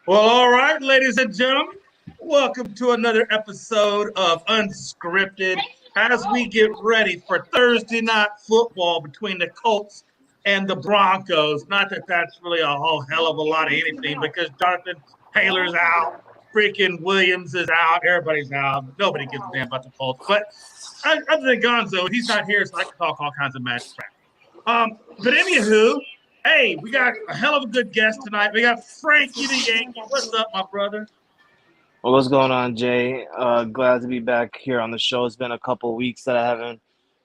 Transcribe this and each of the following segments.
Well, all right, ladies and gentlemen, welcome to another episode of Unscripted as we get ready for Thursday night football between the Colts and the Broncos. Not that that's really a whole hell of a lot of anything because Jonathan Taylor's out, freaking Williams is out, everybody's out. Nobody gives a damn about the Colts. But other than Gonzo, he's not here, so I can talk all kinds of mad crap. But anywho, hey, we got a hell of a good guest tonight. We got Frankie the Yankee. What's up, my brother? Well, what's going on, Jay? Glad to be back here on the show. It's been a couple weeks that I haven't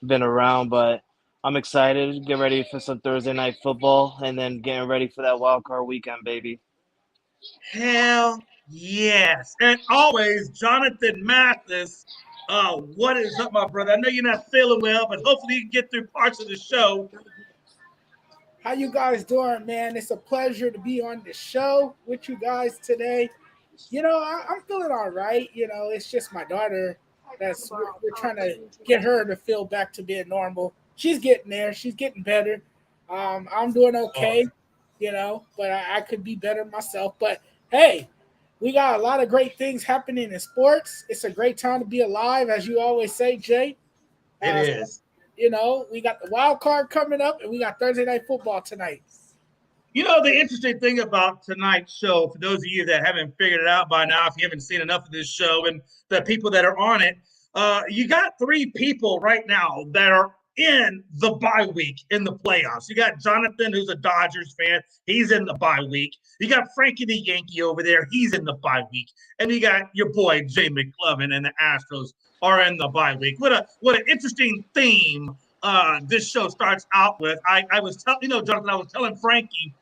been around, but I'm excited. Get ready for some Thursday night football and then getting ready for that wild card weekend, baby. Hell yes. And always, Jonathan Mathis. What is up, my brother? I know you're not feeling well, but hopefully you can get through parts of the show. How you guys doing, man? It's a pleasure to be on the show with you guys today. I'm feeling all right. It's just my daughter. We're trying to get her to feel back to being normal. She's getting there. She's getting better. I'm doing okay, but I could be better myself. But hey, we got a lot of great things happening in sports. It's a great time to be alive, as you always say, Jay. It is. We got the wild card coming up, and we got Thursday night football tonight. You know, the interesting thing about tonight's show, for those of you that haven't figured it out by now, if you haven't seen enough of this show and the people that are on it, you got three people right now that are in the bye week in the playoffs. You got Jonathan, who's a Dodgers fan. He's in the bye week. You got Frankie the Yankee over there. He's in the bye week. And you got your boy, Jay McClovin, and the Astros are in the bye week. What an interesting theme this show starts out with. I was telling, Jonathan, I was telling Frankie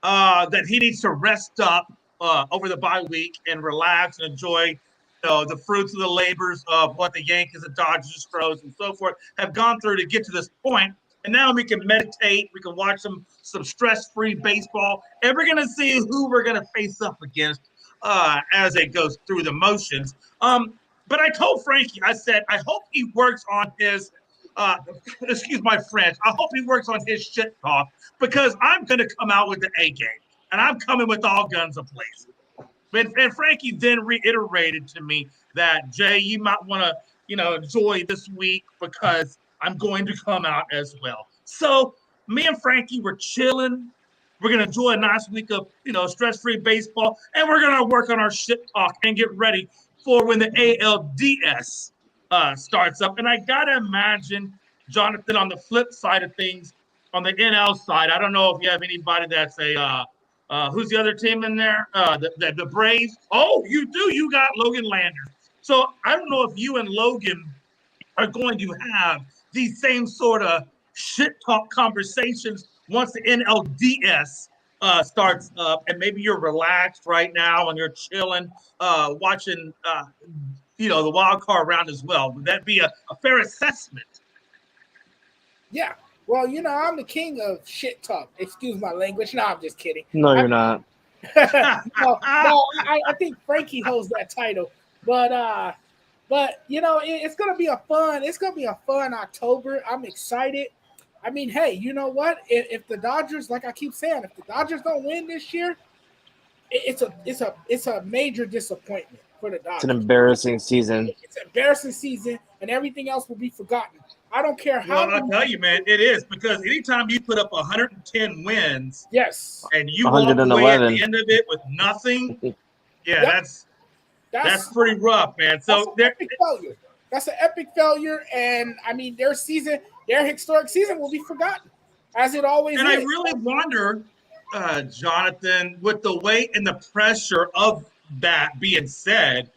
that he needs to rest up over the bye week and relax and enjoy the fruits of the labors of what the Yankees and Dodgers, Astros, and so forth have gone through to get to this point. And now we can meditate. We can watch some stress-free baseball. And we're going to see who we're going to face up against as it goes through the motions. But I told Frankie, I said, I hope he works on his excuse my French. I hope he works on his shit talk because I'm going to come out with the A game and I'm coming with all guns ablazing. And Frankie then reiterated to me that, Jay, you might want to, enjoy this week because I'm going to come out as well. So me and Frankie were chilling. We're going to enjoy a nice week of, stress-free baseball, and we're going to work on our shit talk and get ready for when the ALDS starts up. And I got to imagine, Jonathan, on the flip side of things, on the NL side, I don't know if you have anybody that's who's the other team in there? The Braves. Oh, you do. You got Logan Landers. So I don't know if you and Logan are going to have these same sort of shit talk conversations once the NLDS starts up, and maybe you're relaxed right now and you're chilling, watching, the wild card round as well. Would that be a fair assessment? Yeah. Well, I'm the king of shit talk. Excuse my language. No, I'm just kidding. No, you're not. I think Frankie holds that title. But it's gonna be a fun October. I'm excited. I mean, hey, you know what? If the Dodgers, like I keep saying, if the Dodgers don't win this year, it's a major disappointment for the Dodgers. It's an embarrassing season. It's an embarrassing season, and everything else will be forgotten. I don't care how. Well, I'll tell you, man, it is because anytime you put up 110 wins, yes, and you walk away at the end of it with nothing, yeah, yep. That's pretty rough, man. So that's an epic failure, and I mean their historic season will be forgotten, as it always is. And I really wonder, Jonathan, with the weight and the pressure of that being said,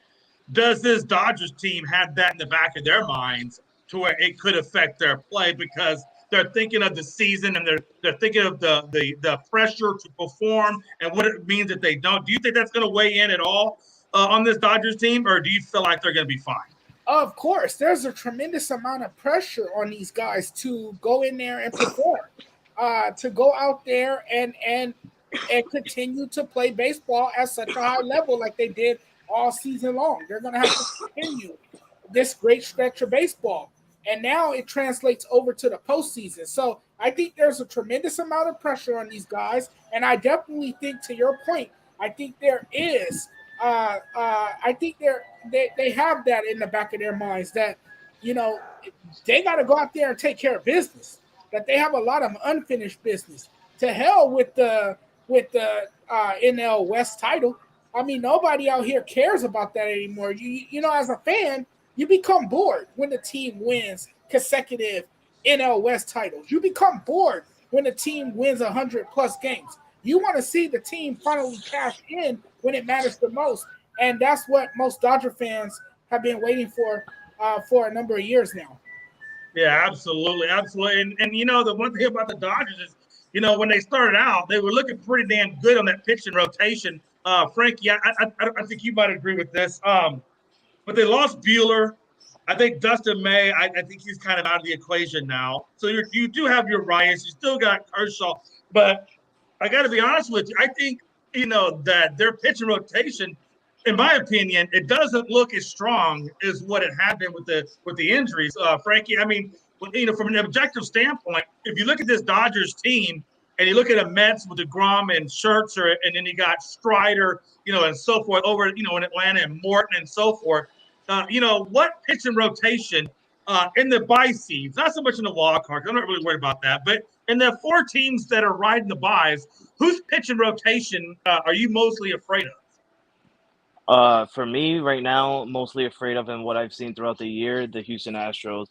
does this Dodgers team have that in the back of their minds to where it could affect their play because they're thinking of the season and they're thinking of the pressure to perform and what it means if they don't? Do you think that's going to weigh in at all on this Dodgers team, or do you feel like they're going to be fine? Of course, there's a tremendous amount of pressure on these guys to go in there and perform, to go out there and continue to play baseball at such a high level like they did all season long. They're going to have to continue this great stretch of baseball. And now it translates over to the postseason. So I think there's a tremendous amount of pressure on these guys. And I definitely think, to your point, I think there is. I think they have that in the back of their minds that you know they got to go out there and take care of business. That they have a lot of unfinished business. To hell with the NL West title. I mean, nobody out here cares about that anymore. You know, as a fan, you become bored when the team wins consecutive NL West titles. You become bored when the team wins 100+ games. You want to see the team finally cash in when it matters the most, and that's what most Dodger fans have been waiting for a number of years now. Yeah, absolutely, absolutely. And you know, the one thing about the Dodgers is, you know, when they started out, they were looking pretty damn good on that pitching rotation. Frankie, I think you might agree with this. But they lost Bueller. I think Dustin May, I think he's kind of out of the equation now. So you do have your Ryans. You still got Kershaw. But I got to be honest with you. I think, you know, that their pitching rotation, in my opinion, it doesn't look as strong as what it had been with the injuries. Frankie, I mean, you know, from an objective standpoint, if you look at this Dodgers team and you look at the Mets with DeGrom and Scherzer, and then you got Strider, you know, and so forth over, you know, in Atlanta and Morton and so forth. You know, what pitching rotation in the bye seeds, not so much in the wild card, I'm not really worried about that, but in the four teams that are riding the byes, whose pitching rotation are you mostly afraid of? For me right now, mostly afraid of and what I've seen throughout the year, the Houston Astros.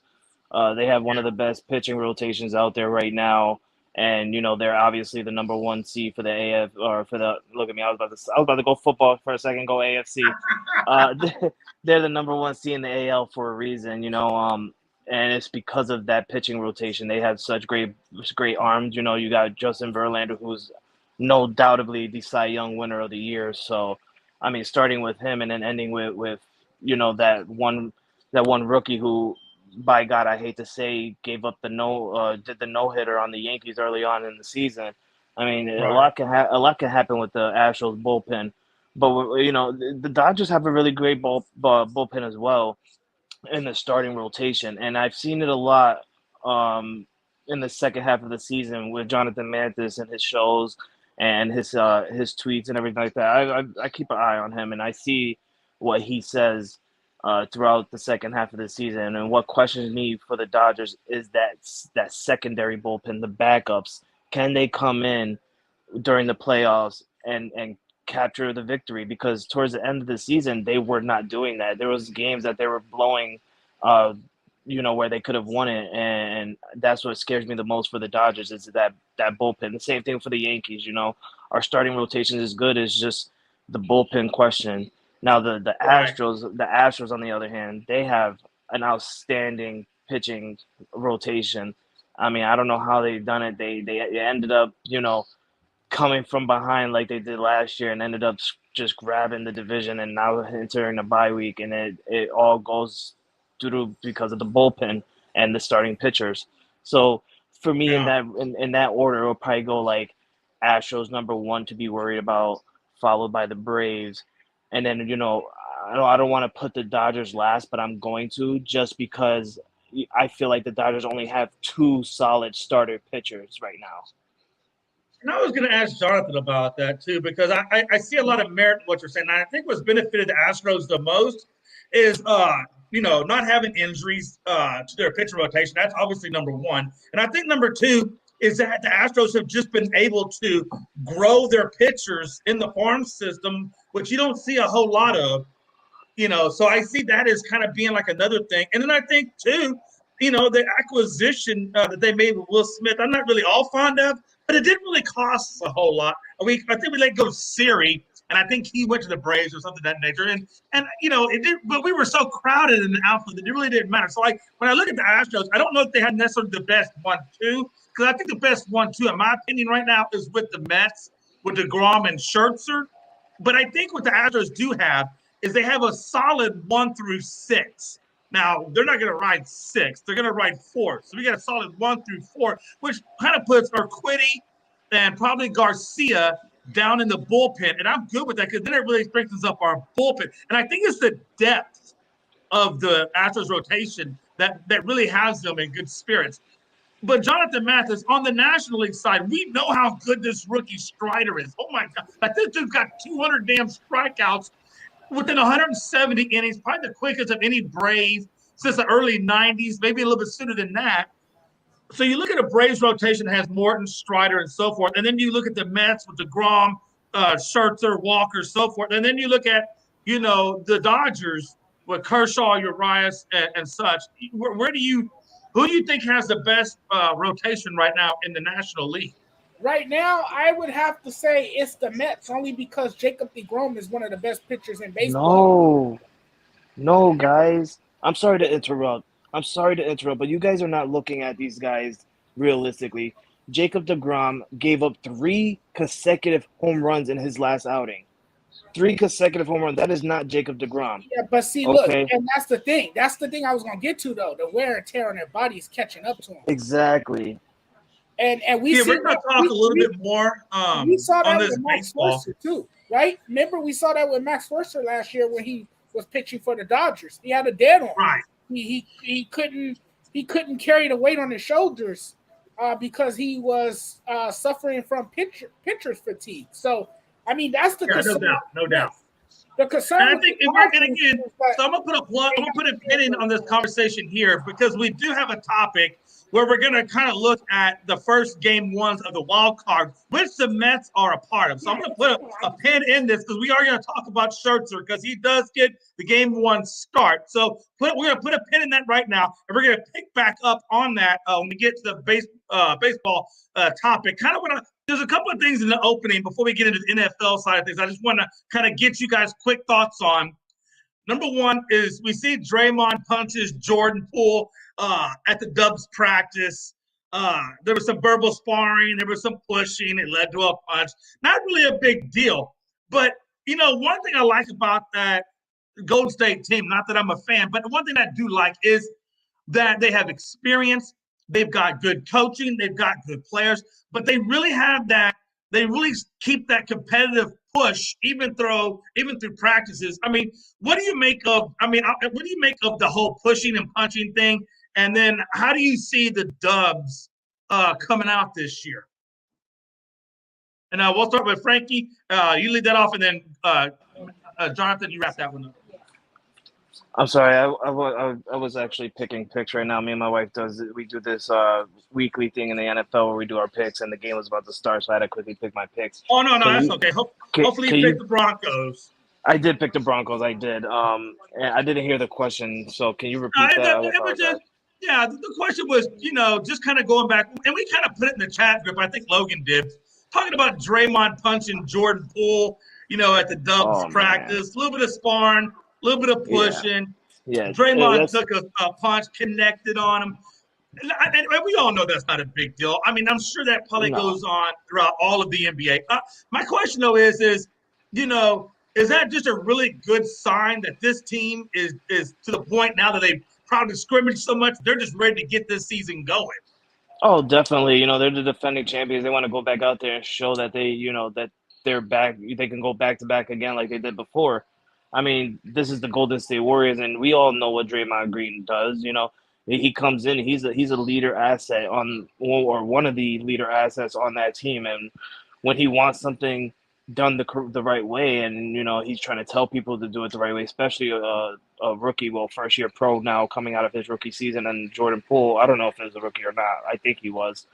They have one of the best pitching rotations out there right now, and you know they're obviously the number one seed for the AF or for the. Look at me, I was about to go football for a second, go AFC. Uh, they're the number one seed in the AL for a reason, you know. And it's because of that pitching rotation. They have such great arms. You know, you got Justin Verlander, who's no doubtably the Cy Young winner of the year. So, I mean, starting with him and then ending with you know that one rookie who, by God, I hate to say, gave up did the no hitter on the Yankees early on in the season. I mean, Right. a lot can happen with the Astros bullpen, but you know the Dodgers have a really great bullpen as well in the starting rotation, and I've seen it a lot in the second half of the season with Jonathan Mantis and his shows and his tweets and everything like that. I keep an eye on him, and I see what he says throughout the second half of the season. And what questions me for the Dodgers is that secondary bullpen, the backups. Can they come in during the playoffs and capture the victory? Because towards the end of the season they were not doing that. There was games that they were blowing, uh, you know, where they could have won it, and that's what scares me the most for the Dodgers is that bullpen. The same thing for the Yankees. You know, our starting rotation is good. It's just the bullpen question. Now Right. The Astros on the other hand, they have an outstanding pitching rotation. I mean, I don't know how they've done it. They ended up, you know, coming from behind like they did last year and ended up just grabbing the division and now entering the bye week, and it all goes through because of the bullpen and the starting pitchers. So for me Yeah. in that order, it'll probably go like Astros number one to be worried about, followed by the Braves, and then you know I don't want to put the Dodgers last, but I'm going to just because I feel like the Dodgers only have two solid starter pitchers right now. And I was going to ask Jonathan about that too, because I see a lot of merit in what you're saying. And I think what's benefited the Astros the most is, you know, not having injuries to their pitcher rotation. That's obviously number one. And I think number two is that the Astros have just been able to grow their pitchers in the farm system, which you don't see a whole lot of, you know. So I see that as kind of being like another thing. And then I think too, you know, the acquisition that they made with Will Smith, I'm not really all fond of, but it didn't really cost us a whole lot. I think we let go Siri, and I think he went to the Braves or something of that nature. And you know, it did, but we were so crowded in the outfield that it really didn't matter. So like when I look at the Astros, I don't know if they had necessarily the best 1-2, because I think the best 1-2, in my opinion, right now is with the Mets, with DeGrom and Scherzer. But I think what the Astros do have is they have a solid 1-6. Now, they're not going to ride 6. They're going to ride 4. So we got a solid 1-4, which kind of puts Urquidy and probably Garcia down in the bullpen. And I'm good with that because then it really strengthens up our bullpen. And I think it's the depth of the Astros rotation that really has them in good spirits. But Jonathan Mathis, on the National League side, we know how good this rookie Strider is. Oh my God. Like this dude's got 200 damn strikeouts within 170 innings, probably the quickest of any Brave since the early 90s, maybe a little bit sooner than that. So you look at a Braves rotation that has Morton, Strider, and so forth, and then you look at the Mets with DeGrom, Scherzer, Walker, so forth, and then you look at the Dodgers with Kershaw, Urias, and such. Where do you, who do you think has the best rotation right now in the National League? Right now, I would have to say it's the Mets, only because Jacob deGrom is one of the best pitchers in baseball. No, guys. I'm sorry to interrupt. But you guys are not looking at these guys realistically. Jacob deGrom gave up 3 consecutive home runs in his last outing. 3 consecutive home runs. That is not Jacob deGrom. Yeah, but see, look, and that's the thing. That's the thing I was going to get to, though. The wear and tear on their body is catching up to them. Exactly. And we we're going to talk a little bit more we saw that on this with Max baseball. Scherzer, too, right? Remember, we saw that with Max Scherzer last year when he was pitching for the Dodgers. He had a dead arm. Right. He couldn't carry the weight on his shoulders because he was suffering from pitcher's fatigue. So, I mean, that's the concern. No doubt. The concern. And I think, so I'm gonna put a pin in on this conversation here because we do have a topic where we're gonna kind of look at the first game ones of the wild card, which the Mets are a part of. So I'm gonna put a pin in this because we are gonna talk about Scherzer because he does get the game one start. So we're gonna put a pin in that right now, and we're gonna pick back up on that when we get to the baseball topic. Kind of there's a couple of things in the opening before we get into the NFL side of things. I just want to kind of get you guys quick thoughts on. Number one is we see Draymond punches Jordan Poole at the Dubs practice. There was some verbal sparring. There was some pushing. It led to a punch. Not really a big deal. But, one thing I like about that Golden State team, not that I'm a fan, but one thing I do like is that they have experience. They've got good coaching. They've got good players. But they really have that. They really keep that competitive push even through practices. I mean, what do you make of the whole pushing and punching thing? And then how do you see the Dubs coming out this year? And we'll start with Frankie. You lead that off, and then Jonathan, you wrap that one up. I'm sorry, I was actually picking picks right now. Me and my wife we do this weekly thing in the NFL where we do our picks, and the game was about to start, so I had to quickly pick my picks. Oh no, that's okay. Hopefully you picked the Broncos. I did pick the Broncos. I did. And I didn't hear the question, so can you repeat that? The question was, just kind of going back, and we kind of put it in the chat group. I think Logan did, talking about Draymond punching Jordan Poole, at the Dubs practice, a little bit of sparring. A little bit of pushing. Yeah. Draymond took a punch, connected on him. And we all know that's not a big deal. I mean, I'm sure that probably goes on throughout all of the NBA. My question, though, is that just a really good sign that this team is to the point now that they've probably scrimmaged so much, they're just ready to get this season going? Oh, definitely. They're the defending champions. They want to go back out there and show that that they're back. They can go back to back again like they did before. I mean, this is the Golden State Warriors, and we all know what Draymond Green does. He comes in, he's a leader asset or one of the leader assets on that team, and when he wants something done the right way, and he's trying to tell people to do it the right way, especially a rookie, first year pro now coming out of his rookie season, and Jordan Poole, I don't know if he was a rookie or not. I think he was,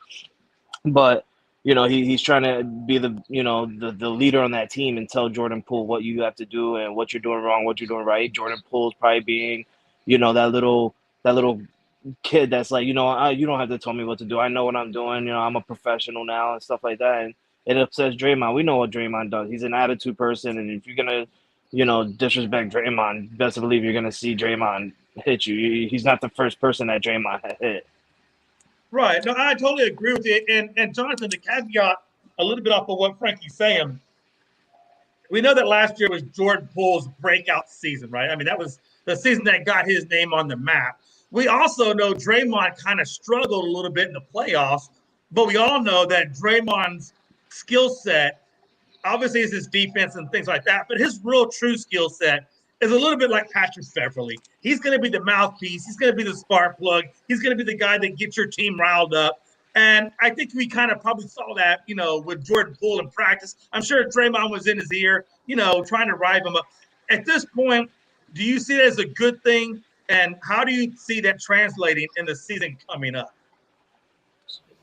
but. He's trying to be the leader on that team and tell Jordan Poole what you have to do and what you're doing wrong, what you're doing right. Jordan Poole's probably being, that little kid that's like, you don't have to tell me what to do. I know what I'm doing. I'm a professional now and stuff like that. And it upsets Draymond. We know what Draymond does. He's an attitude person. And if you're going to, disrespect Draymond, best believe you're going to see Draymond hit you. He's not the first person that Draymond had hit. Right. No, I totally agree with you. And Jonathan, to caveat a little bit off of what Frankie's saying, we know that last year was Jordan Poole's breakout season, right? I mean, that was the season that got his name on the map. We also know Draymond kind of struggled a little bit in the playoffs, but we all know that Draymond's skill set, obviously, is his defense and things like that, but his real true skill set is a little bit like Patrick Beverly. He's going to be the mouthpiece. He's going to be the spark plug. He's going to be the guy that gets your team riled up. And I think we kind of probably saw that, with Jordan Poole in practice. I'm sure Draymond was in his ear, trying to rile him up. At this point, do you see it as a good thing? And how do you see that translating in the season coming up?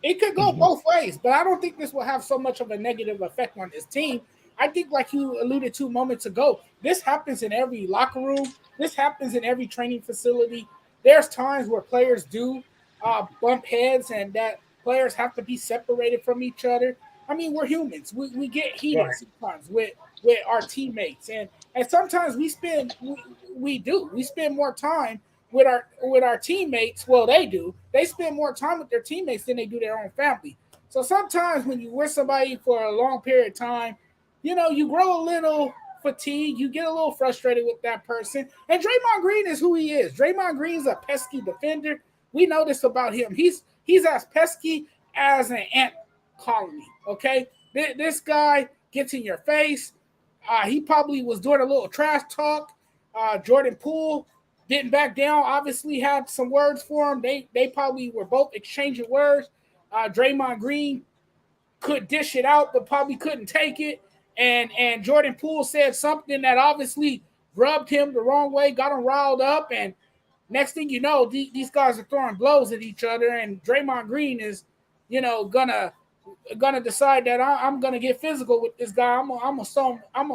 It could go both ways, but I don't think this will have so much of a negative effect on his team. I think, like you alluded to moments ago, this happens in every locker room. This happens in every training facility. There's times where players do bump heads and that players have to be separated from each other. I mean, we're humans. We get heated sometimes with our teammates. And sometimes we spend more time with our teammates. Well, they do. They spend more time with their teammates than they do their own family. So sometimes when you're with somebody for a long period of time, you grow a little fatigued. You get a little frustrated with that person. And Draymond Green is who he is. Draymond Green is a pesky defender. We know this about him. He's as pesky as an ant colony, okay? This guy gets in your face. He probably was doing a little trash talk. Jordan Poole didn't back down, obviously had some words for him. They probably were both exchanging words. Draymond Green could dish it out, but probably couldn't take it. And Jordan Poole said something that obviously rubbed him the wrong way, got him riled up, and next thing you know, these guys are throwing blows at each other, and Draymond Green is, gonna decide that I'm gonna get physical with this guy. I'm gonna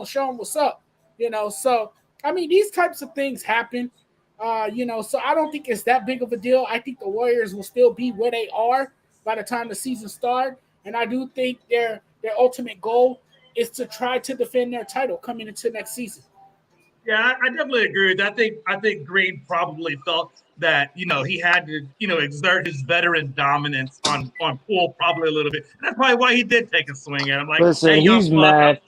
show him what's up, So I mean, these types of things happen, So I don't think it's that big of a deal. I think the Warriors will still be where they are by the time the season starts, and I do think their ultimate goal is to try to defend their title coming into next season. Yeah, I definitely agree with that. I think Green probably felt that, he had to, exert his veteran dominance on Poole probably a little bit. And that's probably why he did take a swing at him. Like, Listen, hey, he's mad.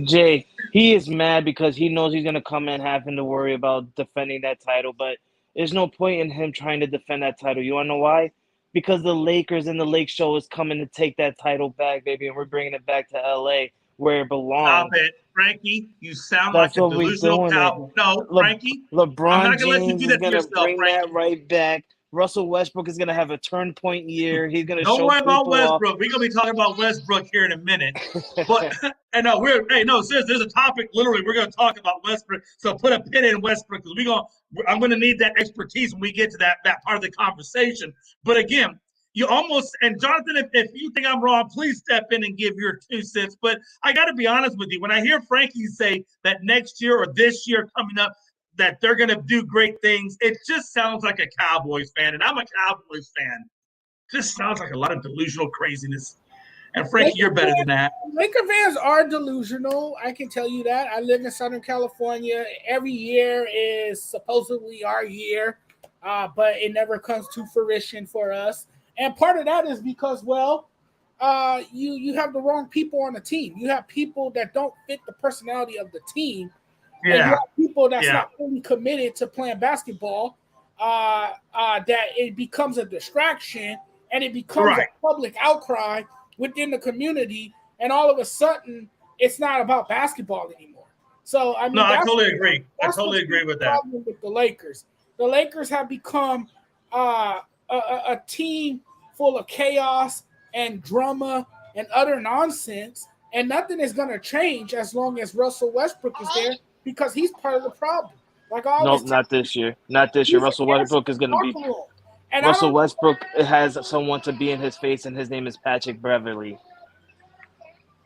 Jake, he is mad because he knows he's going to come in having to worry about defending that title. But there's no point in him trying to defend that title. You want to know why? Because the Lakers and the Lake Show is coming to take that title back, baby, and we're bringing it back to L.A. where it belongs. Stop it, Frankie. You sound like a delusional cowboy. No, Frankie. LeBron I'm not James gonna let you do that is going to bring Frankie. that right back. Russell Westbrook is going to have a turn point year. He's going to show Don't worry about Westbrook. off. We're going to be talking about Westbrook here in a minute. But and no, seriously, there's a topic. Literally, we're going to talk about Westbrook. So put a pin in Westbrook because I'm going to need that expertise when we get to that part of the conversation. But again, you almost, and Jonathan, if you think I'm wrong, please step in and give your 2 cents. But I got to be honest with you. When I hear Frankie say that next year or this year coming up, that they're going to do great things, it just sounds like a Cowboys fan. And I'm a Cowboys fan. It just sounds like a lot of delusional craziness. And Frankie, you're better than that. Laker fans are delusional. I can tell you that. I live in Southern California. Every year is supposedly our year, but it never comes to fruition for us. And part of that is because, you have the wrong people on the team. You have people that don't fit the personality of the team. Yeah. And you have people that's not fully committed to playing basketball, that it becomes a distraction and it becomes a public outcry within the community. And all of a sudden, it's not about basketball anymore. So, I mean, I totally agree. I totally agree with that. Problem with the Lakers. The Lakers have become a team full of chaos and drama and utter nonsense, and nothing is going to change as long as Russell Westbrook is there because he's part of the problem. Nope, not this year. Not this year. Russell Westbrook is going to be. And Russell Westbrook has someone to be in his face, and his name is Patrick Beverly.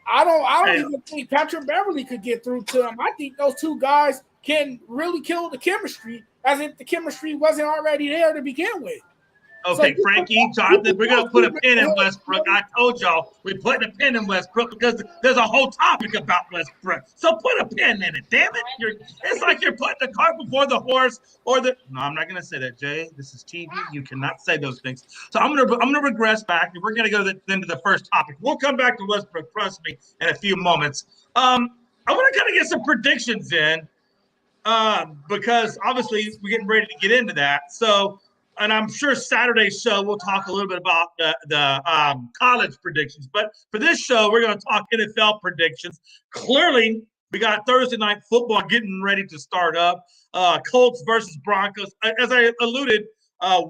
I don't even think Patrick Beverly could get through to him. I think those two guys can really kill the chemistry, as if the chemistry wasn't already there to begin with. Okay, so Frankie, Jonathan, we're going to put a pin in Westbrook. I told y'all we're putting a pin in Westbrook because there's a whole topic about Westbrook. So put a pin in it, damn it. It's like you're putting the cart before the horse or the – no, I'm not going to say that, Jay. This is TV. You cannot say those things. So I'm gonna regress back, and we're going to go into the first topic. We'll come back to Westbrook, trust me, in a few moments. I want to kind of get some predictions in because obviously we're getting ready to get into that. So – and I'm sure Saturday's show we'll talk a little bit about the college predictions. But for this show, we're going to talk NFL predictions. Clearly, We got Thursday night football getting ready to start up. Colts versus Broncos. As I alluded,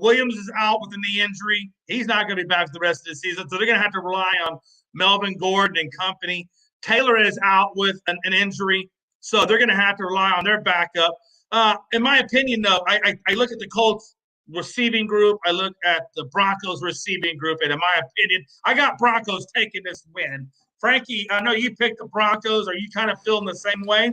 Williams is out with a knee injury. He's not going to be back for the rest of the season, so they're going to have to rely on Melvin Gordon and company. Taylor is out with an injury, so they're going to have to rely on their backup. In my opinion, though, I look at the Colts receiving group. I look at the Broncos receiving group, and in my opinion, I got Broncos taking this win. Frankie, I know you picked the Broncos. Are you kind of feeling the same way?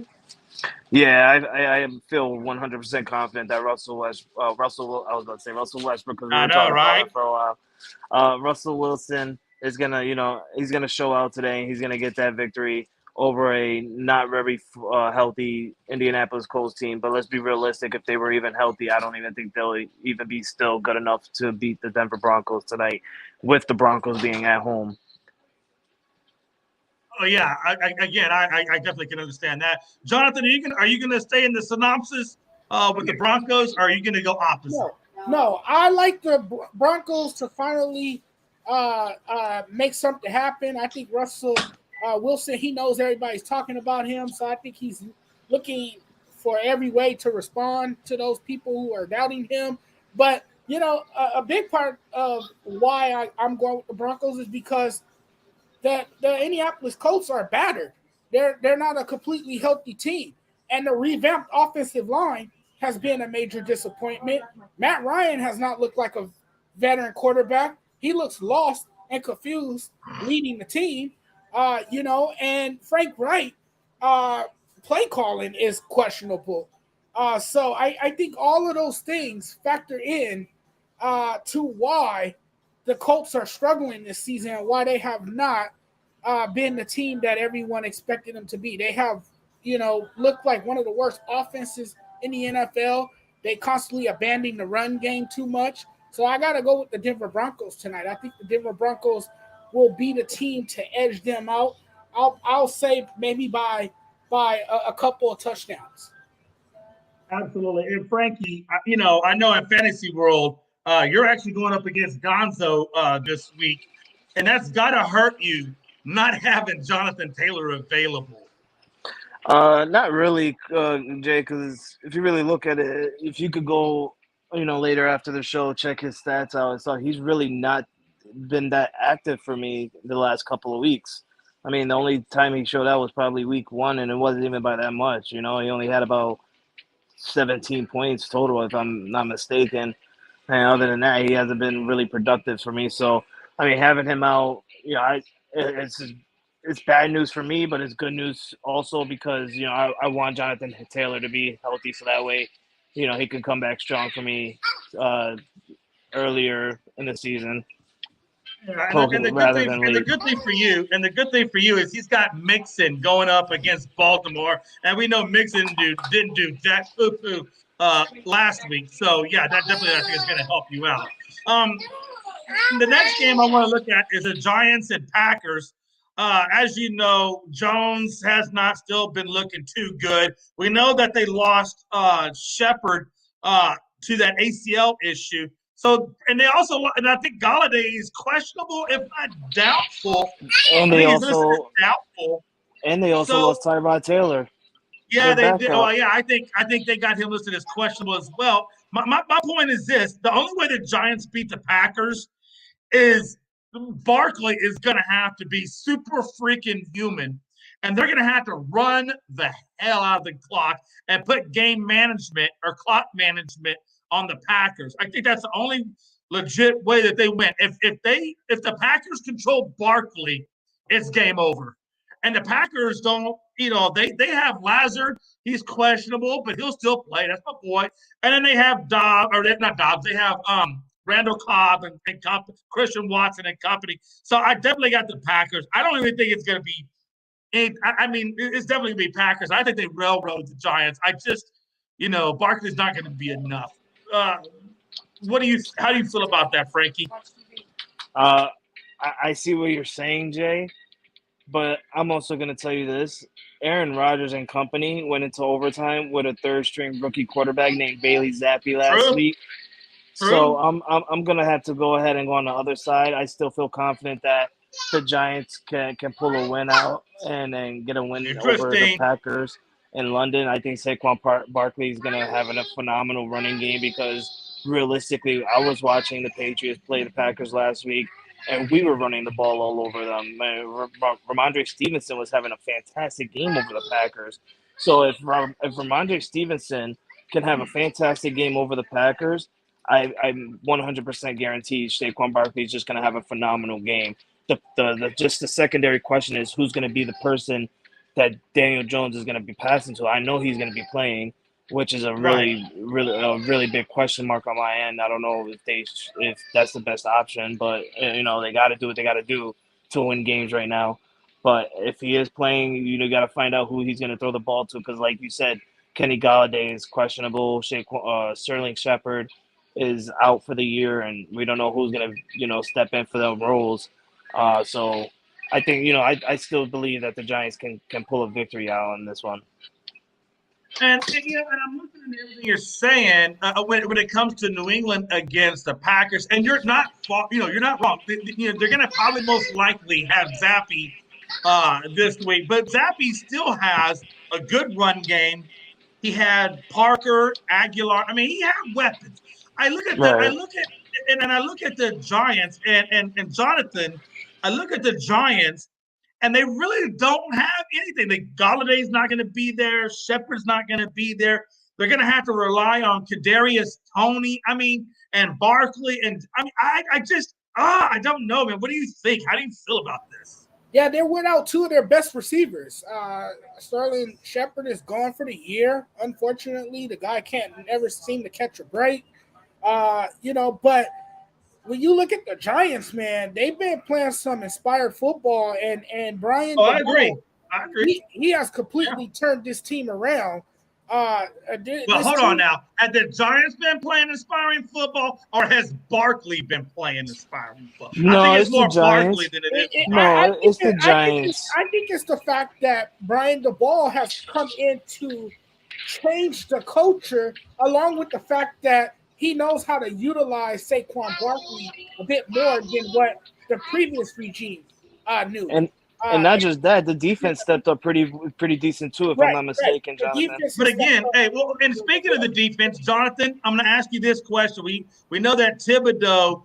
Yeah, I feel 100% confident that Russell Westbrook, because we were talking about it for a while. Russell Wilson is he's gonna show out today. He's gonna get that victory over a not very healthy Indianapolis Colts team. But let's be realistic. If they were even healthy, I don't even think they'll even be still good enough to beat the Denver Broncos tonight, with the Broncos being at home. Oh yeah, I definitely can understand that. Jonathan, are you gonna stay in the synopsis with the Broncos, or are you gonna go opposite? No, I like the Broncos to finally make something happen. I think Russell Wilson, he knows everybody's talking about him, so I think he's looking for every way to respond to those people who are doubting him. But a big part of why I'm going with the Broncos is because the Indianapolis Colts are battered. They're not a completely healthy team. And the revamped offensive line has been a major disappointment. Matt Ryan has not looked like a veteran quarterback. He looks lost and confused leading the team. And Frank Wright, play calling is questionable. So I think all of those things factor in to why the Colts are struggling this season and why they have not been the team that everyone expected them to be. They have, looked like one of the worst offenses in the NFL. They constantly abandon the run game too much. So I got to go with the Denver Broncos tonight. I think the Denver Broncos will be the team to edge them out. I'll say maybe by a couple of touchdowns. Absolutely. And Frankie, I know in fantasy world, you're actually going up against Gonzo this week, and that's got to hurt you not having Jonathan Taylor available. Not really, Jay, because if you really look at it, if you could go, later after the show, check his stats out, so he's really not been that active for me the last couple of weeks. I mean, the only time he showed out was probably week 1, and it wasn't even by that much. He only had about 17 points total, if I'm not mistaken. And other than that, he hasn't been really productive for me. So, I mean, having him out, it's bad news for me, but it's good news also because, I want Jonathan Taylor to be healthy so that way, he can come back strong for me earlier in the season. Yeah, and the good thing for you is he's got Mixon going up against Baltimore, and we know Mixon didn't do jack poo last week. So yeah, that definitely I think is going to help you out. The next game I want to look at is the Giants and Packers. As you know, Jones has not still been looking too good. We know that they lost Shepard to that ACL issue. So, and I think Galladay is questionable, if not doubtful. And they also lost Tyrod Taylor. Yeah, I think they got him listed as questionable as well. My point is this: the only way the Giants beat the Packers is Barkley is going to have to be super freaking human, and they're going to have to run the hell out of the clock and put game management or clock management on the Packers. I think that's the only legit way that they win. If the Packers control Barkley, it's game over. And the Packers don't, they have Lazard. He's questionable, but he'll still play. That's my boy. And then they have they have Randall Cobb and Christian Watson and company. So I definitely got the Packers. I don't even think it's going to be it's definitely going to be Packers. I think they railroad the Giants. I just, Barkley's not going to be enough. How do you feel about that, Frankie? I see what you're saying, Jay, but I'm also going to tell you this. Aaron Rodgers and company went into overtime with a third-string rookie quarterback named Bailey Zappi last week. True. So I'm going to have to go ahead and go on the other side. I still feel confident that the Giants can pull a win out and then get a win over the Interesting. Packers in London. I think Saquon Barkley is going to have a phenomenal running game because realistically, I was watching the Patriots play the Packers last week, and we were running the ball all over them. Ramondre Stevenson was having a fantastic game over the Packers. So if Ramondre Stevenson can have a fantastic game over the Packers, I'm 100% guaranteed Saquon Barkley is just going to have a phenomenal game. Just the secondary question is who's going to be the person that Daniel Jones is going to be passing to. I know he's going to be playing, which is a really big question mark on my end. I don't know if that's the best option, but they got to do what they got to do to win games right now. But if he is playing, got to find out who he's going to throw the ball to because, like you said, Kenny Galladay is questionable. Sterling Shepard is out for the year, and we don't know who's going to step in for the roles. So I think I still believe that the Giants can pull a victory out on this one. And I'm looking at everything you're saying when it comes to New England against the Packers, and you're not wrong. They're going to probably most likely have Zappy this week, but Zappy still has a good run game. He had Parker, Aguilar. I mean, he had weapons. I look at the Giants and Jonathan. I look at the Giants. And they really don't have anything. Galladay's not going to be there. Shepard's not going to be there. They're going to have to rely on Kadarius Toney. And Barkley. And I don't know, man. What do you think? How do you feel about this? Yeah, they went out two of their best receivers. Sterling Shepard is gone for the year. Unfortunately, the guy can't never seem to catch a break. But when you look at the Giants, man, they've been playing some inspired football, and Brian. I agree. He has completely turned this team around. Hold on now. Have the Giants been playing inspiring football, or has Barkley been playing inspiring football? No, I think it's more Giants. Barkley than it is. It's the Giants. I think it's the fact that Brian DeBall has come in to change the culture, along with the fact that he knows how to utilize Saquon Barkley a bit more than what the previous regime knew. And not just that, the defense stepped up pretty decent too, if I'm not mistaken, Jonathan. But again, and speaking of the defense, Jonathan, I'm going to ask you this question. We know that Thibodeau,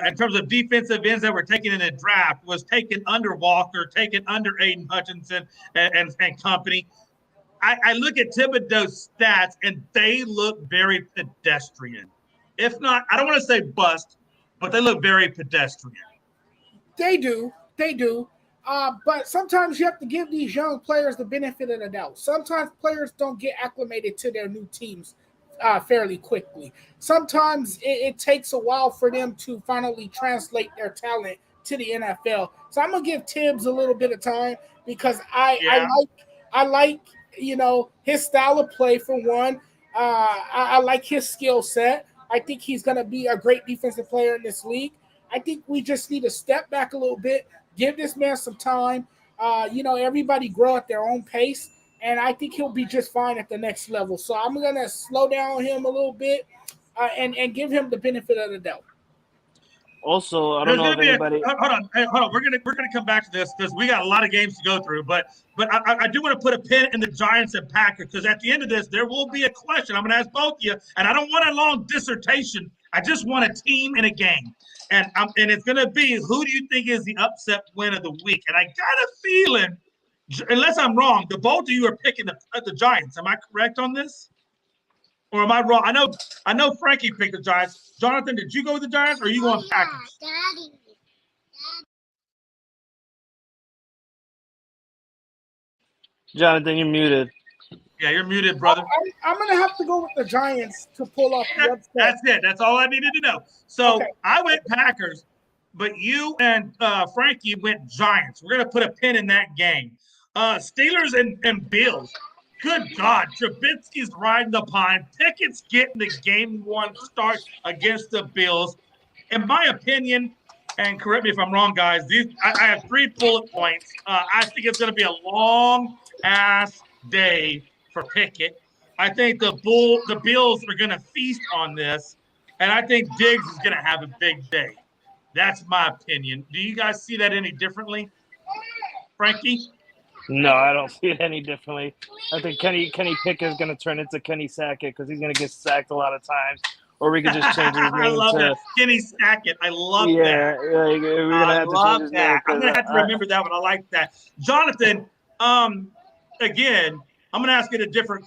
in terms of defensive ends that were taken in the draft, was taken under Walker, taken under Aiden Hutchinson and company. I look at Thibodeau's stats, and they look very pedestrian. If not, I don't want to say bust, but they look very pedestrian. They do. But sometimes you have to give these young players the benefit of the doubt. Sometimes players don't get acclimated to their new teams fairly quickly. Sometimes it takes a while for them to finally translate their talent to the NFL. So I'm going to give Tibbs a little bit of time because I like his style of play for one. I like his skill set. I think he's going to be a great defensive player in this league. I think we just need to step back a little bit, give this man some time. Everybody grow at their own pace, and I think he'll be just fine at the next level. So I'm going to slow down him a little bit and give him the benefit of the doubt. Also, I don't know if anybody. Hold on. We're gonna come back to this because we got a lot of games to go through. But I do want to put a pin in the Giants and Packers because at the end of this, there will be a question. I'm going to ask both of you, and I don't want a long dissertation. I just want a team and a game, and it's going to be who do you think is the upset win of the week? And I got a feeling, unless I'm wrong, the both of you are picking the Giants. Am I correct on this? Or am I wrong? I know Frankie picked the Giants. Jonathan, did you go with the Giants or are you going Packers? Daddy. Jonathan, you're muted. Yeah, you're muted, brother. I'm going to have to go with the Giants to pull off the upset. That's it. That's all I needed to know. So I went Packers, but you and Frankie went Giants. We're going to put a pin in that game. Steelers and Bills. Good God, Trubisky's riding the pine. Pickett's getting the game one start against the Bills. In my opinion, and correct me if I'm wrong, guys, I have 3 bullet points. I think it's going to be a long-ass day for Pickett. I think the Bills are going to feast on this, and I think Diggs is going to have a big day. That's my opinion. Do you guys see that any differently, Frankie? No, I don't see it any differently. I think Kenny Pickett is going to turn into Kenny Sackett because he's going to get sacked a lot of times. Or we could just change his I name love to that. Kenny Sackett. I love that. yeah. Like, we're gonna I have to change love his name that. I'm gonna because have to remember that one. I like that. Jonathan, again, I'm gonna ask it a different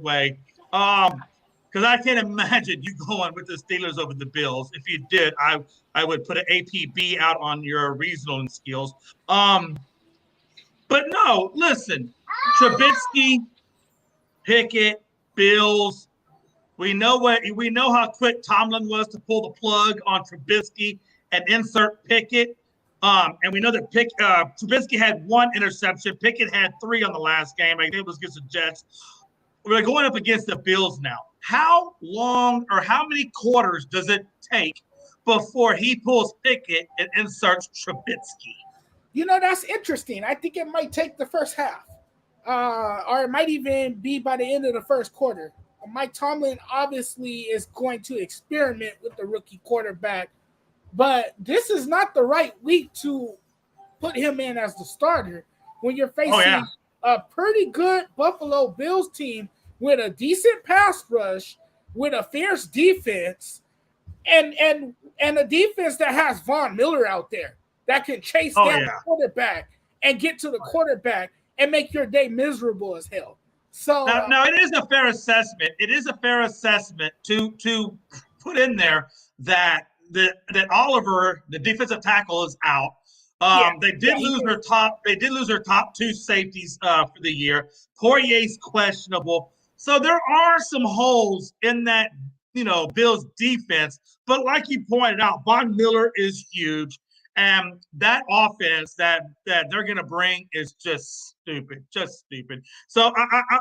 way. Because I can't imagine you going with the Steelers over the Bills. If you did, I would put an APB out on your reasoning skills. But no, listen, Trubisky, Pickett, Bills. We know how quick Tomlin was to pull the plug on Trubisky and insert Pickett. And we know that Trubisky had one interception. Pickett had three on the last game. I think it was against the Jets. We're going up against the Bills now. How long or how many quarters does it take before he pulls Pickett and inserts Trubisky? That's interesting. I think it might take the first half, or it might even be by the end of the first quarter. Mike Tomlin obviously is going to experiment with the rookie quarterback, but this is not the right week to put him in as the starter when you're facing a pretty good Buffalo Bills team with a decent pass rush, with a fierce defense, and a defense that has Von Miller out there that can chase down the quarterback and get to the quarterback and make your day miserable as hell. So now it is a fair assessment. It is a fair assessment to put in there that Oliver, the defensive tackle, is out. They did lose their top two safeties for the year. Poirier's questionable. So there are some holes in that, Bills defense. But like you pointed out, Von Miller is huge. And that offense that they're going to bring is just stupid. So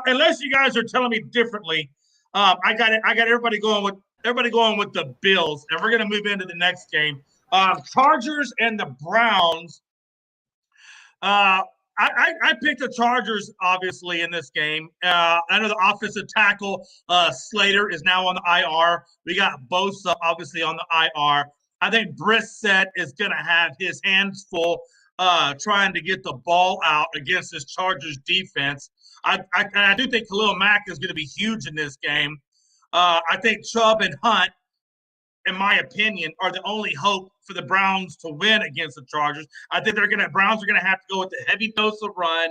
unless you guys are telling me differently, I got everybody going with the Bills, and we're going to move into the next game. Chargers and the Browns. I picked the Chargers, obviously, in this game. I know the offensive tackle, Slater, is now on the IR. We got Bosa, obviously, on the IR. I think Brissett is going to have his hands full trying to get the ball out against this Chargers defense. I do think Khalil Mack is going to be huge in this game. I think Chubb and Hunt, in my opinion, are the only hope for the Browns to win against the Chargers. I think Browns are going to have to go with the heavy dose of run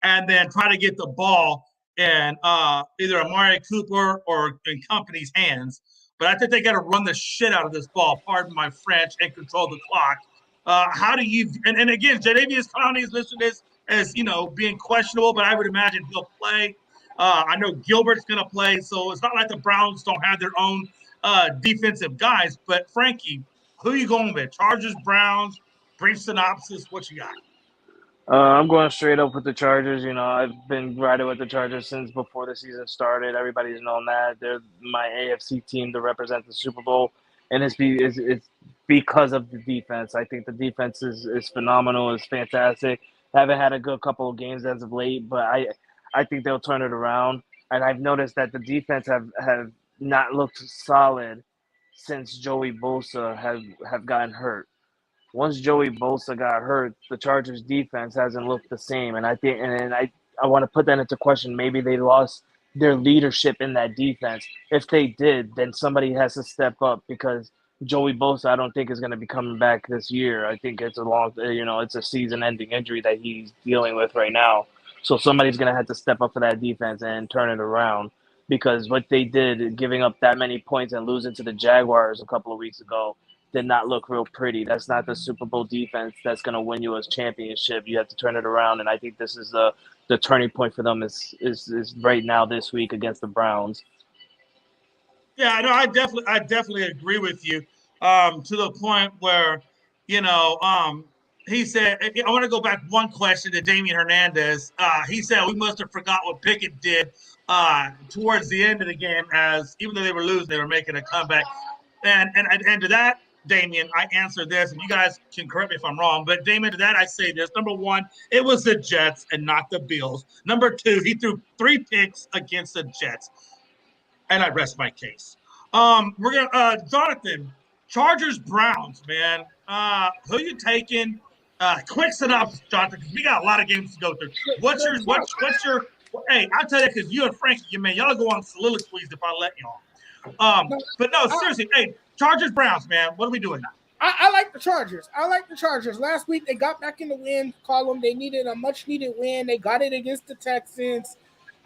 and then try to get the ball in either Amari Cooper or in company's hands. But I think they got to run the shit out of this ball, pardon my French, and control the clock. How do you – and again, Jadeveon Clowney is listed as being questionable, but I would imagine he'll play. I know Gilbert's going to play, so it's not like the Browns don't have their own defensive guys. But, Frankie, who are you going with? Chargers, Browns, brief synopsis, what you got? I'm going straight up with the Chargers. I've been riding with the Chargers since before the season started. Everybody's known that. They're my AFC team to represent the Super Bowl, and it's because of the defense. I think the defense is phenomenal. It's fantastic. Haven't had a good couple of games as of late, but I think they'll turn it around. And I've noticed that the defense have not looked solid since Joey Bosa have gotten hurt. Once Joey Bosa got hurt, the Chargers defense hasn't looked the same. And I think, and I want to put that into question. Maybe they lost their leadership in that defense. If they did, then somebody has to step up because Joey Bosa, I don't think is going to be coming back this year. I think it's it's a season-ending injury that he's dealing with right now. So somebody's going to have to step up for that defense and turn it around because what they did, giving up that many points and losing to the Jaguars a couple of weeks ago, did not look real pretty. That's not the Super Bowl defense that's going to win you a championship. You have to turn it around, and I think this is the turning point for them is right now this week against the Browns. Yeah, no, I definitely agree with you to the point where, he said, I want to go back one question to Damian Hernandez. He said we must have forgot what Pickett did towards the end of the game, as even though they were losing, they were making a comeback. And to that, Damian, I answer this, and you guys can correct me if I'm wrong, but Damian, to that I say this. Number one, it was the Jets and not the Bills. Number two, he threw 3 picks against the Jets. And I rest my case. We're gonna Jonathan, Chargers Browns, man. Who you taking? Quick synopsis, Jonathan, because we got a lot of games to go through. What's your Hey, I'll tell you because you and Frankie, y'all go on soliloquies if I let y'all. But no, seriously, hey, Chargers Browns, man. What are we doing? I like the Chargers. I like the Chargers. Last week they got back in the win column. They needed a much needed win. They got it against the Texans.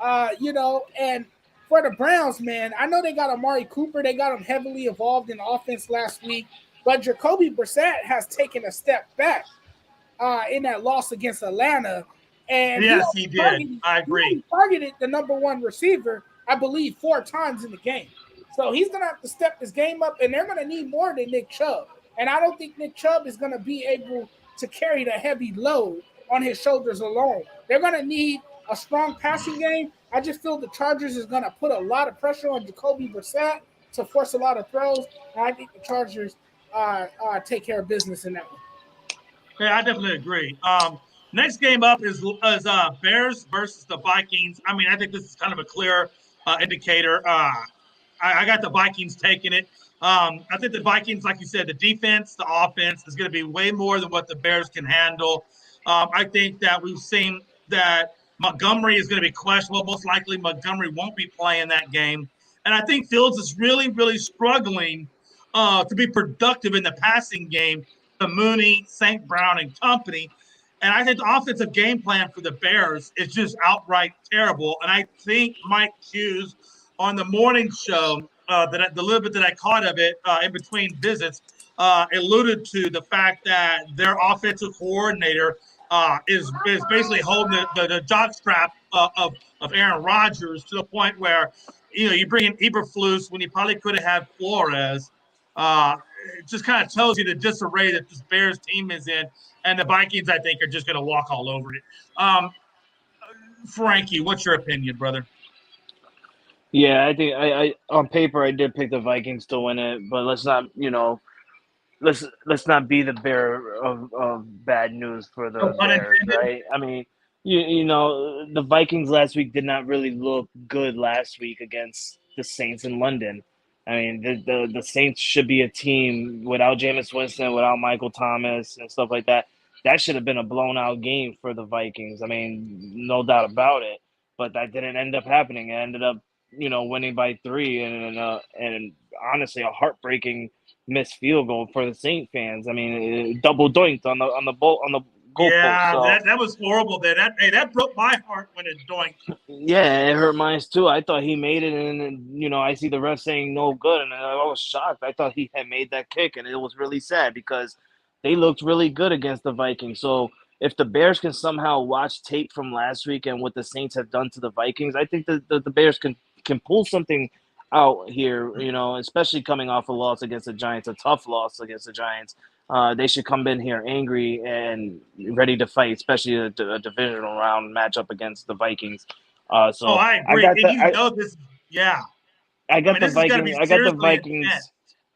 And for the Browns, man, I know they got Amari Cooper. They got him heavily involved in offense last week, but Jacoby Brissett has taken a step back in that loss against Atlanta. And yes, he did. I agree. He targeted the number one receiver, I believe, 4 times in the game. So he's going to have to step his game up, and they're going to need more than Nick Chubb. And I don't think Nick Chubb is going to be able to carry the heavy load on his shoulders alone. They're going to need a strong passing game. I just feel the Chargers is going to put a lot of pressure on Jacoby Brissett to force a lot of throws. And I think the Chargers take care of business in that one. Yeah, I definitely agree. Next game up is Bears versus the Vikings. I mean, I think this is kind of a clear indicator. I got the Vikings taking it. I think the Vikings, like you said, the defense, the offense is going to be way more than what the Bears can handle. I think that we've seen that Montgomery is going to be questionable. Most likely Montgomery won't be playing that game. And I think Fields is really, really struggling to be productive in the passing game to Mooney, St. Brown, and company. And I think the offensive game plan for the Bears is just outright terrible. And I think Mike Hughes on the morning show, the little bit that I caught of it in between visits, alluded to the fact that their offensive coordinator is basically holding the jockstrap of Aaron Rodgers to the point where, you bring in Eberflus when you probably could have had Flores. It just kind of tells you the disarray that this Bears team is in. And the Vikings, I think, are just going to walk all over it. Frankie, what's your opinion, brother? Yeah, I think I on paper I did pick the Vikings to win it, but let's not let's not be the bearer of bad news for the Bears, right? I mean, the Vikings last week did not really look good last week against the Saints in London. I mean, the Saints should be a team without Jameis Winston, without Michael Thomas and stuff like that. That should have been a blown out game for the Vikings. I mean, no doubt about it. But that didn't end up happening. It ended up, winning by 3 and honestly a heartbreaking missed field goal for the Saint fans. I mean, double doinked on the goalpost. Yeah, so, that was horrible. That broke my heart when it doinked. Yeah, it hurt mine too. I thought he made it, and I see the ref saying no good, and I was shocked. I thought he had made that kick, and it was really sad because they looked really good against the Vikings. So if the Bears can somehow watch tape from last week and what the Saints have done to the Vikings, I think that the Bears can pull something out here. Especially coming off a loss against the Giants, a tough loss against the Giants. They should come in here angry and ready to fight, especially a divisional round matchup against the Vikings. I agree. Yeah. I got the Vikings. I got the Vikings. Intense.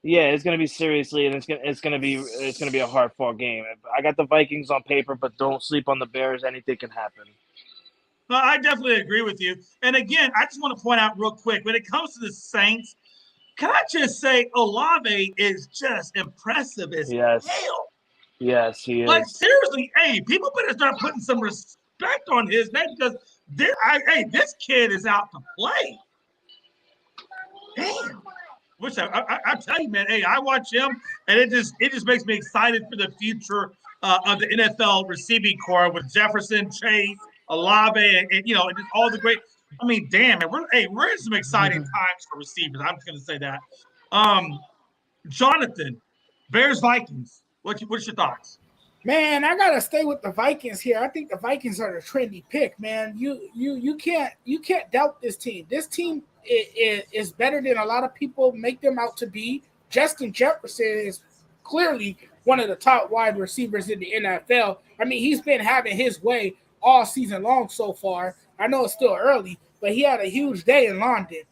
Yeah, it's gonna be seriously, and it's gonna be a hard fought game. I got the Vikings on paper, but don't sleep on the Bears. Anything can happen. No, I definitely agree with you. And again, I just want to point out real quick when it comes to the Saints. Can I just say Olave is just impressive as hell. Yes, he is. Like, seriously, hey, people better start putting some respect on his name because this kid is out to play. Damn. I tell you, man, hey, I watch him, and it just makes me excited for the future of the NFL receiving corps with Jefferson, Chase, Olave, and just all the great – I mean, damn, man, we're in some exciting times for receivers. I'm just going to say that. Jonathan, Bears Vikings. What's your thoughts? Man, I gotta stay with the Vikings here. I think the Vikings are the trendy pick, man. You can't doubt this team. This team is better than a lot of people make them out to be. Justin Jefferson is clearly one of the top wide receivers in the NFL. I mean, he's been having his way all season long so far. I know it's still early, but he had a huge day in London.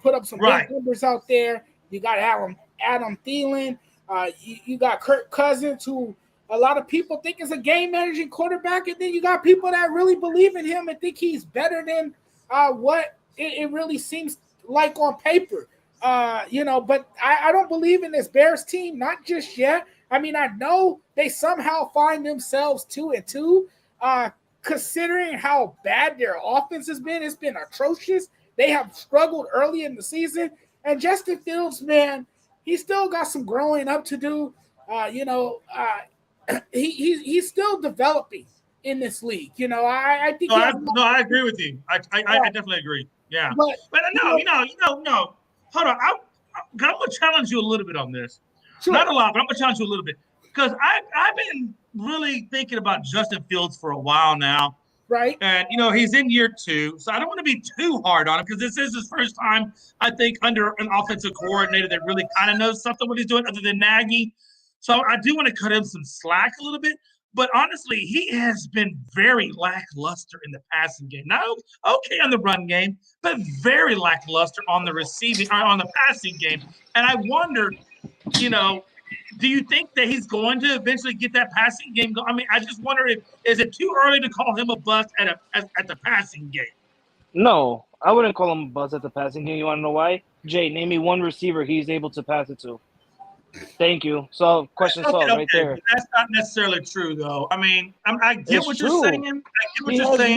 Put up some big numbers out there. You got Adam Thielen. You got Kirk Cousins, who a lot of people think is a game-managing quarterback, and then you got people that really believe in him and think he's better than what it really seems like on paper. But I don't believe in this Bears team, not just yet. I mean, I know they somehow find themselves 2-2. Considering how bad their offense has been, it's been atrocious. They have struggled early in the season. And Justin Fields, man, he still got some growing up to do. He's still developing in this league. I think I agree with you. I definitely agree. Yeah, but no. Hold on, I'm gonna challenge you a little bit on this. Sure. Not a lot, but I'm gonna challenge you a little bit because I've been really thinking about Justin Fields for a while now. Right. And he's in year 2, so I don't want to be too hard on him because this is his first time, I think, under an offensive coordinator that really kind of knows something what he's doing other than Nagy. So I do want to cut him some slack a little bit. But honestly, he has been very lackluster in the passing game. Now, okay on the run game, but very lackluster on the on the passing game. And I wonder, do you think that he's going to eventually get that passing game going? I mean, I just wonder is it too early to call him a bust at the passing game? No, I wouldn't call him a bust at the passing game. You want to know why? Jay, name me one receiver he's able to pass it to. Thank you. So, question solved right there. That's not necessarily true, though. I mean, I get It's what true. you're saying. I get what he you're has saying.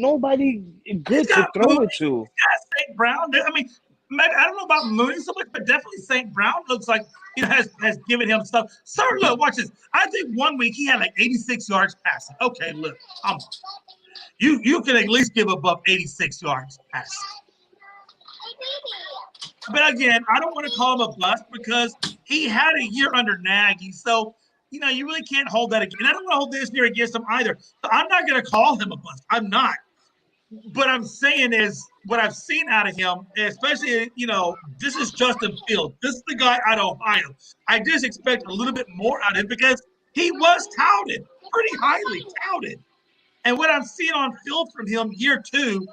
nobody good to throw it to. St. Brown. I mean, maybe, I don't know about Mooney so much, but definitely St. Brown looks like has given him stuff. Sir, look, watch this. I think 1 week he had like 86 yards passing. Okay, look, you can at least give above 86 yards passing. But again, I don't want to call him a bust because he had a year under Nagy. So, you really can't hold that again. And I don't want to hold this year against him either. So I'm not going to call him a bust. I'm not. What I'm saying is what I've seen out of him, especially, this is Justin Fields. This is the guy out of Ohio. I just expect a little bit more out of him because he was touted, pretty highly touted. And what I'm seeing on field from him year 2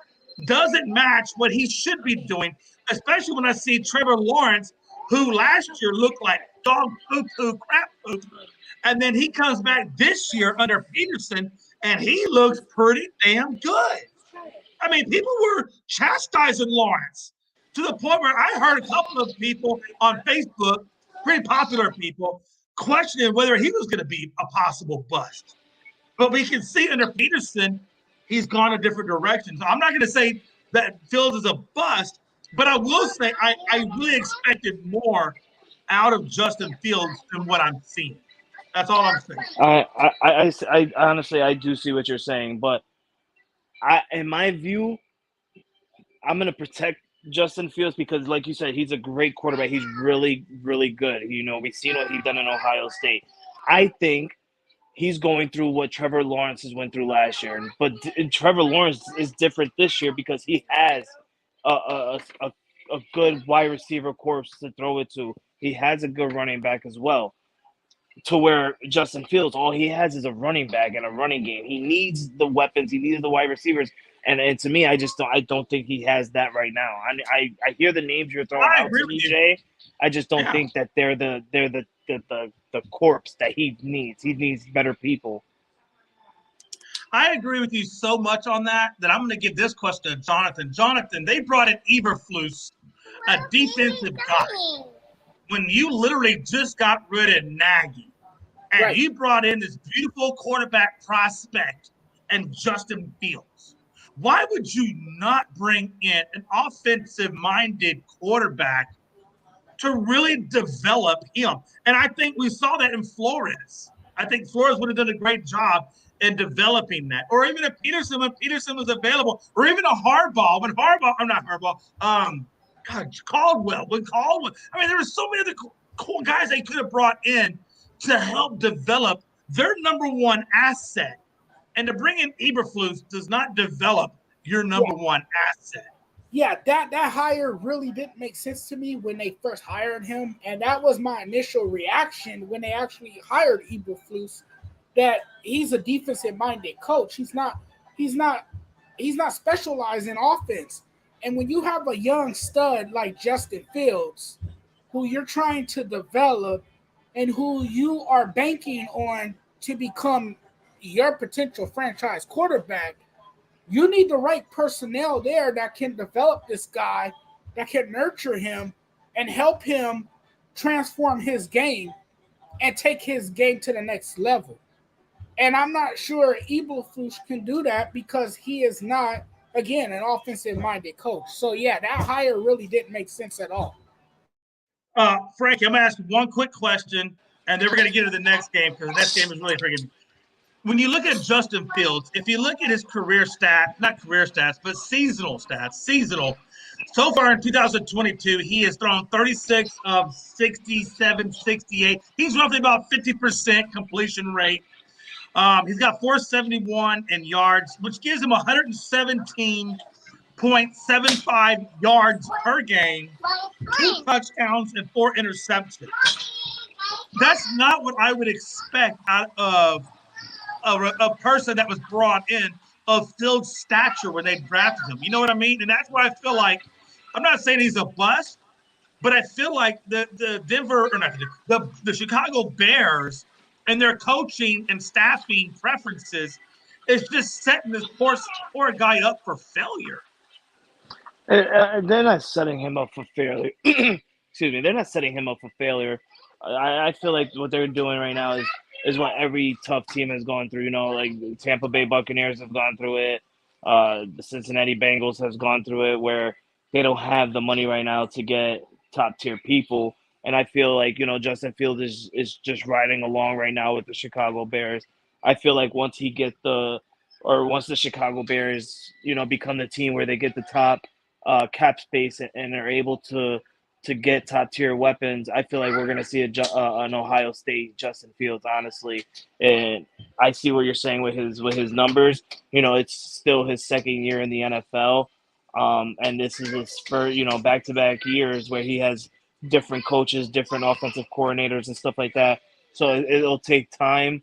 doesn't match what he should be doing, especially when I see Trevor Lawrence, who last year looked like dog poo-poo, crap poop. And then he comes back this year under Peterson, and he looks pretty damn good. I mean, people were chastising Lawrence to the point where I heard a couple of people on Facebook, pretty popular people, questioning whether he was going to be a possible bust. But we can see under Peterson, he's gone a different direction. So I'm not going to say that Fields is a bust, but I will say I really expected more out of Justin Fields than what I'm seeing. That's all I'm saying. I honestly, I do see what you're saying, but in my view, I'm going to protect Justin Fields because, like you said, he's a great quarterback. He's really, really good. We've seen what he's done in Ohio State. I think he's going through what Trevor Lawrence has went through last year. But Trevor Lawrence is different this year because he has a good wide receiver corps to throw it to. He has a good running back as well. To where Justin Fields, all he has is a running back and a running game. He needs the weapons. He needs the wide receivers. And to me, I don't think he has that right now. I hear the names you're throwing out to me, Jay. I just don't think that they're the corpse that he needs. He needs better people. I agree with you so much on that I'm going to give this question to Jonathan. Jonathan, they brought in Eberflus, a defensive guy, when you literally just got rid of Nagy, and right. You brought in this beautiful quarterback prospect and Justin Fields. Why would you not bring in an offensive-minded quarterback to really develop him? And I think we saw that in Flores. I think Flores would have done a great job in developing that. Or even if Peterson, when Peterson was available, or even a Harbaugh, Caldwell. I mean, there were so many other cool guys they could have brought in to help develop their number one asset. And to bring in Eberflus does not develop your number one asset. Yeah, that hire really didn't make sense to me when they first hired him. And that was my initial reaction when they actually hired Eberflus, that he's a defensive-minded coach. He's not specialized in offense. And when you have a young stud like Justin Fields, who you're trying to develop and who you are banking on to become your potential franchise quarterback, you need the right personnel there that can develop this guy that can nurture him and help him transform his game and take his game to the next level. And I'm not sure Eberflus can do that because he is not, again, an offensive-minded coach. So, yeah, that hire really didn't make sense at all. Frankie, I'm going to ask one quick question, and then we're going to get to the next game because the next game is really freaking. When you look at Justin Fields, if you look at his career not career stats, but seasonal stats, so far in 2022, he has thrown 36 of 67, 68. He's roughly about 50% completion rate. He's got 471 in yards, which gives him 117.75 yards per game, 2 touchdowns, and 4 interceptions. That's not what I would expect out of a person that was brought in of Fields' stature when they drafted him. You know what I mean? And that's why I feel like, I'm not saying he's a bust, but I feel like the Chicago Bears and their coaching and staffing preferences is just setting this poor guy up for failure. They're not setting him up for failure. Excuse me. They're not setting him up for failure. I feel like what they're doing right now is what every tough team has gone through. You know, like the Tampa Bay Buccaneers have gone through it. The Cincinnati Bengals has gone through it, where they don't have the money right now to get top tier people. And I feel like, you know, Justin Fields is just riding along right now with the Chicago Bears. I feel like once the Chicago Bears, you know, become the team where they get the top cap space and are able to get top tier weapons, I feel like we're going to see an Ohio State Justin Fields, honestly. And I see what you're saying with his numbers. You know, it's still his second year in the NFL. And this is his first, you know, back-to-back years where he has different coaches, different offensive coordinators and stuff like that. So it'll take time.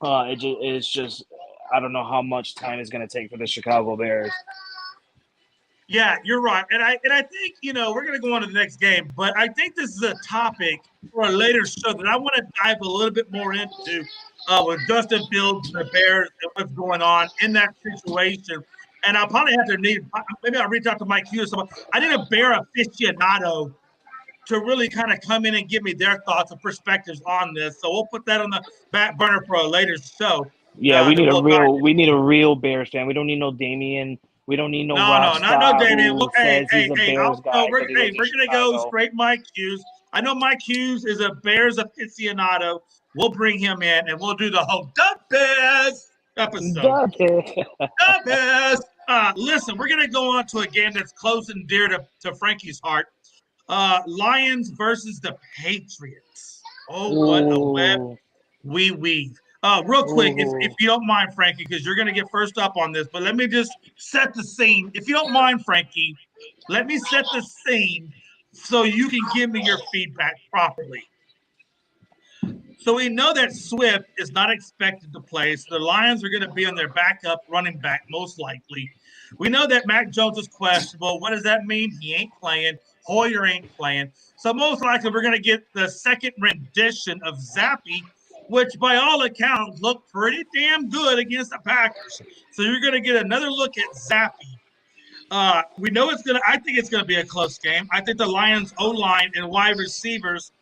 It's just, I don't know how much time it's going to take for the Chicago Bears. Yeah, you're right. And I think, you know, we're going to go on to the next game, but I think this is a topic for a later show that I want to dive a little bit more into with Justin Fields and the Bears and what's going on in that situation. And I'll probably have to maybe I'll reach out to Mike Hughes. I need a Bear aficionado to really kind of come in and give me their thoughts and perspectives on this. So we'll put that on the back burner for a later show. Yeah, we need a real Bears fan. We don't need no Damian. We don't need no Rob not no Damian. Look, he's a Bears guy. We're gonna go straight Mike Hughes. I know Mike Hughes is a Bears aficionado. We'll bring him in and we'll do the whole "The Bears" episode. The Bears. Listen, we're gonna go on to a game that's close and dear to Frankie's heart. Lions versus the Patriots. Oh, what a web we weave. Real quick, if you don't mind, Frankie, because you're going to get first up on this, but let me just set the scene. If you don't mind, Frankie, let me set the scene so you can give me your feedback properly. So we know that Swift is not expected to play, so the Lions are going to be on their backup running back, most likely. We know that Mac Jones is questionable. What does that mean? He ain't playing. Hoyer ain't playing. So most likely we're going to get the second rendition of Zappy, which by all accounts looked pretty damn good against the Packers. So you're going to get another look at Zappy. We know I think it's going to be a close game. I think the Lions O-line and wide receivers,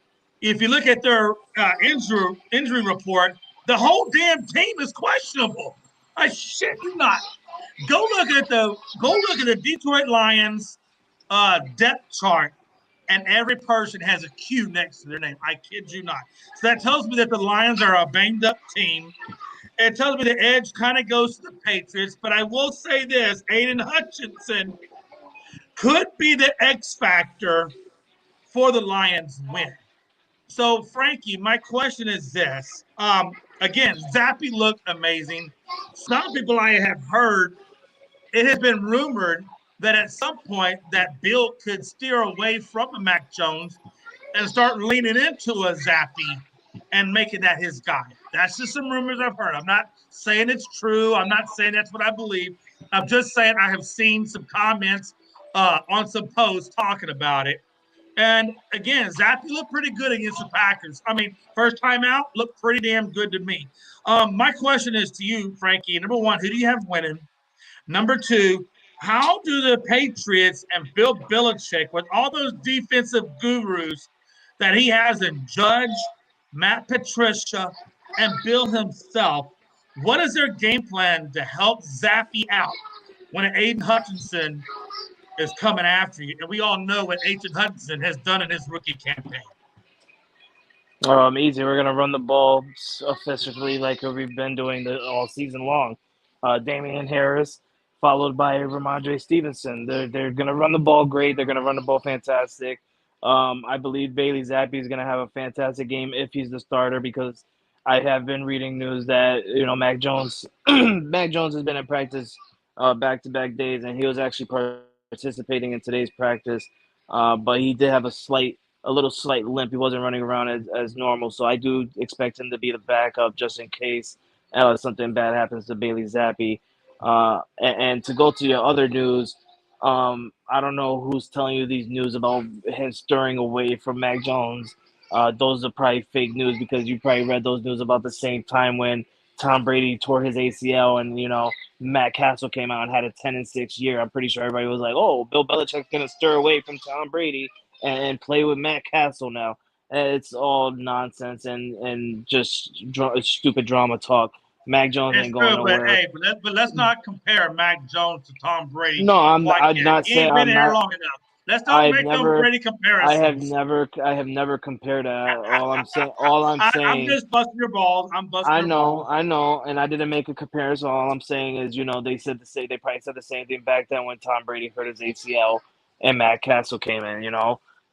if you look at their injury report, the whole damn team is questionable. I shit you not. Go look at the Detroit Lions depth chart, and every person has a Q next to their name. I kid you not. So that tells me that the Lions are a banged up team. It tells me the edge kind of goes to the Patriots. But I will say this, Aiden Hutchinson could be the X factor for the Lions win. So, Frankie, my question is this. Again, Zappy looked amazing. Some people I have heard, it has been rumored that at some point that Bill could steer away from a Mac Jones and start leaning into a Zappy and making that his guy. That's just some rumors I've heard. I'm not saying it's true. I'm not saying that's what I believe. I'm just saying I have seen some comments on some posts talking about it. And again, Zappy looked pretty good against the Packers. I mean, first time out, looked pretty damn good to me. My question is to you, Frankie. Number one, who do you have winning? Number two, How do the Patriots and Bill Belichick, with all those defensive gurus that he has in Judge, Matt Patricia, and Bill himself, what is their game plan to help Zappy out when Aiden Hutchinson is coming after you? And we all know what Aiden Hutchinson has done in his rookie campaign. Easy. We're gonna run the ball efficiently like we've been doing all season long. Damian Harris, followed by Ramondre Stevenson. They're gonna run the ball great. They're gonna run the ball fantastic. I believe Bailey Zappi is gonna have a fantastic game if he's the starter because I have been reading news that Mac Jones, Mac Jones has been in practice back-to-back days, and he was actually participating in today's practice, but he did have a little slight limp. He wasn't running around as normal. So I do expect him to be the backup just in case something bad happens to Bailey Zappi. And to go to your other news, I don't know who's telling you these news about him stirring away from Mac Jones. Those are probably fake news because you probably read those news about the same time when Tom Brady tore his ACL and, Matt Castle came out and had a 10-6 year. I'm pretty sure everybody was like, oh, Bill Belichick's going to stir away from Tom Brady and play with Matt Castle now. It's all nonsense and just stupid drama talk. Mac Jones ain't going nowhere. But let's not compare Mac Jones to Tom Brady. No, I'm not saying. He ain't been there long enough. Let's not make no Brady comparisons. I have never compared. All I'm saying. I'm just busting your balls. I know, and I didn't make a comparison. All I'm saying is, they probably said the same thing back then when Tom Brady hurt his ACL and Matt Castle came in.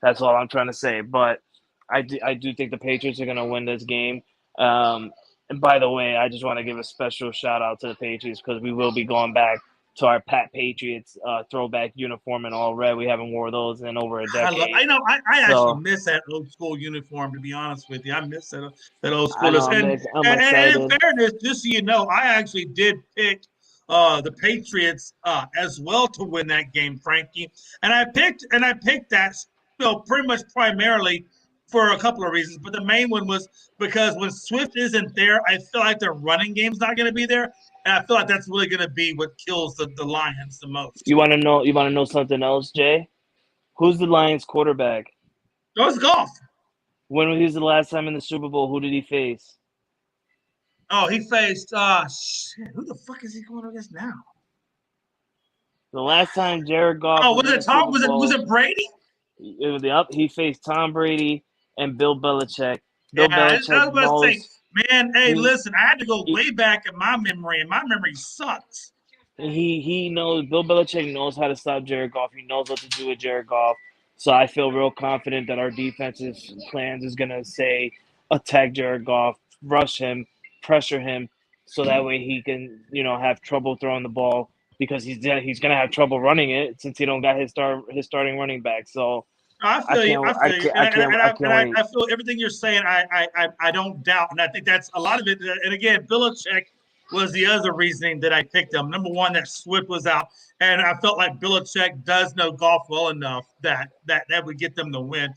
That's all I'm trying to say. But I do think the Patriots are going to win this game. And by the way, I just want to give a special shout out to the Patriots because we will be going back to our Pat Patriots throwback uniform in all red. We haven't wore those in over a decade. I actually miss that old school uniform, to be honest with you. I miss that old school. And in fairness, just so you know, I actually did pick the Patriots as well to win that game, Frankie. And I picked that pretty much primarily for a couple of reasons, but the main one was because when Swift isn't there, I feel like their running game's not going to be there, and I feel like that's really going to be what kills the Lions the most. You want to know something else, Jay? Who's the Lions quarterback? Oh, it's Goff. When was the last time in the Super Bowl? Who did he face? Oh, he faced who the fuck is he going against now? The last time Jared Goff. Oh, was it Tom? Was it Brady? He faced Tom Brady and Bill Belichick. I was about to say, man, hey, listen, I had to go way back in my memory, and my memory sucks. He knows, Bill Belichick knows how to stop Jared Goff. He knows what to do with Jared Goff. So I feel real confident that our defensive plans is going to say attack Jared Goff, rush him, pressure him, so that way he can, have trouble throwing the ball because he's going to have trouble running it since he don't got his starting running back. So I feel you. I feel everything you're saying. I don't doubt, and I think that's a lot of it. And again, Belichick was the other reasoning that I picked him. Number one, that Swift was out, and I felt like Belichick does know Goff well enough that would get them the win.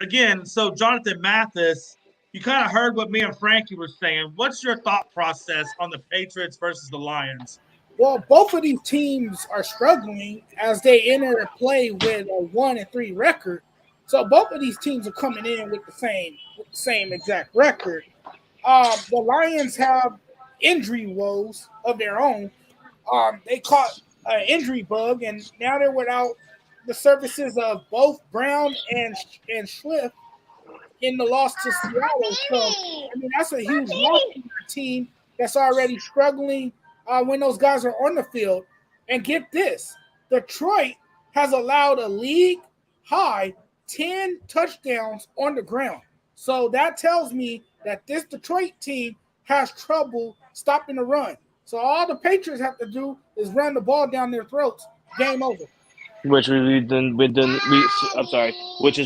Again, so Jonathan Mathis, you kind of heard what me and Frankie were saying. What's your thought process on the Patriots versus the Lions? Well, both of these teams are struggling as they enter play with a 1-3 record. So both of these teams are coming in with the same exact record. The Lions have injury woes of their own. They caught an injury bug, and now they're without the services of both Brown and Swift in the loss to Seattle. So, that's a huge loss for a team that's already struggling when those guys are on the field. And get this, Detroit has allowed a league-high 10 touchdowns on the ground. So that tells me that this Detroit team has trouble stopping the run. So all the Patriots have to do is run the ball down their throats. Game over. Which is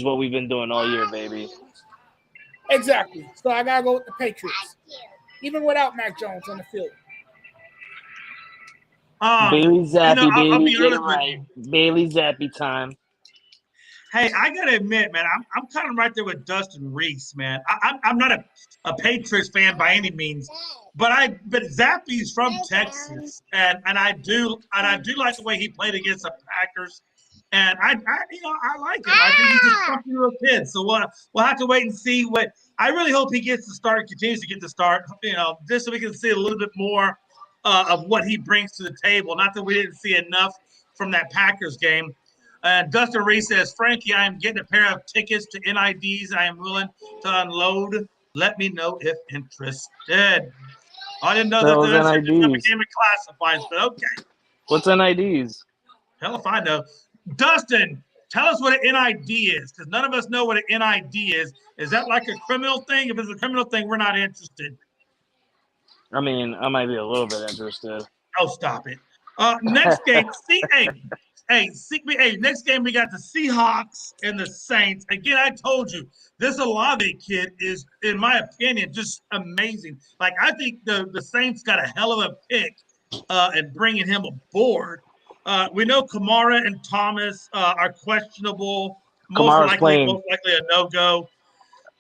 what we've been doing all year, baby. Exactly. So I gotta go with the Patriots, even without Mac Jones on the field. Bailey Zappi, baby. Bailey Zappi time. Hey, I gotta admit, man, I'm kind of right there with Dustin Reese, man. I'm not a Patriots fan by any means, but Zappy's from Texas, and I do like the way he played against the Packers, and I like him. I think he's a spunky little kid. So we'll have to wait and see what. I really hope he gets the start, continues to get the start, just so we can see a little bit more of what he brings to the table. Not that we didn't see enough from that Packers game. Dustin Reese says, Frankie, I am getting a pair of tickets to NIDs. I am willing to unload. Let me know if interested. I didn't know that Those the Unscripted NIDs. became a classifieds, but okay. What's NIDs? Hell if I know. Dustin, tell us what an NID is, because none of us know what an NID is. Is that like a criminal thing? If it's a criminal thing, we're not interested. I mean, I might be a little bit interested. Oh, stop it. Next game, next game we got the Seahawks and the Saints. Again, I told you this Olave kid is, in my opinion, just amazing. Like I think the Saints got a hell of a pick in bringing him aboard. We know Kamara and Thomas are questionable. Most Kamara's likely playing. a no go.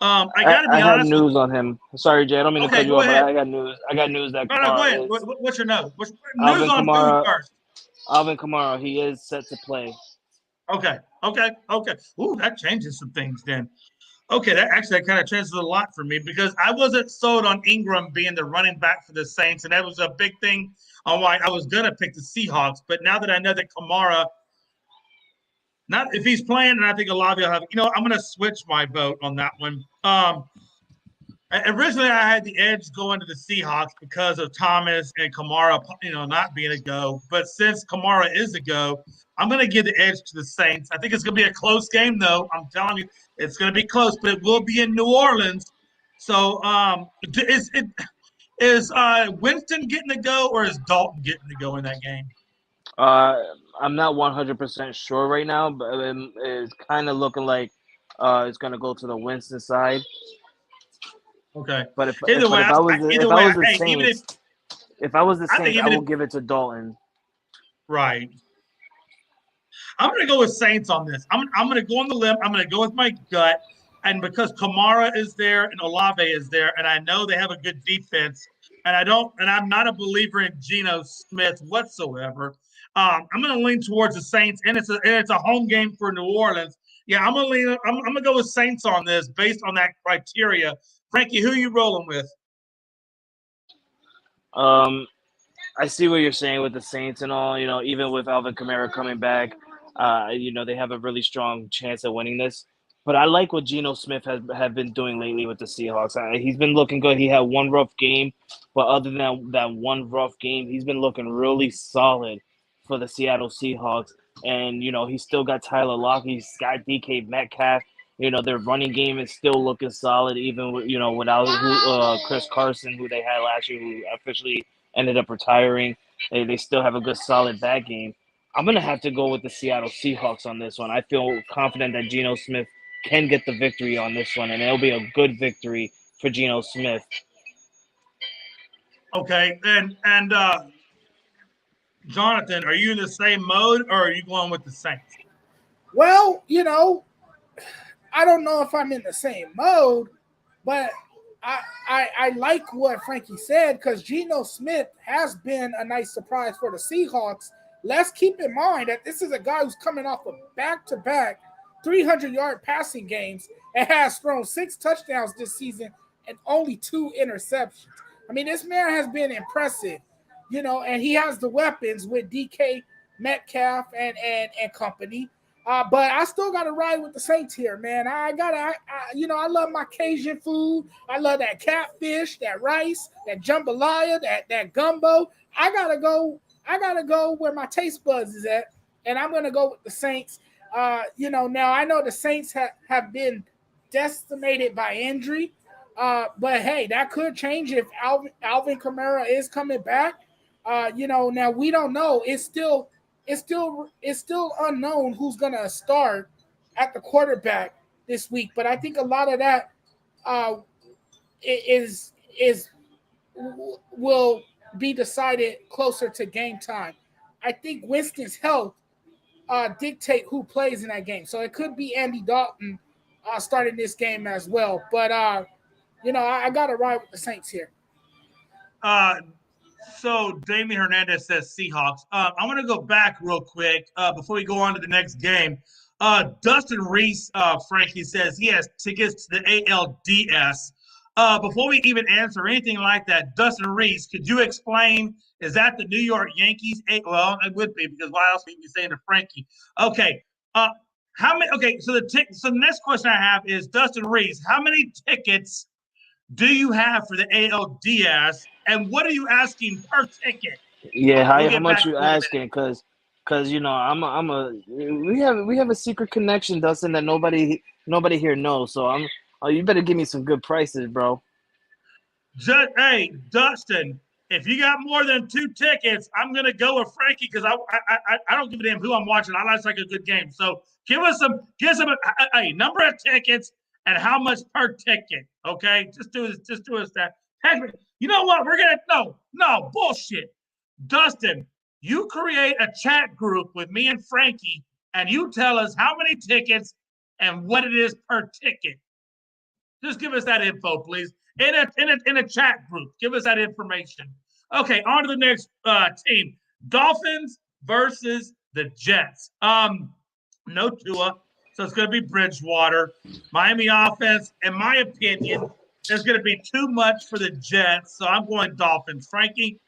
I gotta be I have honest. news on him. Sorry, Jay. I don't mean to cut you Go off, but ahead. I got news. I got news that No, go Kamara ahead. is. What's your note? Alvin News on who Kamara. first? Alvin Kamara. He is set to play. Okay. Ooh, that changes some things then. Okay, that kind of changes a lot for me because I wasn't sold on Ingram being the running back for the Saints, and that was a big thing on why I was gonna pick the Seahawks. But now that I know that Kamara, not if he's playing, and I think Olave will have, I'm gonna switch my vote on that one. Originally, I had the edge going to the Seahawks because of Thomas and Kamara, not being a go. But since Kamara is a go, I'm going to give the edge to the Saints. I think it's going to be a close game, though. I'm telling you, it's going to be close, but it will be in New Orleans. So, is Winston getting to go, or is Dalton getting to go in that game? I'm not 100% sure right now, but it's kind of looking like it's going to go to the Winston side. Okay. But if Either way, I was the Saints, I will give it to Dalton. Right. I'm going to go with Saints on this. I'm going to go on the limb. I'm going to go with my gut. And because Kamara is there and Olave is there, and I know they have a good defense, and I'm not a believer in Geno Smith whatsoever. I'm going to lean towards the Saints, and it's a home game for New Orleans. Yeah, I'm going to go with Saints on this based on that criteria. Frankie, who are you rolling with? I see what you're saying with the Saints and all. Even with Alvin Kamara coming back, they have a really strong chance at winning this. But I like what Geno Smith have been doing lately with the Seahawks. He's been looking good. He had one rough game, but other than that one rough game, he's been looking really solid for the Seattle Seahawks. And he's still got Tyler Lockett. He's got DK Metcalf. Their running game is still looking solid, even without Chris Carson, who they had last year, who officially ended up retiring. They still have a good, solid back game. I'm going to have to go with the Seattle Seahawks on this one. I feel confident that Geno Smith can get the victory on this one, and it'll be a good victory for Geno Smith. Okay, and Jonathan, are you in the same mode, or are you going with the Saints? Well, I don't know if I'm in the same mode, but I like what Frankie said because Geno Smith has been a nice surprise for the Seahawks. Let's keep in mind that this is a guy who's coming off of back-to-back 300-yard passing games and has thrown 6 touchdowns this season and only 2 interceptions. I mean, this man has been impressive, and he has the weapons with DK Metcalf and company. But I still got to ride with the Saints here, man. I love my Cajun food. I love that catfish, that rice, that jambalaya, that gumbo. I gotta go where my taste buds is at, and I'm gonna go with the Saints. Now I know the Saints have been decimated by injury, but hey, that could change if Alvin Kamara is coming back. Now we don't know. It's still unknown who's gonna start at the quarterback this week. But I think a lot of that will be decided closer to game time. I think Winston's health dictate who plays in that game. So it could be Andy Dalton starting this game as well. But I got to ride with the Saints here. So Damien Hernandez says Seahawks. I want to go back real quick before we go on to the next game. Dustin Reese, Frankie says he has tickets to the ALDS. Before we even answer anything like that, Dustin Reese, could you explain? Is that the New York Yankees? Well, it would be, because why else would you be saying to Frankie? Okay. How many? Okay. So the next question I have is, Dustin Reese, how many tickets do you have for the ALDS, and what are you asking per ticket? Yeah, how much you asking? Because we have a secret connection, Dustin, that nobody here knows. So you better give me some good prices, bro. Hey, Dustin, if you got more than 2 tickets, I'm gonna go with Frankie, because I don't give a damn who I'm watching. I like a good game. So give us a number of tickets and how much per ticket. Okay, just do us that. You know what? We're gonna no bullshit. Dustin, you create a chat group with me and Frankie, and you tell us how many tickets and what it is per ticket. Just give us that info, please. In a chat group, give us that information. Okay, on to the next team. Dolphins versus the Jets. No Tua, so it's going to be Bridgewater. Miami offense, in my opinion, is going to be too much for the Jets, so I'm going Dolphins. Frankie?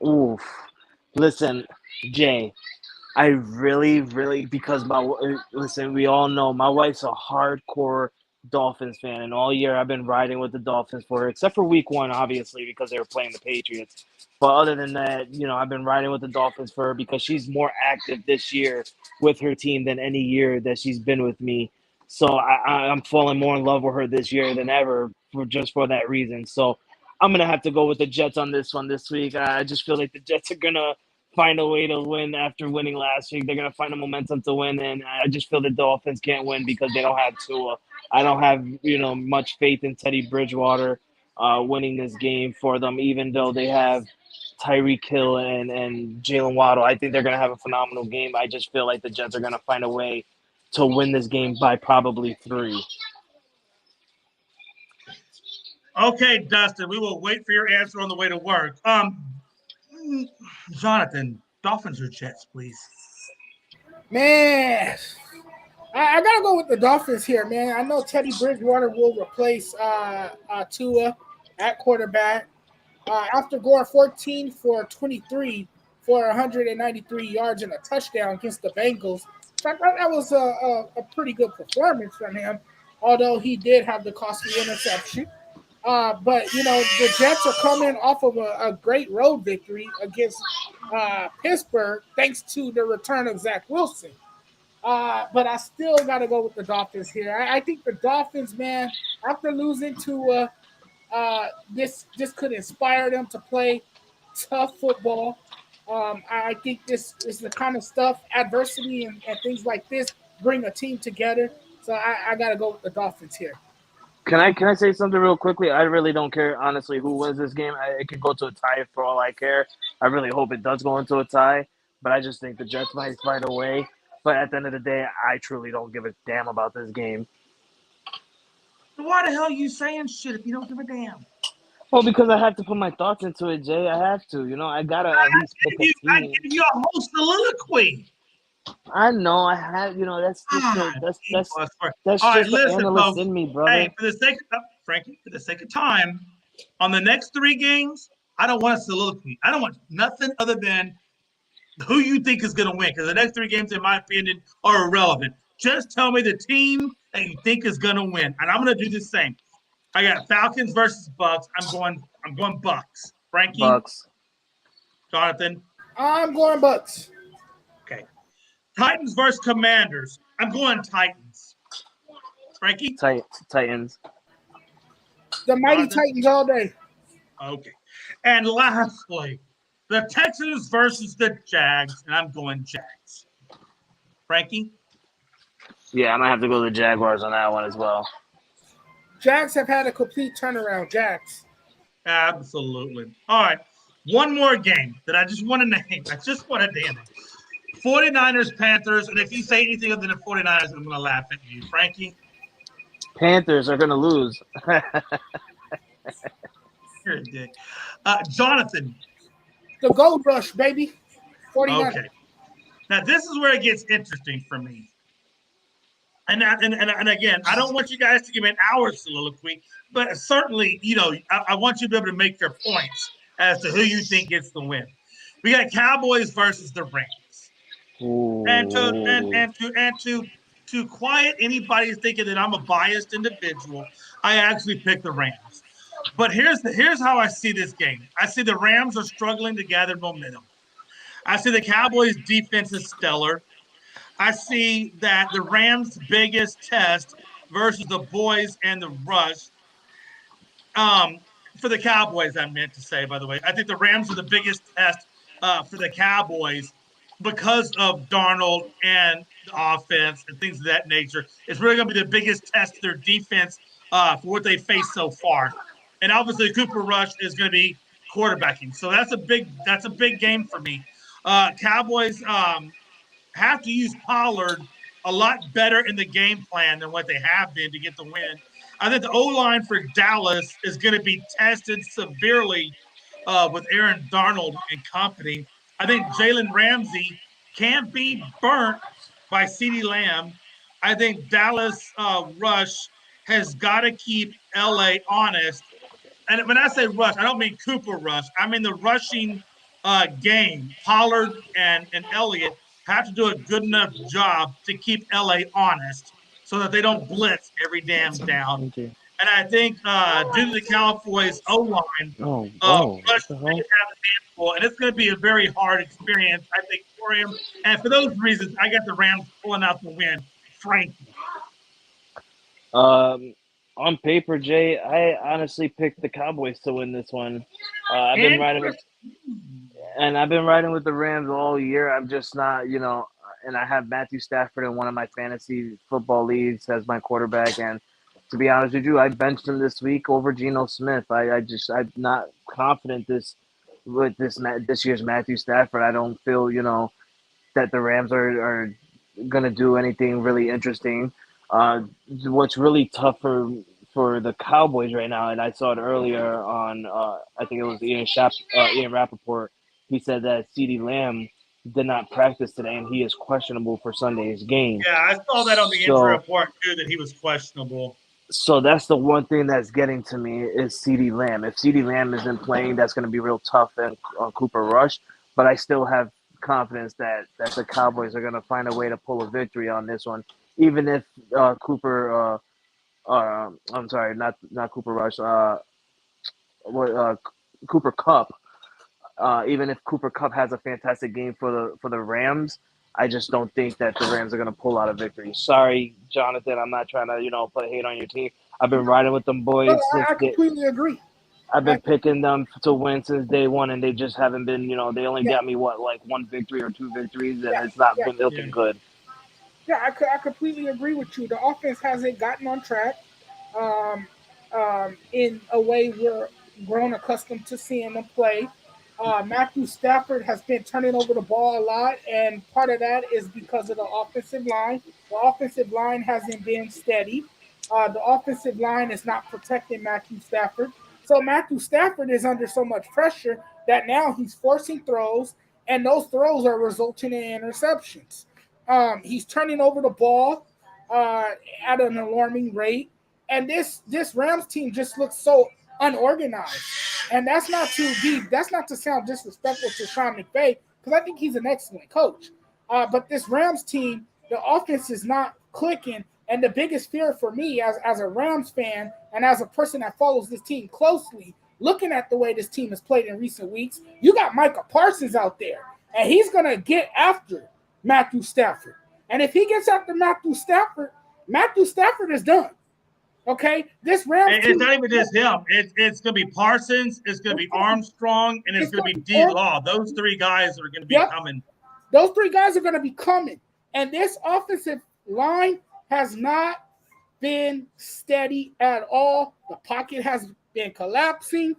Oof. Listen, Jay, I really, because listen, we all know my wife's a hardcore Dolphins fan, and all year I've been riding with the Dolphins for her, except for week 1, obviously, because they were playing the Patriots. But other than that, I've been riding with the Dolphins for her because she's more active this year with her team than any year that she's been with me. So I'm falling more in love with her this year than ever for that reason. So I'm going to have to go with the Jets on this one this week. I just feel like the Jets are going to find a way to win after winning last week. They're going to find a momentum to win, and I just feel the Dolphins can't win because they don't have Tua. I don't have, much faith in Teddy Bridgewater winning this game for them, even though they have Tyreek Hill and Jalen Waddle. I think they're going to have a phenomenal game. I just feel like the Jets are going to find a way to win this game by probably 3. Okay, Dustin, we will wait for your answer on the way to work. Jonathan, Dolphins or Jets, please? Man, I got to go with the Dolphins here, man. I know Teddy Bridgewater will replace Tua at quarterback. After going 14 for 23 for 193 yards and a touchdown against the Bengals, so I thought that was a pretty good performance from him, although he did have the costly interception. But, the Jets are coming off of a great road victory against Pittsburgh, thanks to the return of Zach Wilson. But I still got to go with the Dolphins here. I think the Dolphins, man, after losing to this could inspire them to play tough football. I think this is the kind of stuff, adversity and things like this bring a team together. So I got to go with the Dolphins here. Can I say something real quickly? I really don't care, honestly, who wins this game. It could go to a tie for all I care. I really hope it does go into a tie, but I just think the Jets might find a way. But at the end of the day, I truly don't give a damn about this game. Why the hell are you saying shit if you don't give a damn? Well, because I have to put my thoughts into it, Jay. I have to. I got to at least pick a team. I give you a whole soliloquy. I know I have, that's just the analyst folks, in me, brother. Hey, for the sake of Frankie, for the sake of time, on the next 3 games, I don't want a soliloquy. I don't want nothing other than who you think is going to win, because the next 3 games, in my opinion, are irrelevant. Just tell me the team that you think is going to win, and I'm going to do the same. I got Falcons versus Bucks. I'm going Bucks. Frankie, Bucks. Jonathan, I'm going Bucks. Okay. Titans versus Commanders. I'm going Titans. Frankie? Titans. The mighty Titans all day. Okay. And lastly, the Texans versus the Jags, and I'm going Jags. Frankie? Yeah, I'm going to have to go to the Jaguars on that one as well. Jags have had a complete turnaround. Jags. Absolutely. All right. One more game that I just want to name. I just want to name it. 49ers, Panthers, and if you say anything other than the 49ers, I'm going to laugh at you. Frankie? Panthers are going to lose. You're a dick. Jonathan? The Gold Rush, baby. 49ers. Okay. Now, this is where it gets interesting for me. And again, I don't want you guys to give me an hour soliloquy, but certainly, I want you to be able to make your points as to who you think gets the win. We got Cowboys versus the Rams. Ooh. And to quiet anybody thinking that I'm a biased individual, I actually picked the Rams. But here's how I see this game. I see the Rams are struggling to gather momentum. I see the Cowboys' defense is stellar. I see that the Rams' biggest test versus the boys and the rush. For the Cowboys, I meant to say, by the way, I think the Rams are the biggest test for the Cowboys because of Darnold and the offense and things of that nature. It's really going to be the biggest test of their defense for what they faced so far. And obviously, Cooper Rush is going to be quarterbacking, so that's a big game for me. Cowboys have to use Pollard a lot better in the game plan than what they have been to get the win. I think the O-line for Dallas is going to be tested severely with Aaron Darnold and company. I think Jalen Ramsey can't be burnt by CeeDee Lamb. I think Dallas Rush has got to keep LA honest. And when I say rush, I don't mean Cooper Rush. I mean the rushing game. Pollard and Elliott have to do a good enough job to keep LA honest so that they don't blitz every damn down. And I think due to the Cowboys O-line, Rush have a handful, and it's going to be a very hard experience, I think, for him. And for those reasons, I got the Rams pulling out the win. Frankie. On paper, Jay, I honestly picked the Cowboys to win this one. I've been riding with the Rams all year. I'm just not, and I have Matthew Stafford in one of my fantasy football leagues as my quarterback. And to be honest with you, I benched him this week over Geno Smith. I'm not confident this year's Matthew Stafford. I don't feel, that the Rams are going to do anything really interesting. What's really tough for the Cowboys right now, and I saw it earlier on, I think it was Ian Rappaport. He said that CeeDee Lamb did not practice today, and he is questionable for Sunday's game. Yeah, I saw that on the injury report, too, that he was questionable. So that's the one thing that's getting to me is CeeDee Lamb. If CeeDee Lamb isn't playing, that's going to be real tough on Cooper Rush. But I still have confidence that the Cowboys are going to find a way to pull a victory on this one, even if Cooper I'm sorry, not Cooper Rush. Cooper Kupp. Even if Cooper Kupp has a fantastic game for the Rams, I just don't think that the Rams are going to pull out a victory. Sorry, Jonathan. I'm not trying to put hate on your team. I've been riding with them boys. No, I completely agree. I've been picking them to win since day one, and they just haven't been. They only got me one victory or two victories, and it's not been looking good. Yeah, I completely agree with you. The offense hasn't gotten on track in a way we're grown accustomed to seeing them play. Matthew Stafford has been turning over the ball a lot, and part of that is because of the offensive line. The offensive line hasn't been steady. The offensive line is not protecting Matthew Stafford. So Matthew Stafford is under so much pressure that now he's forcing throws, and those throws are resulting in interceptions. He's turning over the ball at an alarming rate. And this Rams team just looks so unorganized. And that's not to sound disrespectful to Sean McVay, because I think he's an excellent coach. But this Rams team, the offense is not clicking. And the biggest fear for me as a Rams fan and as a person that follows this team closely, looking at the way this team has played in recent weeks, you got Micah Parsons out there, and he's going to get after Matthew Stafford. And if he gets after Matthew Stafford is done. Okay? This Rams team, it's not even just him. It's going to be Parsons, it's going to be Armstrong, and it's going to be D-Law. Those three guys are going to be coming. Those three guys are going to be coming. And this offensive line has not been steady at all. The pocket has been collapsing.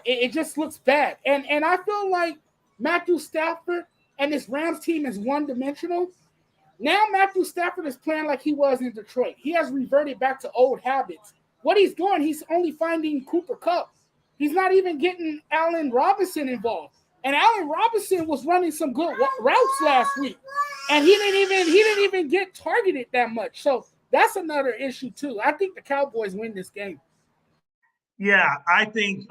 It just looks bad. And I feel like Matthew Stafford and this Rams team is one-dimensional. Now Matthew Stafford is playing like he was in Detroit. He has reverted back to old habits. What he's doing, he's only finding Cooper Kupp. He's not even getting Allen Robinson involved. And Allen Robinson was running some good routes last week, and he didn't even get targeted that much. So that's another issue too. I think the Cowboys win this game. Yeah, I think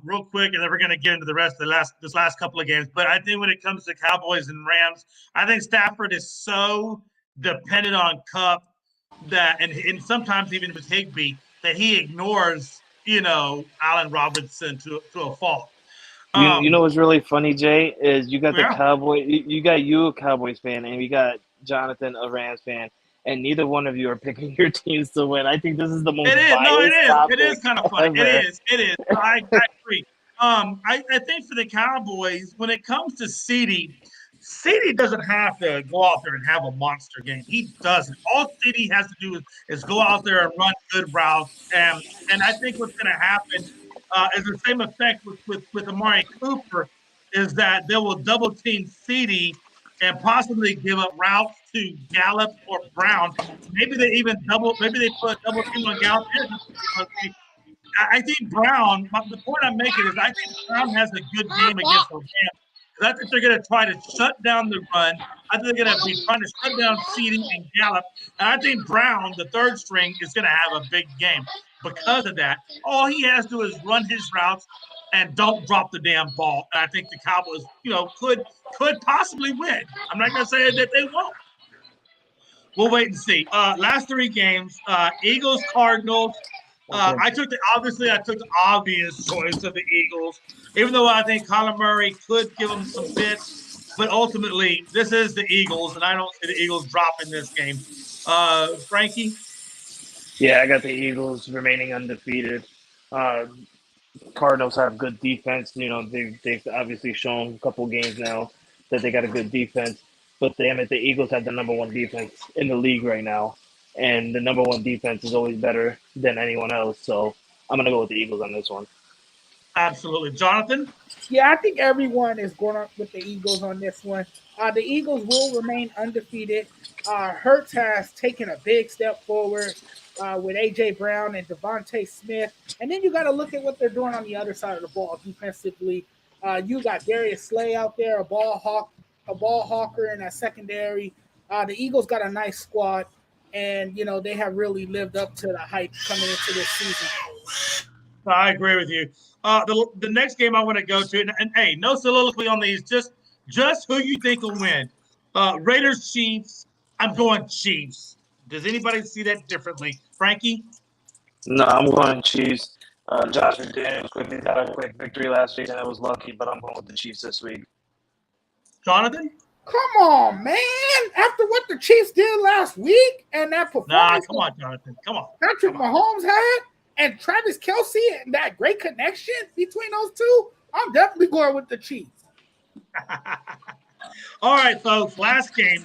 real quick, and then we're gonna get into the rest of this last couple of games. But I think when it comes to Cowboys and Rams, I think Stafford is so dependent on Kupp that, and sometimes even with Higbee, that he ignores, Allen Robinson to a fault. You know what's really funny, Jay, is you got the Yeah. Cowboy. You got you a Cowboys fan, and you got Jonathan a Rams fan, and neither one of you are picking your teams to win. I think this is the most It is. No, it biased is. topic It is kind of funny. ever. It is. I agree. I think for the Cowboys, when it comes to CeeDee doesn't have to go out there and have a monster game. He doesn't. All CeeDee has to do is go out there and run good routes. And I think what's going to happen is the same effect with Amari Cooper, is that they will double team CeeDee and possibly give up routes to Gallup or Brown. Maybe they put a double team on Gallup here just because I think Brown, the point I'm making is I think Brown has a good game against the Rams. I think they're going to try to shut down the run. I think they're going to be trying to shut down CeeDee and Gallup. And I think Brown, the third string, is going to have a big game. Because of that, all he has to do is run his routes and don't drop the damn ball. And I think the Cowboys, could possibly win. I'm not going to say that they won't. We'll wait and see. Last three games, Eagles, Cardinals. I took the obvious choice of the Eagles, even though I think Kyler Murray could give them some fits. But ultimately, this is the Eagles, and I don't see the Eagles dropping this game. Frankie? Yeah, I got the Eagles remaining undefeated. Cardinals have good defense. They've obviously shown a couple games now that they got a good defense. But damn it, the Eagles have the number one defense in the league right now, and the number one defense is always better than anyone else. So I'm gonna go with the Eagles on this one. Absolutely, Jonathan. Yeah, I think everyone is going up with the Eagles on this one. The Eagles will remain undefeated. Hurts has taken a big step forward with A.J. Brown and Devontae Smith. And then you got to look at what they're doing on the other side of the ball defensively. You got Darius Slay out there, a ball hawker in that secondary. The Eagles got a nice squad, and, they have really lived up to the hype coming into this season. I agree with you. The next game I want to go to, and hey, no soliloquy on these, just who you think will win. Raiders, Chiefs. I'm going Chiefs. Does anybody see that differently? Frankie? No, I'm going Chiefs. Josh McDaniels got a quick victory last week, and I was lucky, but I'm going with the Chiefs this week. Jonathan? Come on, man. After what the Chiefs did last week and that performance. Come on, Jonathan. Come on. Patrick Mahomes had and Travis Kelce and that great connection between those two, I'm definitely going with the Chiefs. All right, folks. Last game.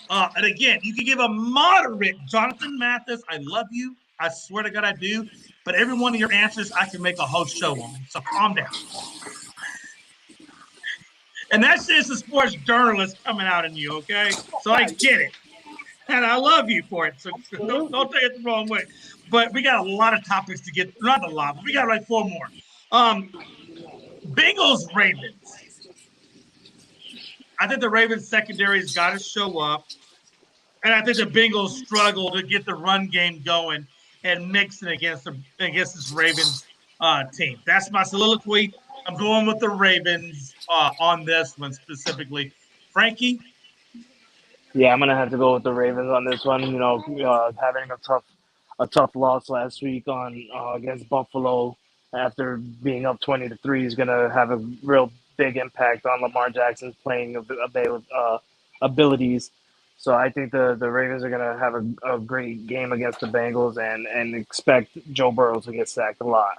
And again, you can give a moderate Jonathan Mathis. I love you. I swear to God I do. But every one of your answers, I can make a whole show on. So calm down. And that's just a sports journalist coming out in you, okay? So I get it. And I love you for it. So don't take it the wrong way. But we got a lot of topics to get. Not a lot, but we got like 4 more. Bengals, Ravens. I think the Ravens secondary's got to show up. And I think the Bengals struggle to get the run game going and mix it against this Ravens team. That's my soliloquy. I'm going with the Ravens on this one specifically. Frankie? Yeah, I'm gonna have to go with the Ravens on this one. Having a tough loss last week against Buffalo after being up 20-3 is gonna have a real big impact on Lamar Jackson's playing abilities. So I think the Ravens are gonna have a great game against the Bengals and expect Joe Burrow to get sacked a lot.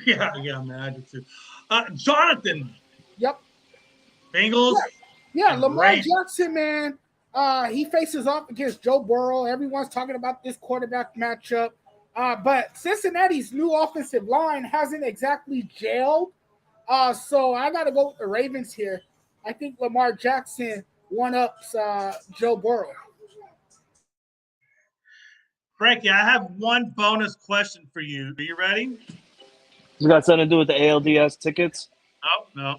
Yeah, man, I do too. Jonathan. Yep. Bengals. Yeah, Lamar Jackson, man. He faces off against Joe Burrow. Everyone's talking about this quarterback matchup. But Cincinnati's new offensive line hasn't exactly gelled. So I got to go with the Ravens here. I think Lamar Jackson one-ups Joe Burrow. Frankie, I have one bonus question for you. Are you ready? You got something to do with the ALDS tickets? No.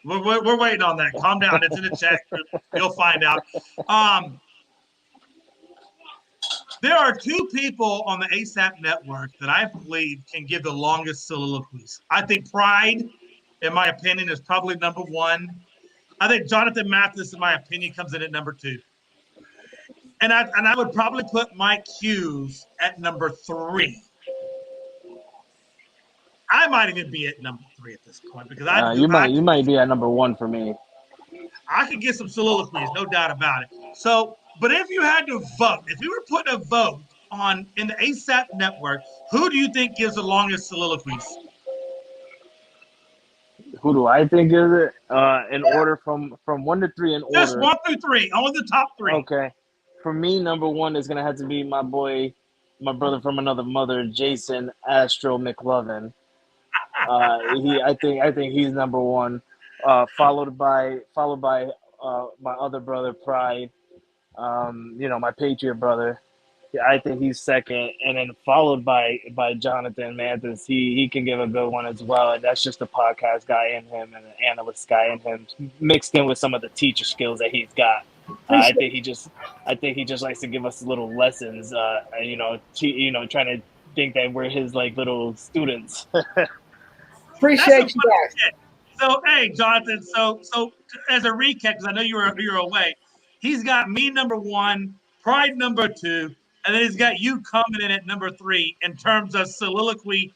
We're waiting on that. Calm down. It's in the chat group. You'll find out. There are two people on the ASAP network that I believe can give the longest soliloquies. I think Pride, in my opinion, is probably number one. I think Jonathan Mathis, in my opinion, comes in at number two. And I would probably put Mike Hughes at number three. I might even be at number three at this point because you might be at number one for me. I could get some soliloquies, no doubt about it. So, but if you had to vote, if you were putting a vote on in the ASAP network, who do you think gives the longest soliloquies? Who do I think is it? In order from 1 to 3 in order. Just 1 through 3, only the top 3. Okay. For me, number one is gonna have to be my boy, my brother from another mother, Jason Astro McLovin. I think he's number one. Followed by my other brother, Pride. My Patriot brother. Yeah, I think he's second, and then followed by Jonathan Mathis. He can give a good one as well, and that's just the podcast guy in him and the analyst guy in him, mixed in with some of the teacher skills that he's got. I think he just likes to give us little lessons. Trying to think that we're his like little students. Appreciate you guys. Shit. So hey, Jonathan. So as a recap, because I know you're away, he's got me number one, Pride number two. And then he's got you coming in at number 3 in terms of soliloquy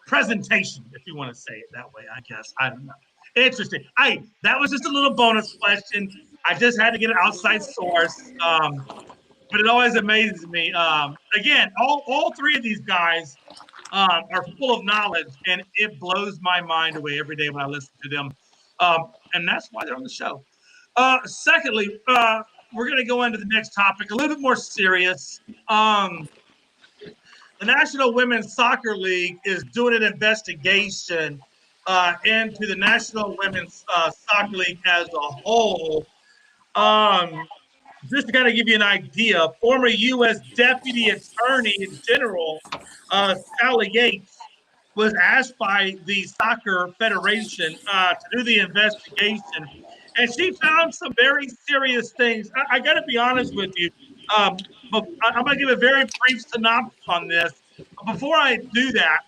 presentation, if you want to say it that way, I guess. I don't know. Interesting. That was just a little bonus question. I just had to get an outside source. But it always amazes me. Again, all 3 of these guys are full of knowledge, and it blows my mind away every day when I listen to them. And that's why they're on the show. Secondly, we're going to go into the next topic, a little bit more serious. The National Women's Soccer League is doing an investigation into the National Women's Soccer League as a whole. Just to kind of give you an idea, former U.S. Deputy Attorney General Sally Yates was asked by the Soccer Federation to do the investigation. And she found some very serious things. I got to be honest with you. But I'm going to give a very brief synopsis on this. Before I do that,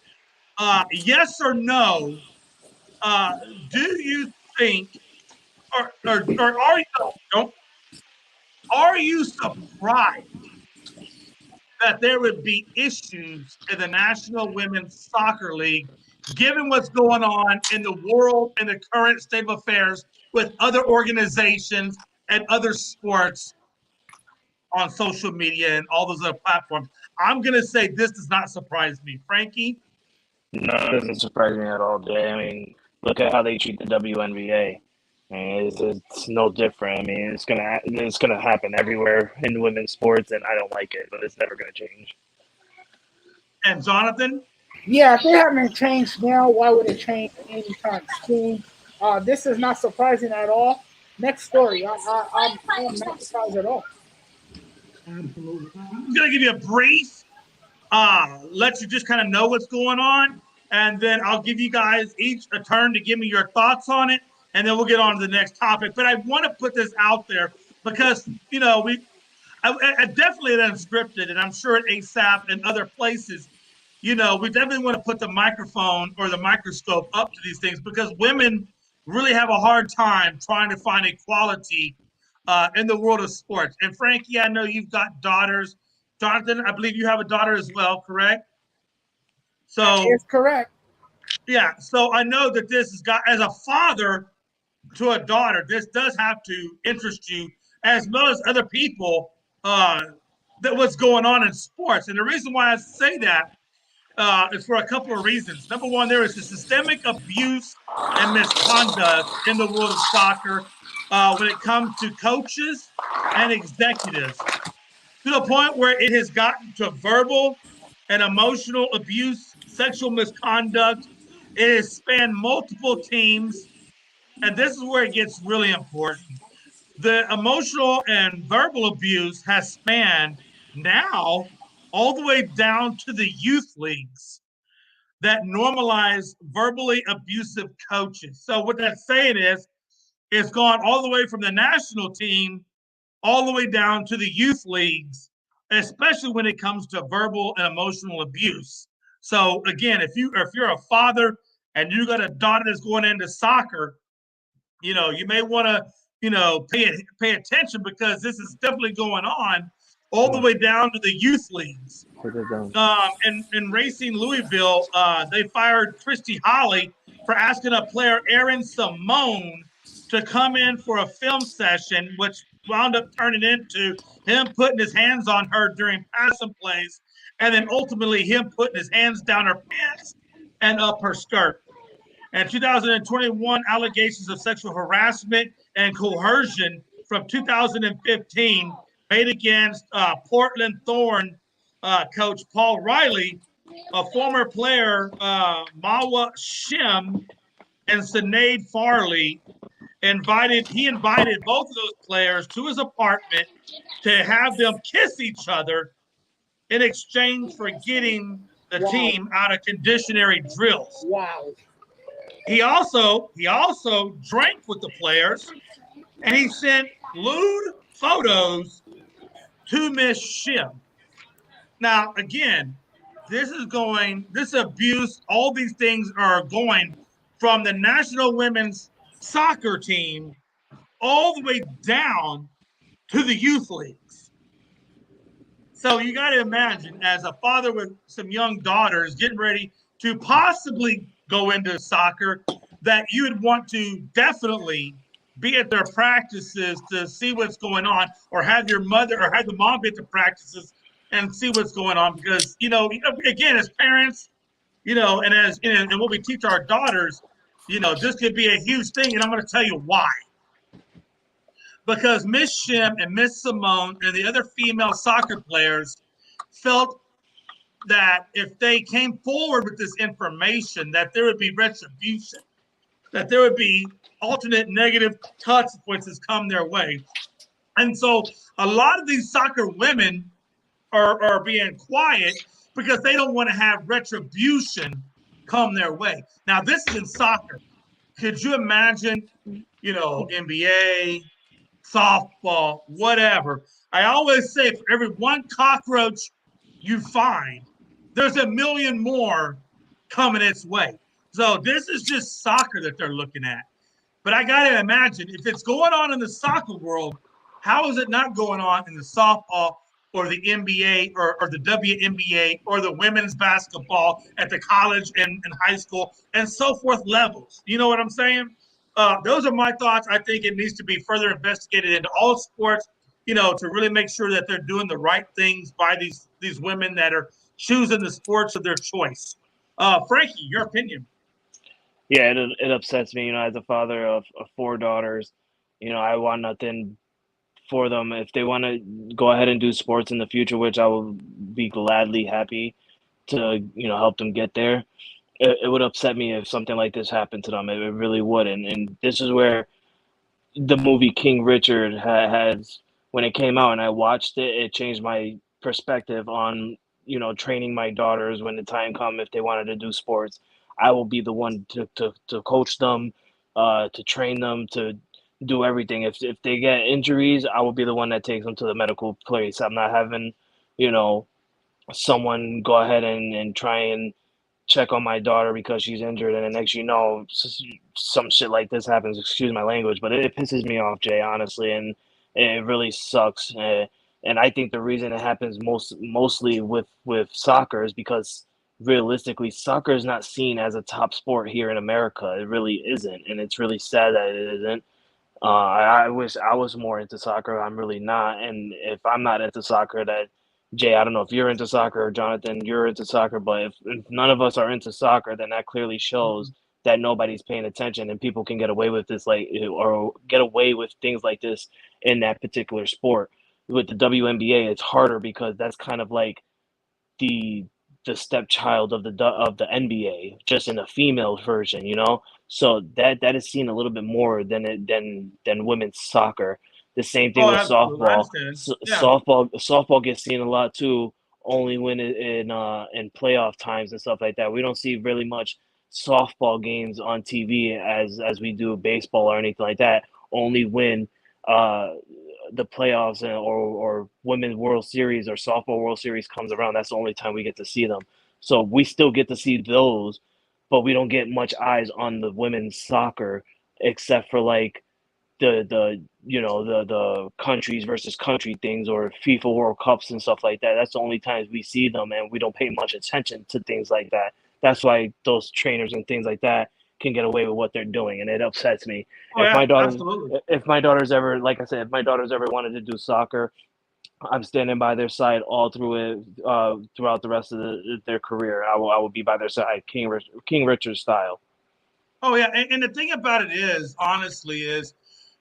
yes or no, do you think, are you surprised that there would be issues in the National Women's Soccer League, given what's going on in the world and the current state of affairs with other organizations and other sports on social media and all those other platforms? I'm going to say this does not surprise me. Frankie? No, it doesn't surprise me at all, Jay. I mean, look at how they treat the WNBA. I mean, it's no different. I mean, it's gonna happen everywhere in women's sports, and I don't like it, but it's never gonna change. And Jonathan? Yeah, if they haven't changed now, why would it change anytime soon? This is not surprising at all. Next story. I'm not surprised at all. I'm going to give you a brief, let you just kind of know what's going on, and then I'll give you guys each a turn to give me your thoughts on it, and then we'll get on to the next topic. But I want to put this out there because, I definitely at Unscripted, and I'm sure at ASAP and other places, we definitely want to put the microphone or the microscope up to these things because women really have a hard time trying to find equality in the world of sports. And Frankie, I know you've got daughters. Jonathan, I believe you have a daughter as well, correct? So that is correct. Yeah. So I know that this has got, as a father to a daughter, this does have to interest you as well as other people that what's going on in sports. And the reason why I say that is for a couple of reasons. Number one, there is a systemic abuse and misconduct in the world of soccer when it comes to coaches and executives, to the point where it has gotten to verbal and emotional abuse, sexual misconduct, It has spanned multiple teams, and this is where it gets really important. The emotional and verbal abuse has spanned now all the way down to the youth leagues that normalize verbally abusive coaches. So what that's saying is it's gone all the way from the national team all the way down to the youth leagues, especially when it comes to verbal and emotional abuse. So again, if you're a father and you got a daughter that's going into soccer, you may want to, pay attention because this is definitely going on all the way down to the youth leagues. In Racing Louisville, they fired Christy Holly for asking a player, Aaron Simone, to come in for a film session, which wound up turning into him putting his hands on her during passing plays, and then ultimately him putting his hands down her pants and up her skirt. And 2021 allegations of sexual harassment and coercion from 2015 made against Portland Thorn coach Paul Riley, a former player, Mawa Shim, and Sinead Farley. He invited both of those players to his apartment to have them kiss each other in exchange for getting the team out of conditionary drills. Wow. He also drank with the players, and he sent lewd photos to Miss Shim. Now, again, this abuse, all these things are going from the national women's soccer team all the way down to the youth leagues. So you got to imagine, as a father with some young daughters getting ready to possibly go into soccer, that you would want to definitely be at their practices to see what's going on, or have your mother or have the mom be at the practices and see what's going on. Because, again, as parents, and what we teach our daughters, this could be a huge thing. And I'm going to tell you why. Because Miss Shim and Miss Simone and the other female soccer players felt that if they came forward with this information, that there would be retribution, that there would be alternate negative consequences come their way. And so a lot of these soccer women are being quiet because they don't want to have retribution come their way. Now, this is in soccer. Could you imagine, NBA, softball, whatever? I always say for every one cockroach you find, there's a million more coming its way. So this is just soccer that they're looking at. But I got to imagine, if it's going on in the soccer world, how is it not going on in the softball or the NBA or the WNBA or the women's basketball at the college and high school and so forth levels? You know what I'm saying? Those are my thoughts. I think it needs to be further investigated into all sports, to really make sure that they're doing the right things by these women that are choosing the sports of their choice. Frankie, your opinion? Yeah, it upsets me. As a father of four daughters, I want nothing for them. If they want to go ahead and do sports in the future, which I will be gladly happy to, help them get there. It would upset me if something like this happened to them. It really would. And this is where the movie King Richard has, when it came out and I watched it, it changed my perspective on, training my daughters when the time comes if they wanted to do sports. I will be the one to coach them, to train them, to do everything. If they get injuries, I will be the one that takes them to the medical place. I'm not having, you know, someone go ahead and try and check on my daughter because she's injured, and the next some shit like this happens. Excuse my language, but it pisses me off, Jay, honestly, and it really sucks. And I think the reason it happens mostly with soccer is because realistically, soccer is not seen as a top sport here in America. It really isn't, and it's really sad that it isn't. I wish I was more into soccer. I'm really not. And if I'm not into soccer, that Jay, I don't know if you're into soccer or Jonathan, you're into soccer, but if none of us are into soccer, then that clearly shows that nobody's paying attention and people can get away with this, or get away with things like this in that particular sport. With the WNBA, it's harder because that's kind of like the the stepchild of the NBA, just in a female version, you know. So that is seen a little bit more than women's soccer. The same thing Oh, with absolutely. I softball. understand. Yeah. Softball gets seen a lot too, only when in playoff times and stuff like that. We don't see really much softball games on TV as we do baseball or anything like that. Only when uh the playoffs or women's World Series or softball World Series comes around. That's the only time we get to see them. So we still get to see those, but we don't get much eyes on the women's soccer except for like the the countries versus country things or FIFA World Cups and stuff like that. That's the only times we see them, and we don't pay much attention to things like that. That's why those trainers and things like that can get away with what they're doing, and it upsets me. Oh, yeah. Absolutely. If my daughter's ever, like I said, if my daughter's ever wanted to do soccer, I'm standing by their side all through it, throughout the rest of their career. I will be by their side, King Richard style. Oh, yeah. And the thing about it is, honestly, is,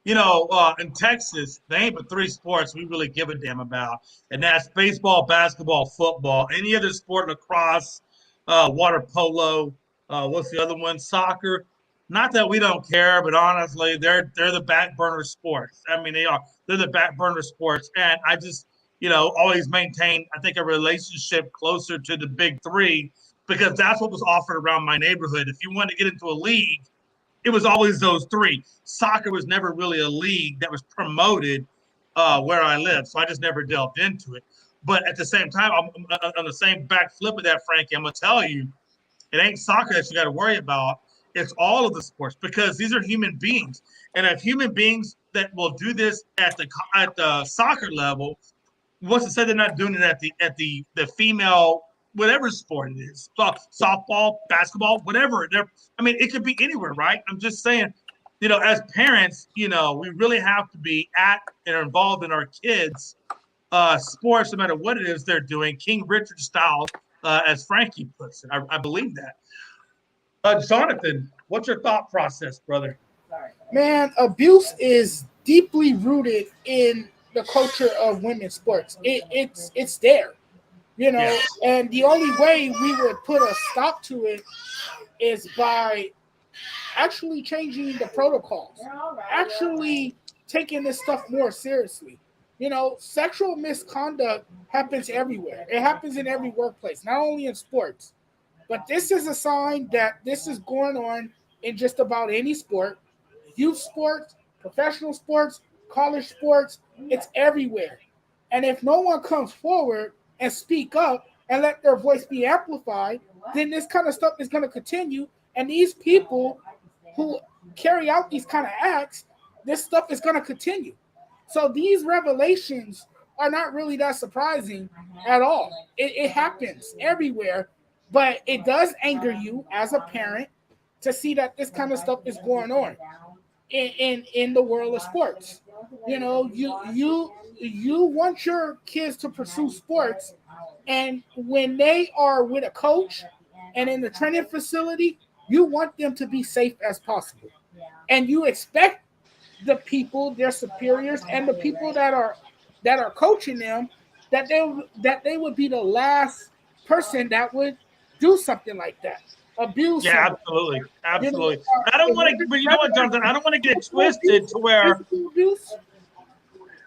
in Texas, they ain't but three sports we really give a damn about, and that's baseball, basketball, football. Any other sport, lacrosse, water polo, what's the other one? Soccer. Not that we don't care, but honestly, they're the back burner sports. I mean, they are. They're the back burner sports, and I just always maintain I think a relationship closer to the big three because that's what was offered around my neighborhood. If you wanted to get into a league, it was always those three. Soccer was never really a league that was promoted where I live, so I just never delved into it. But at the same time, I'm on the same back flip of that, Frankie. I'm gonna tell you, it ain't soccer that you got to worry about. It's all of the sports because these are human beings, and if human beings that will do this at the soccer level, what's to say they're not doing it at the female whatever sport it is, softball, basketball, whatever. I mean, it could be anywhere, right? I'm just saying, as parents, we really have to be at and involved in our kids' sports, no matter what it is they're doing, King Richard style, as Frankie puts it. I believe that. Jonathan, what's your thought process, brother? Man, abuse is deeply rooted in the culture of women's sports. It's there, Yeah. and the only way we would put a stop to it is by actually changing the protocols, actually taking this stuff more seriously. Sexual misconduct happens everywhere. It happens in every workplace, not only in sports. But this is a sign that this is going on in just about any sport, youth sports, professional sports, college sports. It's everywhere. And if no one comes forward and speak up and let their voice be amplified, then this kind of stuff is going to continue. And these people who carry out these kind of acts, this stuff is going to continue. So these revelations are not really that surprising at all. It happens everywhere. But it does anger you as a parent to see that this kind of stuff is going on in the world of sports. You want your kids to pursue sports, and when they are with a coach and in the training facility, you want them to be safe as possible, and you expect the people, their superiors, and the people that are coaching them that they would be the last person that would do something like that, abuse Yeah, someone. absolutely. I don't want to, but you know what, Jonathan? I don't want to get it twisted to where. Abuse.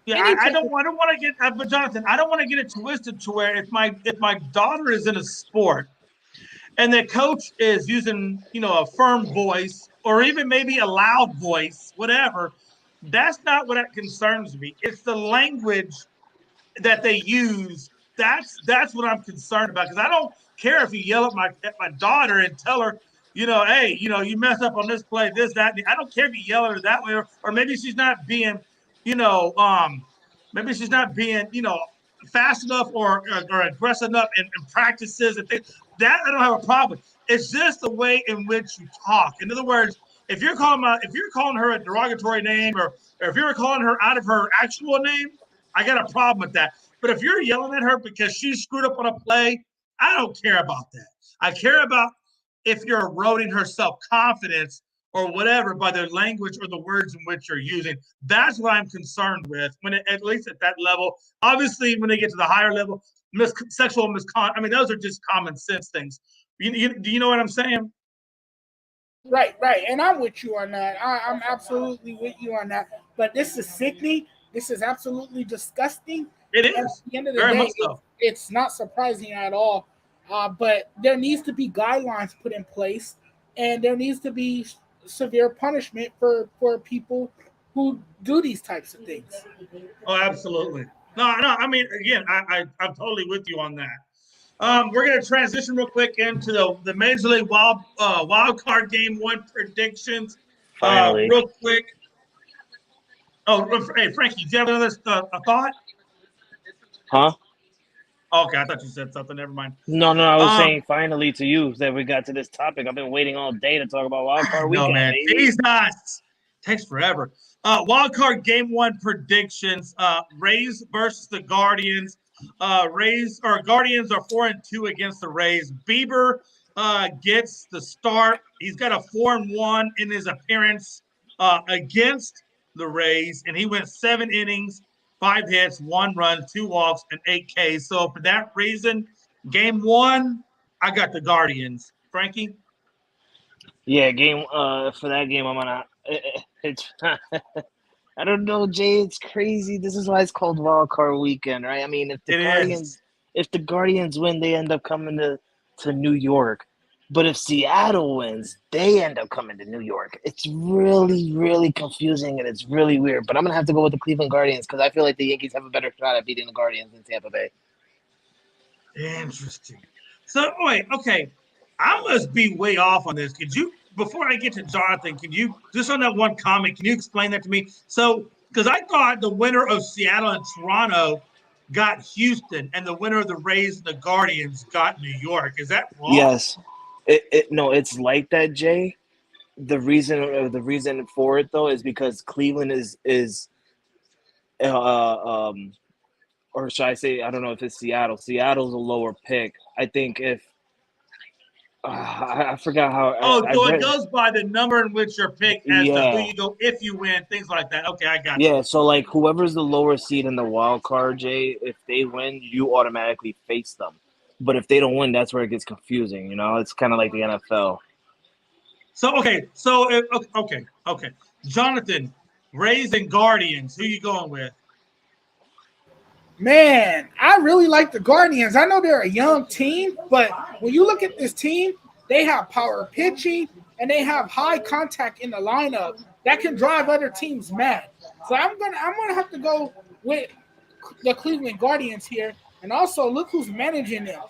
Yeah, I don't want to get, but Jonathan, I don't want to get it twisted to where if my daughter is in a sport and the coach is using a firm voice or even maybe a loud voice, whatever, that's not what that concerns me. It's the language that they use. That's what I'm concerned about because I don't care if you yell at my daughter and tell her, hey, you messed up on this play, this, that. I don't care if you yell at her that way, or maybe she's not being, maybe she's not being, fast enough or aggressive enough in practices and things. That I don't have a problem with. It's just the way in which you talk. In other words, if you're calling her a derogatory name or if you're calling her out of her actual name, I got a problem with that. But if you're yelling at her because she screwed up on a play, I don't care about that. I care about if you're eroding her self-confidence or whatever by their language or the words in which you're using. That's what I'm concerned with at least at that level. Obviously, when they get to the higher level, sexual misconduct, I mean, those are just common sense things. Do you know what I'm saying? Right, right. And I'm with you on that. I'm absolutely with you on that. But this is sickening. This is absolutely disgusting. It And at is the end of the very day, much so. it's not surprising at all. But there needs to be guidelines put in place, and there needs to be severe punishment for people who do these types of things. Oh, absolutely. No, no. I mean, again, I'm totally with you on that. We're going to transition real quick into the Major League wild card game one predictions. Finally. Real quick. Oh, hey, Frankie, do you have another a thought? Huh? Okay, I thought you said something. Never mind. No, I was saying finally to you that we got to this topic. I've been waiting all day to talk about Wild Card No, Weekend, man. baby. Jesus. Takes forever. Wild card game one predictions. Rays versus the Guardians. Guardians are 4-2 against the Rays. Bieber gets the start. He's got a 4-1 in his appearance against the Rays, and he went 7 innings, 5 hits, 1 run, 2 walks, and 8 Ks. So for that reason, game one, I got the Guardians. Frankie? Yeah, for that game, I'm gonna. It's I don't know, Jay. It's crazy. This is why it's called Wild Card Weekend, right? I mean, It is. if the Guardians win, they end up coming to New York. But if Seattle wins, they end up coming to New York. It's really, really confusing and it's really weird. But I'm gonna have to go with the Cleveland Guardians because I feel like the Yankees have a better shot at beating the Guardians in Tampa Bay. Interesting. So, wait, okay. I must be way off on this. Could you, before I get to Jonathan, can you, just on that one comment, can you explain that to me? So, because I thought the winner of Seattle and Toronto got Houston, and the winner of the Rays and the Guardians got New York. Is that wrong? Yes. No, it's like that, Jay. The reason for it though is because Cleveland is or should I say, I don't know if it's Seattle. Seattle's a lower pick. I think if I forgot how Oh, I so it read. goes by the number in which you're picked as to who Yeah, you go if you win, things like that. Okay, I got you. yeah. So like whoever's the lower seed in the wild card, Jay, if they win, you automatically face them. But if they don't win, that's where it gets confusing. You know, it's kind of like the NFL. So, okay. Jonathan, Rays and Guardians, who you going with? Man, I really like the Guardians. I know they're a young team, but when you look at this team, they have power pitching and they have high contact in the lineup that can drive other teams mad. So I'm gonna have to go with the Cleveland Guardians here. And also look who's managing them.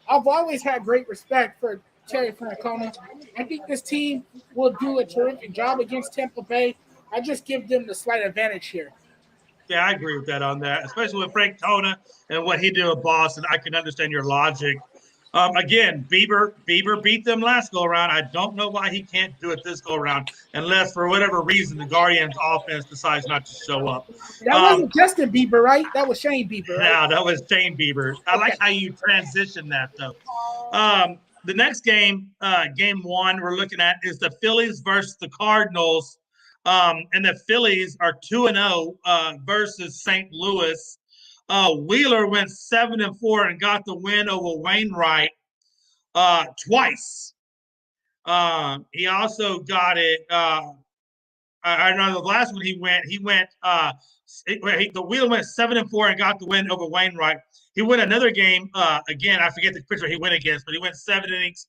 I've always had great respect for Terry Francona. I think this team will do a terrific job against Tampa Bay. I just give them the slight advantage here. Yeah, I agree with that on that, especially with Frank Tona and what he did with Boston. I can understand your logic. Again, Bieber beat them last go around. I don't know why he can't do it this go around, unless for whatever reason the Guardians offense decides not to show up. That wasn't Justin Bieber, right? That was Shane Bieber, right? No, that was Shane Bieber. I like how you transition that though. The next game, game one, we're looking at is the Phillies versus the Cardinals. And the Phillies are 2-0 versus St. Louis. Wheeler went 7-4 and got the win over Wainwright twice. He also got it. I know the last one the Wheeler went 7-4 and got the win over Wainwright. He won another game. Again, I forget the pitcher he went against, but he went 7 innings,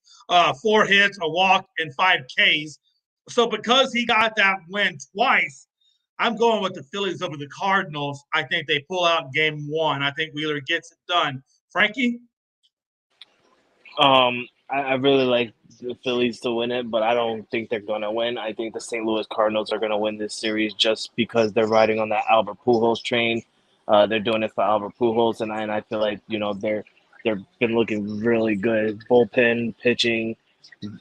4 hits, a walk, and 5 Ks. So because he got that win twice, I'm going with the Phillies over the Cardinals. I think they pull out game one. I think Wheeler gets it done. Frankie? I really like the Phillies to win it, but I don't think they're going to win. I think the St. Louis Cardinals are going to win this series just because they're riding on that Albert Pujols train. They're doing it for Albert Pujols, and I feel like they've been looking really good, bullpen, pitching,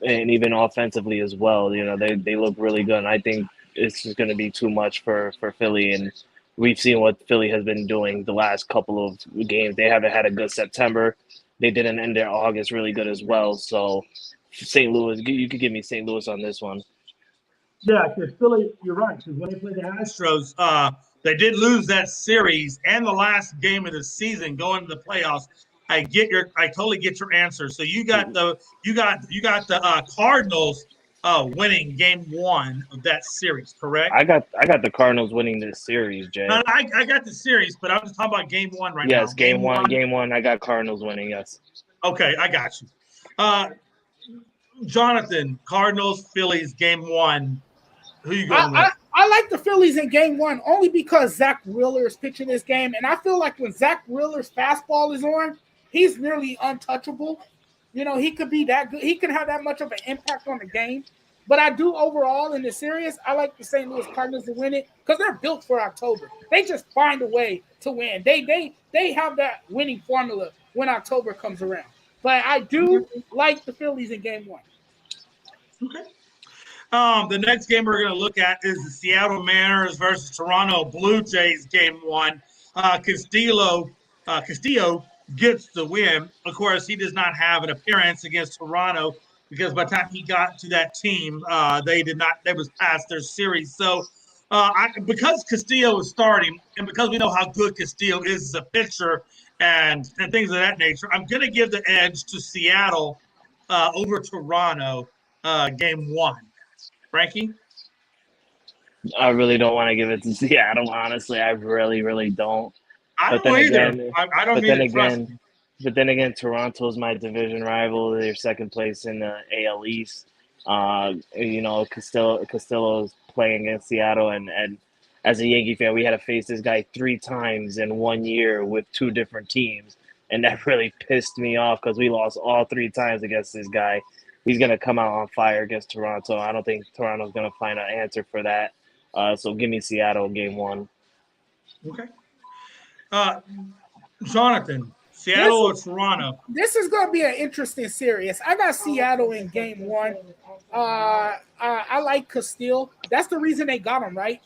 and even offensively as well. They look really good. And I think it's just going to be too much for Philly, and we've seen what Philly has been doing the last couple of games. They haven't had a good September. They didn't end their August really good as well. So St. Louis, you could give me St. Louis on this one. Yeah, because Philly, you're right. Because when they played the Astros, they did lose that series and the last game of the season going to the playoffs. I totally get your answer. So you got the Cardinals winning Game 1 of that series, correct? I got the Cardinals winning this series, No, Jay. no, I got the series, but I'm just talking about Game 1 right now. Yes, game Game one, 1. game one. I got Cardinals winning. Yes. Okay, I got you. Uh, Jonathan, Cardinals, Phillies, Game 1. Who you I, going I with? I like the Phillies in Game 1 only because Zach Wheeler is pitching this game, and I feel like when Zach Wheeler's fastball is on, he's nearly untouchable. You know, he could be that good. He can have that much of an impact on the game. But I do overall in the series, I like the St. Louis Cardinals to win it because they're built for October. They just find a way to win. They have that winning formula when October comes around. But I do like the Phillies in Game 1. Okay. The next game we're going to look at is the Seattle Mariners versus Toronto Blue Jays Game 1. Castillo gets the win. Of course, he does not have an appearance against Toronto because by the time he got to that team, they did not. They was past their series. So, because Castillo was starting, and because we know how good Castillo is as a pitcher and things of that nature, I'm going to give the edge to Seattle over Toronto Game 1. Frankie? I really don't want to give it to Seattle. Honestly, I really, really don't. I But don't then either. again, I don't but then either. Trust again, me. but then again, Toronto's my division rival. They're second place in the AL East. Castillo's playing against Seattle, and as a Yankee fan, we had to face this guy 3 times in 1 year with 2 different teams, and that really pissed me off because we lost all 3 times against this guy. He's gonna come out on fire against Toronto. I don't think Toronto's gonna find an answer for that. So give me Seattle game one. Okay. Uh, Jonathan, Seattle This or Toronto? this is going to be an interesting series. I got Seattle in Game 1. I like Castillo. That's the reason they got him right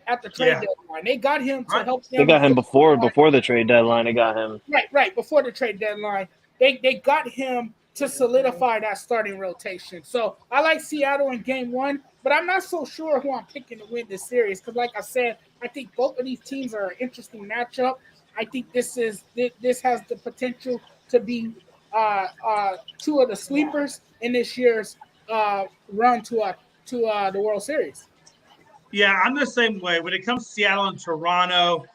at the trade Yeah. deadline. They got him to Right. help They them got him get before the trade deadline. They got him. right before the trade deadline. They got him to solidify that starting rotation. So I like Seattle in Game 1, but I'm not so sure who I'm picking to win this series because, like I said, I think both of these teams are an interesting matchup. I think this has the potential to be two of the sleepers in this year's run to the World Series. Yeah, I'm the same way. When it comes to Seattle and Toronto,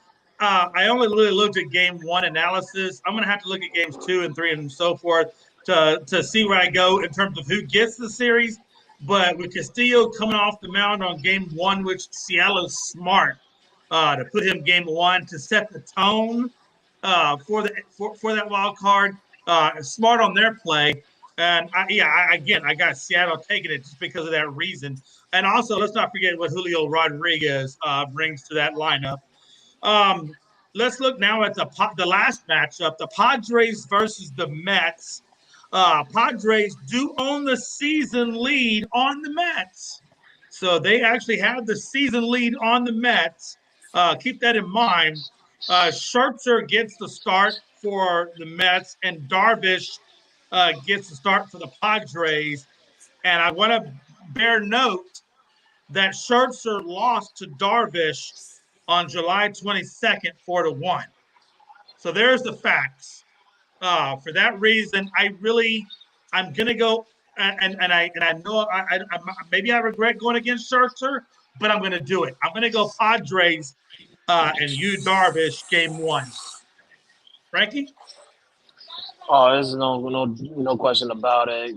I only really looked at Game 1 analysis. I'm going to have to look at Games 2 and 3 and so forth to see where I go in terms of who gets the series. But with Castillo coming off the mound on Game 1, which Seattle is smart to put him Game 1 to set the tone for that wild card. Smart on their play. And I got Seattle taking it just because of that reason. And also, let's not forget what Julio Rodriguez brings to that lineup. Um, let's look now at the last matchup: the Padres versus the Mets. Padres do own the season lead on the Mets, so they actually have the season lead on the Mets. Keep that in mind. Scherzer gets the start for the Mets, and Darvish gets the start for the Padres. And I want to bear note that Scherzer lost to Darvish on July 22nd, 4-1. So there's the facts. For that reason, I'm gonna go and I know maybe I regret going against Scherzer, but I'm gonna do it. I'm gonna go Padres and you Darvish game 1. Frankie? Oh, there's no question about it.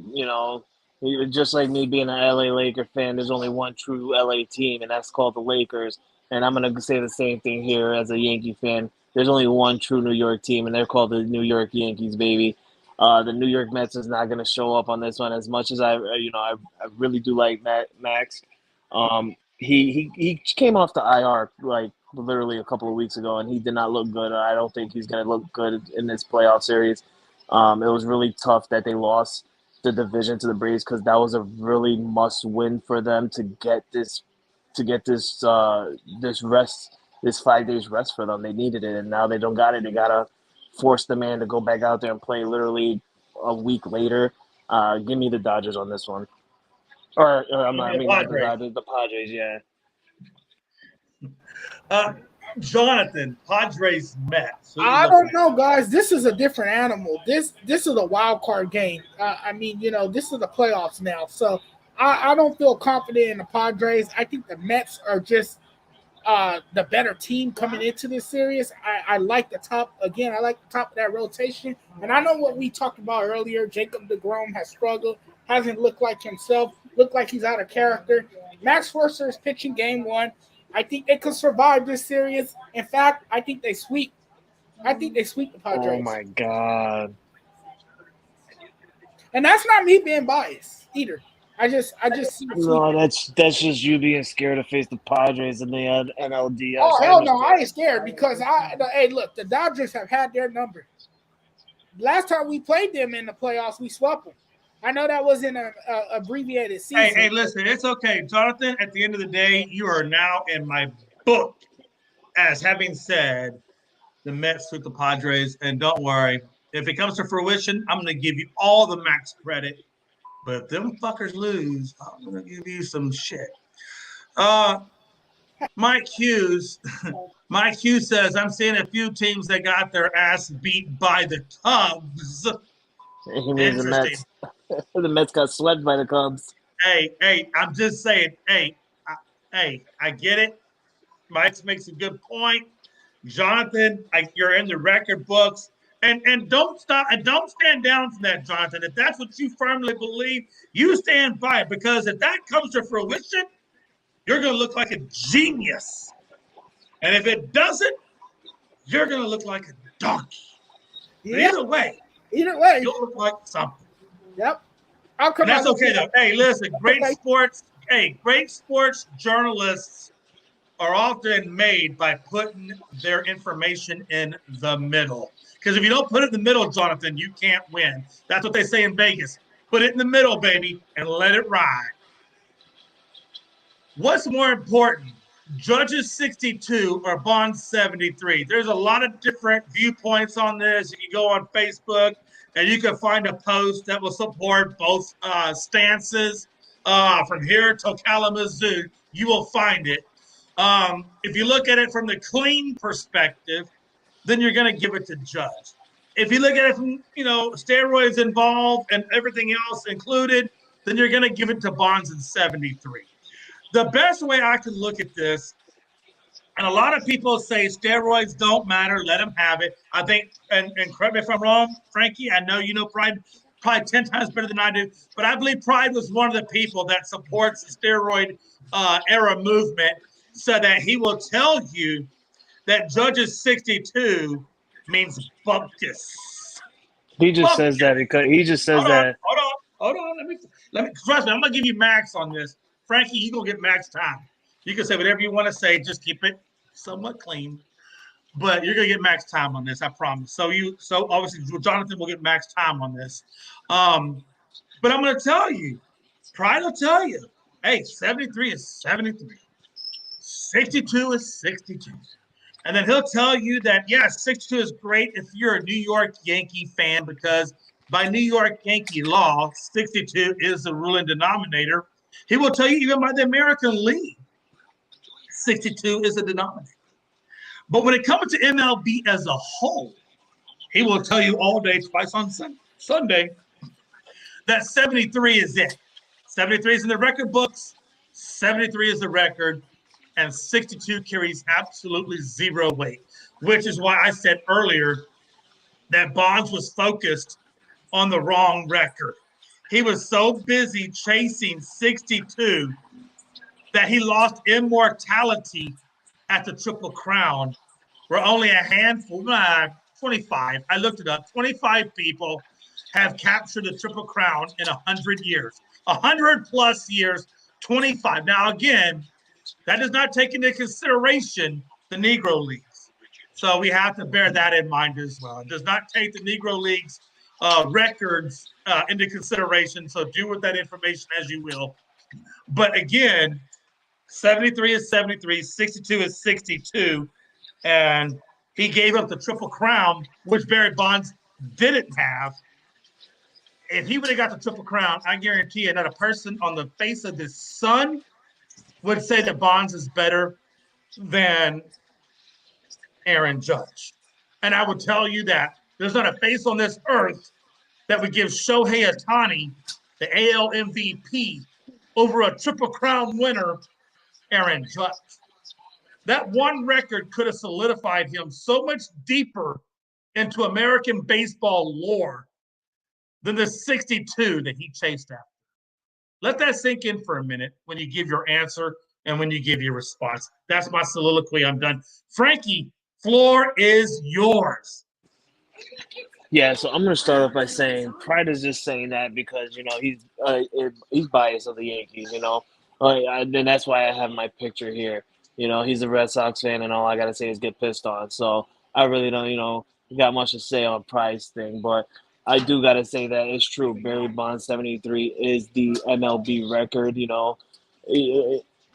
Just like me being an LA Laker fan, there's only one true LA team, and that's called the Lakers. And I'm gonna say the same thing here as a Yankee fan. There's only one true New York team, and they're called the New York Yankees, baby. The New York Mets is not gonna show up on this one as much as I really do like Max. He came off the IR like literally a couple of weeks ago, and he did not look good. I don't think he's gonna look good in this playoff series. It was really tough that they lost the division to the Braves because that was a really must win for them to get this rest, this 5 days rest for them. They needed it, and now they don't got it. They gotta force the man to go back out there and play literally a week later. Give me the Dodgers on this one. Or I'm not. I mean, not the Padres. Dodgers, the Padres. Yeah. Jonathan, Padres Mets. Who you I looking don't at? know, guys. This is a different animal. This is a wild card game. I mean, this is the playoffs now, so I don't feel confident in the Padres. I think the Mets are just the better team coming into this series. I like the top again. I like the top of that rotation, and I know what we talked about earlier. Jacob deGrom has struggled, hasn't looked like himself, looked like he's out of character. Max Scherzer is pitching game one. I think they could survive this series. In fact, I think they sweep. I think they sweep the Padres. Oh my God. And that's not me being biased either. I just see it No, sweeping. that's just you being scared to face the Padres in the NLDS. Oh hell no, I ain't scared because hey look, the Dodgers have had their number. Last time we played them in the playoffs, we swept them. I know that was in an abbreviated season. Hey, listen, it's okay, Jonathan. At the end of the day, you are now in my book as having said the Mets with the Padres. And don't worry, if it comes to fruition, I'm going to give you all the max credit. But if them fuckers lose, I'm going to give you some shit. Mike Hughes. Mike Hughes says, I'm seeing a few teams that got their ass beat by the Cubs. He means the Mets. The Mets got swept by the Cubs. Hey, I'm just saying, I get it. Mike makes a good point. Jonathan, you're in the record books. And don't stop and don't stand down from that, Jonathan. If that's what you firmly believe, you stand by it. Because if that comes to fruition, you're going to look like a genius. And if it doesn't, you're going to look like a donkey. Yeah. Either way, you'll look like something. Yep. And that's okay, though. Hey, listen, great sports journalists are often made by putting their information in the middle. Because if you don't put it in the middle, Jonathan, you can't win. That's what they say in Vegas. Put it in the middle, baby, and let it ride. What's more important, Judges 62 or Bonds 73? There's a lot of different viewpoints on this. You can go on Facebook and you can find a post that will support both stances. From here to Kalamazoo, you will find it. If you look at it from the clean perspective, then you're going to give it to Judge. If you look at it from, steroids involved and everything else included, then you're going to give it to Bonds in 73. The best way I can look at this, and a lot of people say steroids don't matter, let them have it. I think, and correct me if I'm wrong, Frankie, I know you know Pride probably 10 times better than I do, but I believe Pride was one of the people that supports the steroid era movement, so that he will tell you that Judges 62 means bumpkus. He just says that because he just says that. Hold on. Let me trust me. I'm gonna give you max on this. Frankie, you gonna get max time. You can say whatever you want to say, just keep it somewhat clean. But you're gonna get max time on this, I promise. So obviously Jonathan will get max time on this. But I'm gonna tell you, Pride will tell you, hey, 73 is 73. 62 is 62. And then he'll tell you that, yes, 62 is great if you're a New York Yankee fan, because by New York Yankee law, 62 is the ruling denominator. He will tell you even by the American League, 62 is the denominator. But when it comes to MLB as a whole, he will tell you all day, twice on Sunday, that 73 is it. 73 is in the record books. 73 is the record. And 62 carries absolutely zero weight, which is why I said earlier that Bonds was focused on the wrong record. He was so busy chasing 62 that he lost immortality at the Triple Crown, where only a handful, 25, I looked it up, 25 people have captured the Triple Crown in 100 years. 100 plus years, 25. Now, again, that does not take into consideration the Negro Leagues. So we have to bear that in mind as well. It does not take the Negro Leagues records into consideration. So do with that information as you will. But again, 73 is 73, 62 is 62. And he gave up the Triple Crown, which Barry Bonds didn't have. if he would have got the Triple Crown, I guarantee you not a person on the face of this sun would say that Bonds is better than Aaron Judge. And I would tell you that there's not a face on this earth that would give Shohei Ohtani the AL MVP over a Triple Crown winner, Aaron Judge. That one record could have solidified him so much deeper into American baseball lore than the 62 that he chased after. Let that sink in for a minute when you give your answer and when you give your response. That's my soliloquy. I'm done. Frankie, floor is yours. Yeah, so I'm gonna start off by saying Pride is just saying that because he's biased of the Yankees, and that's why I have my picture here. He's a Red Sox fan, and all I gotta say is get pissed on. So I really don't, got much to say on Pride's thing, but I do gotta say that it's true. Barry Bonds 73 is the MLB record.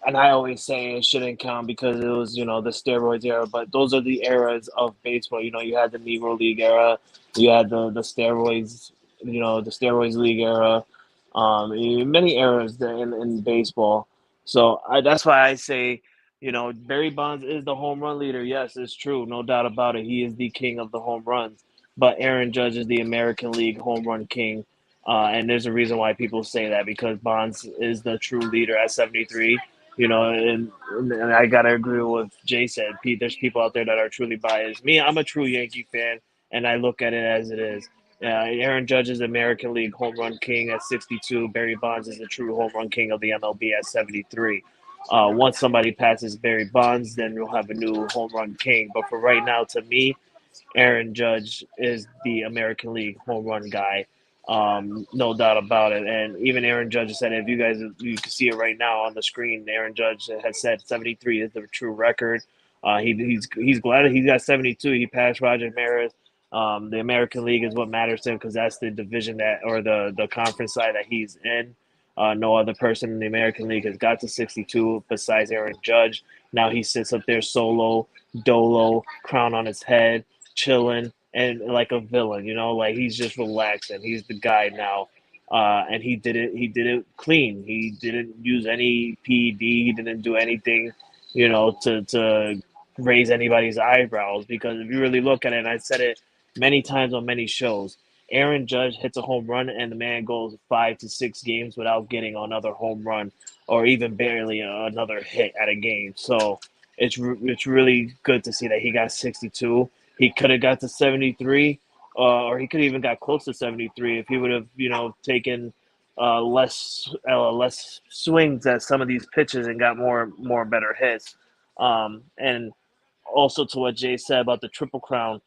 And I always say it shouldn't count because it was, the steroids era, but those are the eras of baseball. You had the Negro League era, you had the steroids, the steroids league era, many eras in baseball. So that's why I say, Barry Bonds is the home run leader. Yes, it's true, no doubt about it. He is the king of the home runs. But Aaron Judge is the American League home run king. And there's a reason why people say that because Bonds is the true leader at 73. And I gotta agree with what Jay said. Pete, there's people out there that are truly biased. Me, I'm a true Yankee fan, and I look at it as it is. Aaron Judge is the American League home run king at 62. Barry Bonds is the true home run king of the MLB at 73. Once somebody passes Barry Bonds, then we'll have a new home run king. But for right now, to me, Aaron Judge is the American League home run guy. No doubt about it. And even Aaron Judge said, if you can see it right now on the screen, Aaron Judge has said 73 is the true record. He's glad he got 72. He passed Roger Maris. The American League is what matters to him because that's the division or the conference side that he's in. No other person in the American League has got to 62 besides Aaron Judge. Now he sits up there solo, dolo, crown on his head, chilling, and like a villain, like he's just relaxing. He's the guy now. And he did it clean. He didn't use any PED. He didn't do anything, to raise anybody's eyebrows. Because if you really look at it, and I said it many times on many shows, Aaron Judge hits a home run and the man goes 5 to 6 games without getting another home run or even barely another hit at a game. So it's really good to see that he got 62. He could have got to 73, or he could have even got close to 73 if he would have, taken less swings at some of these pitches and got more better hits. And also to what Jay said about the Triple Crown,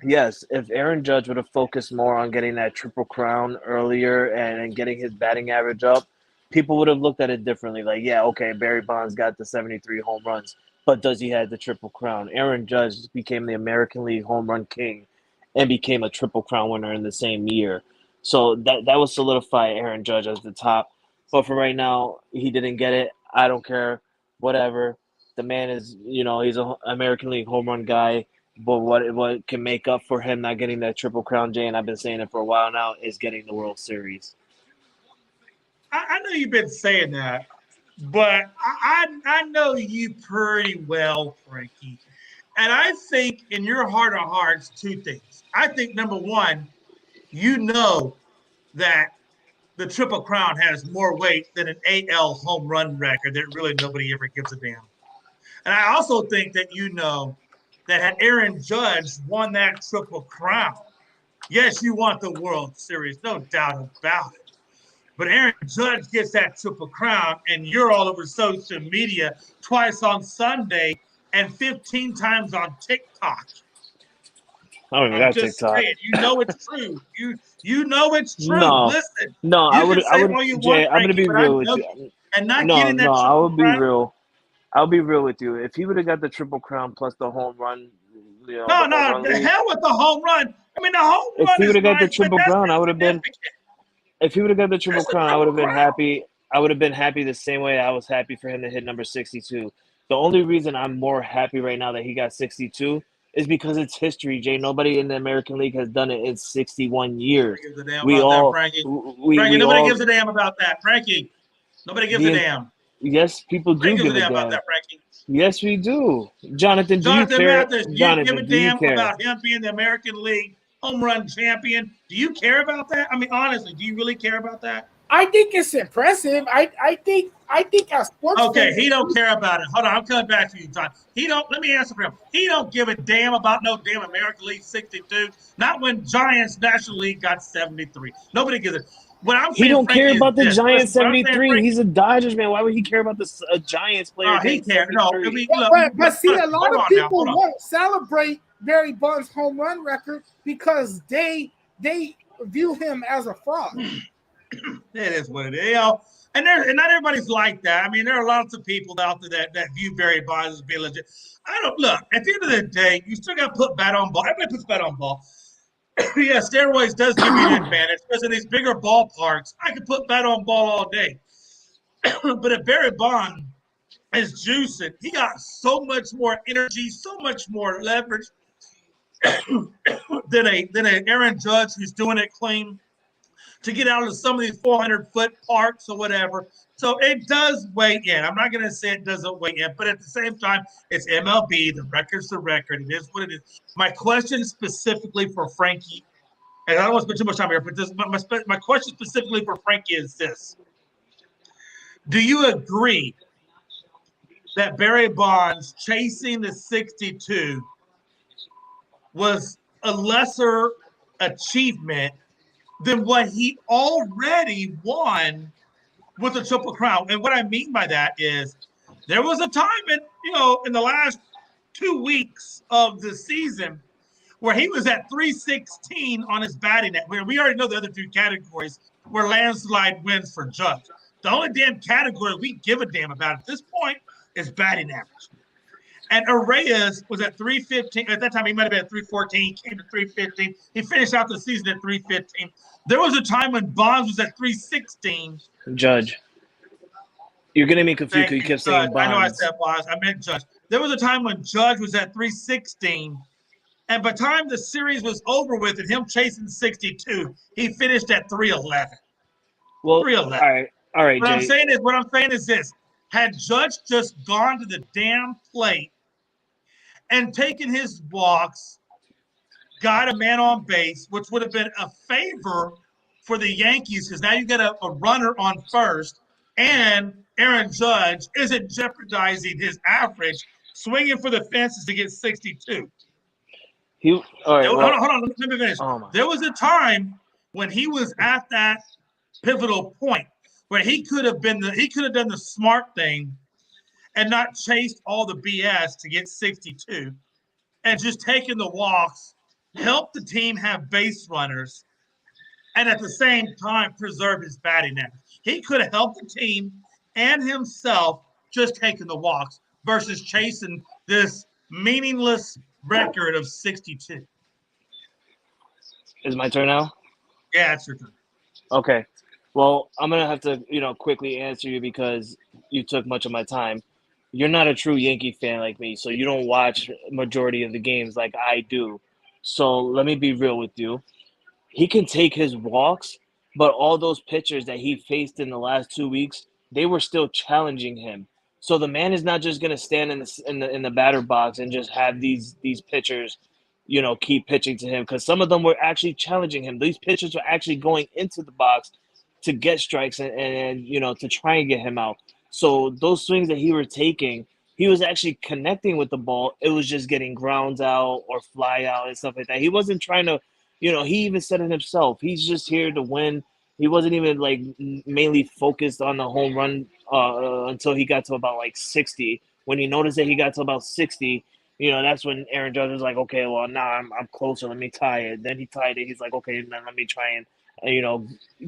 yes, if Aaron Judge would have focused more on getting that Triple Crown earlier and getting his batting average up, people would have looked at it differently. Like, yeah, okay, Barry Bonds got the 73 home runs, but does he have the Triple Crown? Aaron Judge became the American League home run king and became a Triple Crown winner in the same year. So that would solidify Aaron Judge as the top. But for right now, he didn't get it. I don't care. Whatever. The man is, he's an American League home run guy. But what can make up for him not getting that Triple Crown, Jay, and I've been saying it for a while now, is getting the World Series. I know you've been saying that, but I know you pretty well, Frankie. And I think in your heart of hearts, two things. I think, number one, you know that the Triple Crown has more weight than an AL home run record that really nobody ever gives a damn. And I also think that you know that had Aaron Judge won that Triple Crown, yes, you want the World Series, no doubt about it. But Aaron Judge gets that Triple Crown, and you're all over social media twice on Sunday and 15 times on TikTok. I don't even got TikTok. Saying, you know it's true. You know it's true. No, listen. No, I would. Jay, I'm gonna be real with you. And not getting that. I would be real. I'll be real with you. If he would have got the Triple Crown plus the home run, the hell with the home run. I mean, the home run. If he would have got the Triple Crown, I would have been. If he would have got the Triple Crown, I would have been happy. I would have been happy the same way I was happy for him to hit number 62. The only reason I'm more happy right now that he got 62 is because it's history, Jay. Nobody in the American League has done it in 61 years. Nobody gives a damn We about that, all, Frankie. we, Frankie, we nobody all, gives a damn about that, Frankie. Nobody gives a the damn. yes, people Nobody do gives a give a damn about damn. that, Frankie. Yes, we do. Jonathan, do you Jonathan care? Mathis, do you give a Jonathan, do you damn care? about him being the American League home run champion? Do you care about that? I mean, honestly, do you really care about that? I think it's impressive. I think as sports Okay, fans, he don't care about it. Hold on, I'm coming back to you, John. He don't. Let me answer for him. He don't give a damn about no damn American League 62. Not when Giants National League got 73. Nobody gives it. What I'm He saying, don't care Frankie, is about the this. Giants Listen, what I'm saying, 73. Frankie. He's a Dodgers man. Why would he care about the Giants player He getting cares. No, I 73? mean, look, but see, a lot hold of on now. people Hold on. won't celebrate Barry Bonds' home run record because they view him as a fraud. It is what it is. You know, and not everybody's like that. I mean, there are lots of people out there that view Barry Bonds as being legit. I don't look. At the end of the day, you still got to put bat on ball. Everybody puts bat on ball. Yeah, steroids does give you an advantage because in these bigger ballparks, I can put bat on ball all day. But if Barry Bonds is juicing, he got so much more energy, so much more leverage than a Aaron Judge who's doing it clean to get out of some of these 400-foot parks or whatever. So it does weigh in. I'm not going to say it doesn't weigh in, but at the same time, it's MLB. The record's the record. It is what it is. My question specifically for Frankie, and I don't want to spend too much time here, but my question specifically for Frankie is this. Do you agree that Barry Bonds chasing the 62 was a lesser achievement than what he already won with the Triple Crown? And what I mean by that is there was a time in the last 2 weeks of the season where he was at 316 on his batting net. We already know the other two categories where landslide wins for Judge. The only damn category we give a damn about at this point is batting average. And Arraez was at 315. At that time, he might have been at 314. Came to 315. He finished out the season at 315. There was a time when Bonds was at 316. Judge. You're getting me confused because you kept saying Bonds. I know I said Bonds. I meant Judge. There was a time when Judge was at 316. And by the time the series was over with and him chasing 62, he finished at 311. Well, 311. All right, What Jay. I'm saying is this. Had Judge just gone to the damn plate and taken his walks, got a man on base, which would have been a favor for the Yankees because now you got a runner on first, and Aaron Judge isn't jeopardizing his average, swinging for the fences to get 62. Hold on, let me finish. Oh there was a time when he was at that pivotal point where he could have done the smart thing and not chased all the BS to get 62 and just taken the walks, help the team have base runners, and at the same time preserve his batting average. He could have helped the team and himself just taking the walks versus chasing this meaningless record of 62. Is my turn now? Yeah, it's your turn. Okay. Well, I'm going to have to, quickly answer you because you took much of my time. You're not a true Yankee fan like me, so you don't watch majority of the games like I do. So let me be real with you. He can take his walks, but all those pitchers that he faced in the last 2 weeks, they were still challenging him. So the man is not just going to stand in the batter box and just have these pitchers, keep pitching to him because some of them were actually challenging him. These pitchers were actually going into the box to get strikes and to try and get him out. So those swings that he were taking, he was actually connecting with the ball. It was just getting grounds out or fly out and stuff like that. He wasn't trying to, he even said it himself. He's just here to win. He wasn't even like mainly focused on the home run until he got to about like 60. When he noticed that he got to about 60, that's when Aaron Judge was like, okay, well, now I'm closer. Let me tie it. Then he tied it. He's like, okay, then let me try and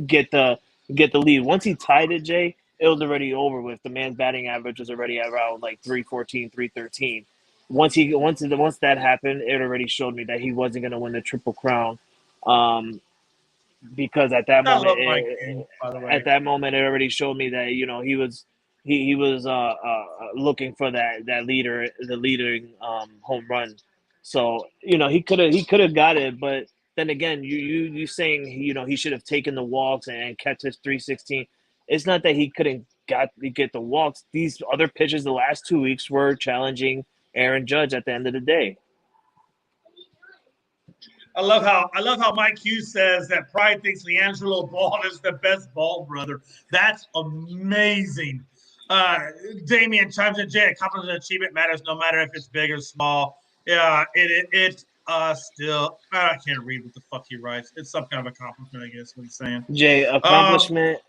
get the lead. Once he tied it, Jay, it was already over with. The man's batting average was already around like 314, 313. Once that happened, it already showed me that he wasn't going to win the Triple Crown. Because at that moment, it already showed me that he was looking for that leading home run. So he could have got it, but then again, you saying he should have taken the walks and catch his 316. It's not that he couldn't get the walks. These other pitchers the last 2 weeks were challenging Aaron Judge at the end of the day. I love how Mike Hughes says that Pride thinks LeAngelo Ball is the best ball brother. That's amazing. Damian chimes in, Jay, accomplishment and achievement matters no matter if it's big or small. Yeah, it still, I can't read what the fuck he writes. It's some kind of accomplishment, I guess, what he's saying. Jay, accomplishment,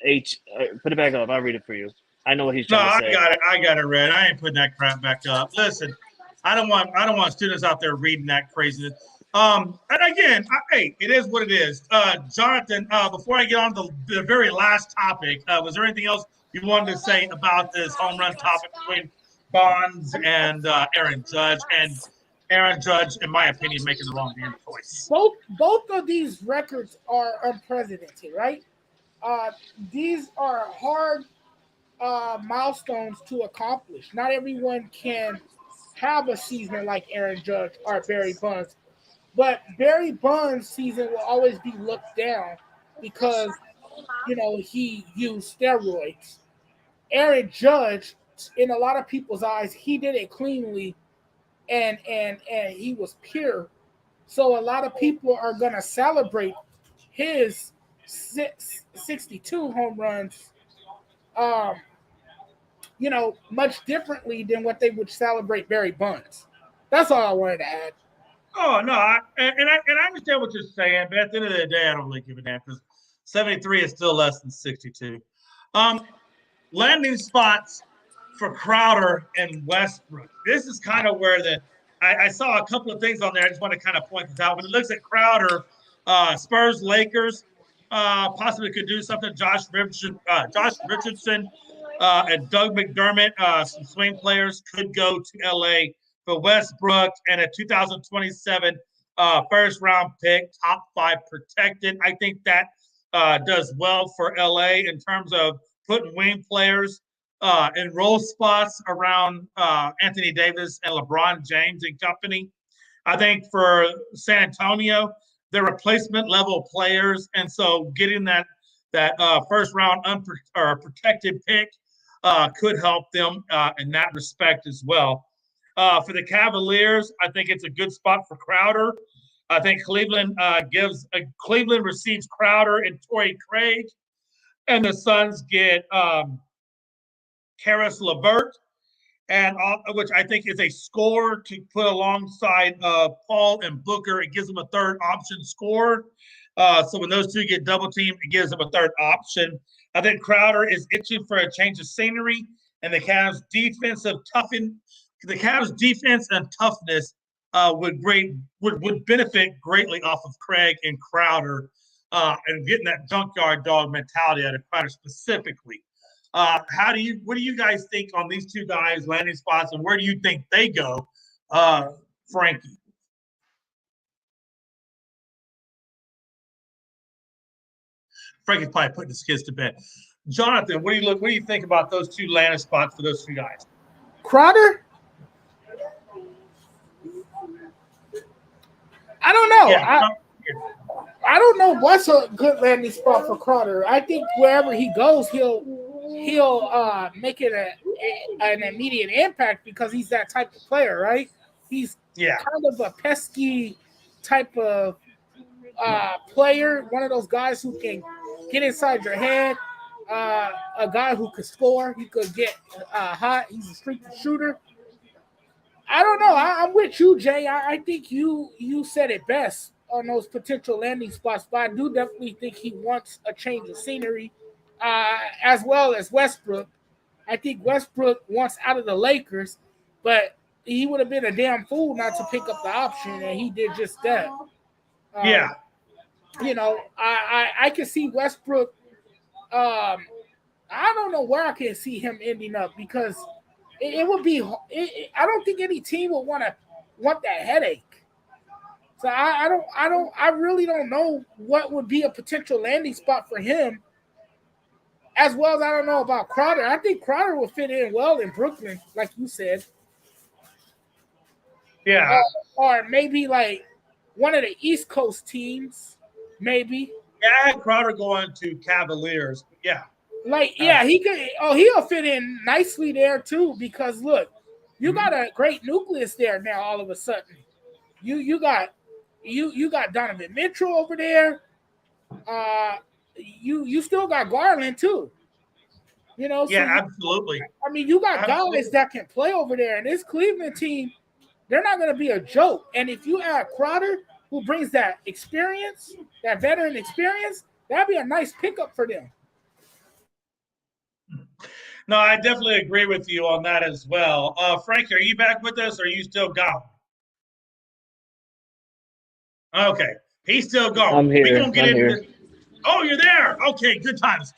put it back up. I'll read it for you. I know what he's trying to say. I got it read. I ain't putting that crap back up. Listen, I don't want students out there reading that craziness. And again, it is what it is. Jonathan, before I get on to the very last topic, was there anything else you wanted to say about this home run topic between Bonds and Aaron Judge? And Aaron Judge, in my opinion, making the wrong damn choice. Both of these records are unprecedented, right? These are hard milestones to accomplish. Not everyone can have a season like Aaron Judge or Barry Bonds. But Barry Bonds' season will always be looked down because, he used steroids. Aaron Judge, in a lot of people's eyes, he did it cleanly and he was pure. So a lot of people are going to celebrate his 62 home runs, much differently than what they would celebrate Barry Bonds. That's all I wanted to add. Oh no, I understand what you're saying, but at the end of the day, I don't really give a damn because 73 is still less than 62. Landing spots for Crowder and Westbrook. This is kind of where I saw a couple of things on there. I just want to kind of point this out. When it looks at Crowder, Spurs, Lakers, possibly could do something. Josh Richardson, and Doug McDermott, some swing players could go to LA. For Westbrook and a 2027 first round pick, top 5 protected. I think that does well for LA in terms of putting wing players in role spots around Anthony Davis and LeBron James and company. I think for San Antonio, they're replacement level players. And so getting that first round protected pick could help them in that respect as well. For the Cavaliers, I think it's a good spot for Crowder. I think Cleveland receives Crowder and Torrey Craig, and the Suns get Karis LeVert, and which I think is a score to put alongside Paul and Booker. It gives them a third option score. So when those two get double teamed, it gives them a third option. I think Crowder is itching for a change of scenery, and the Cavs' defense and toughness would benefit greatly off of Craig and Crowder and getting that junkyard dog mentality out of Crowder specifically. What do you guys think on these two guys' landing spots, and where do you think they go, Frankie? Frankie's probably putting his kids to bed. Jonathan, what do you think about those two landing spots for those two guys? Crowder? I don't know. Yeah, I don't know what's a good landing spot for Crowder. I think wherever he goes, he'll make it an immediate impact because he's that type of player, right? He's kind of a pesky type of player, one of those guys who can get inside your head, a guy who could score, he could get hot, he's a street shooter. I don't know. I'm with you, Jay. I think you said it best on those potential landing spots, but I do definitely think he wants a change of scenery, as well as Westbrook. I think Westbrook wants out of the Lakers, but he would have been a damn fool not to pick up the option, and he did just that. I can see Westbrook. I don't know where I can see him ending up because it would be. I don't think any team would want that headache. So I really don't know what would be a potential landing spot for him. As well as I don't know about Crowder. I think Crowder will fit in well in Brooklyn, like you said. Yeah. Or maybe like one of the East Coast teams, maybe. Yeah, I had Crowder going to Cavaliers. Yeah. Like, yeah, he could. Oh, he'll fit in nicely there too. Because look, you got a great nucleus there now. All of a sudden, you got Donovan Mitchell over there. You still got Garland too. You know, so Yeah, absolutely. I mean, you got Absolutely. guys that can play over there, and this Cleveland team, they're not going to be a joke. And if you add Crowder, who brings that experience, that veteran experience, that'd be a nice pickup for them. No, I definitely agree with you on that as well. Frank, are you back with us or are you still gone? Okay. He's still gone. I'm We're here. going to get I'm into here. this. Oh, you're there. Okay, good times.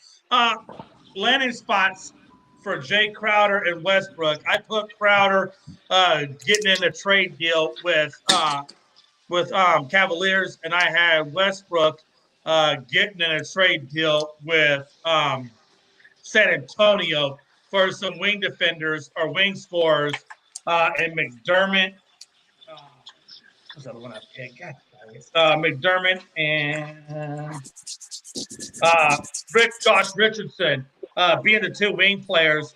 Landing spots for Jay Crowder and Westbrook. I put Crowder getting in a trade deal with Cavaliers, and I had Westbrook getting in a trade deal with San Antonio for some wing defenders or wing scorers and McDermott. What's the other one I picked? McDermott and Josh Richardson being the two wing players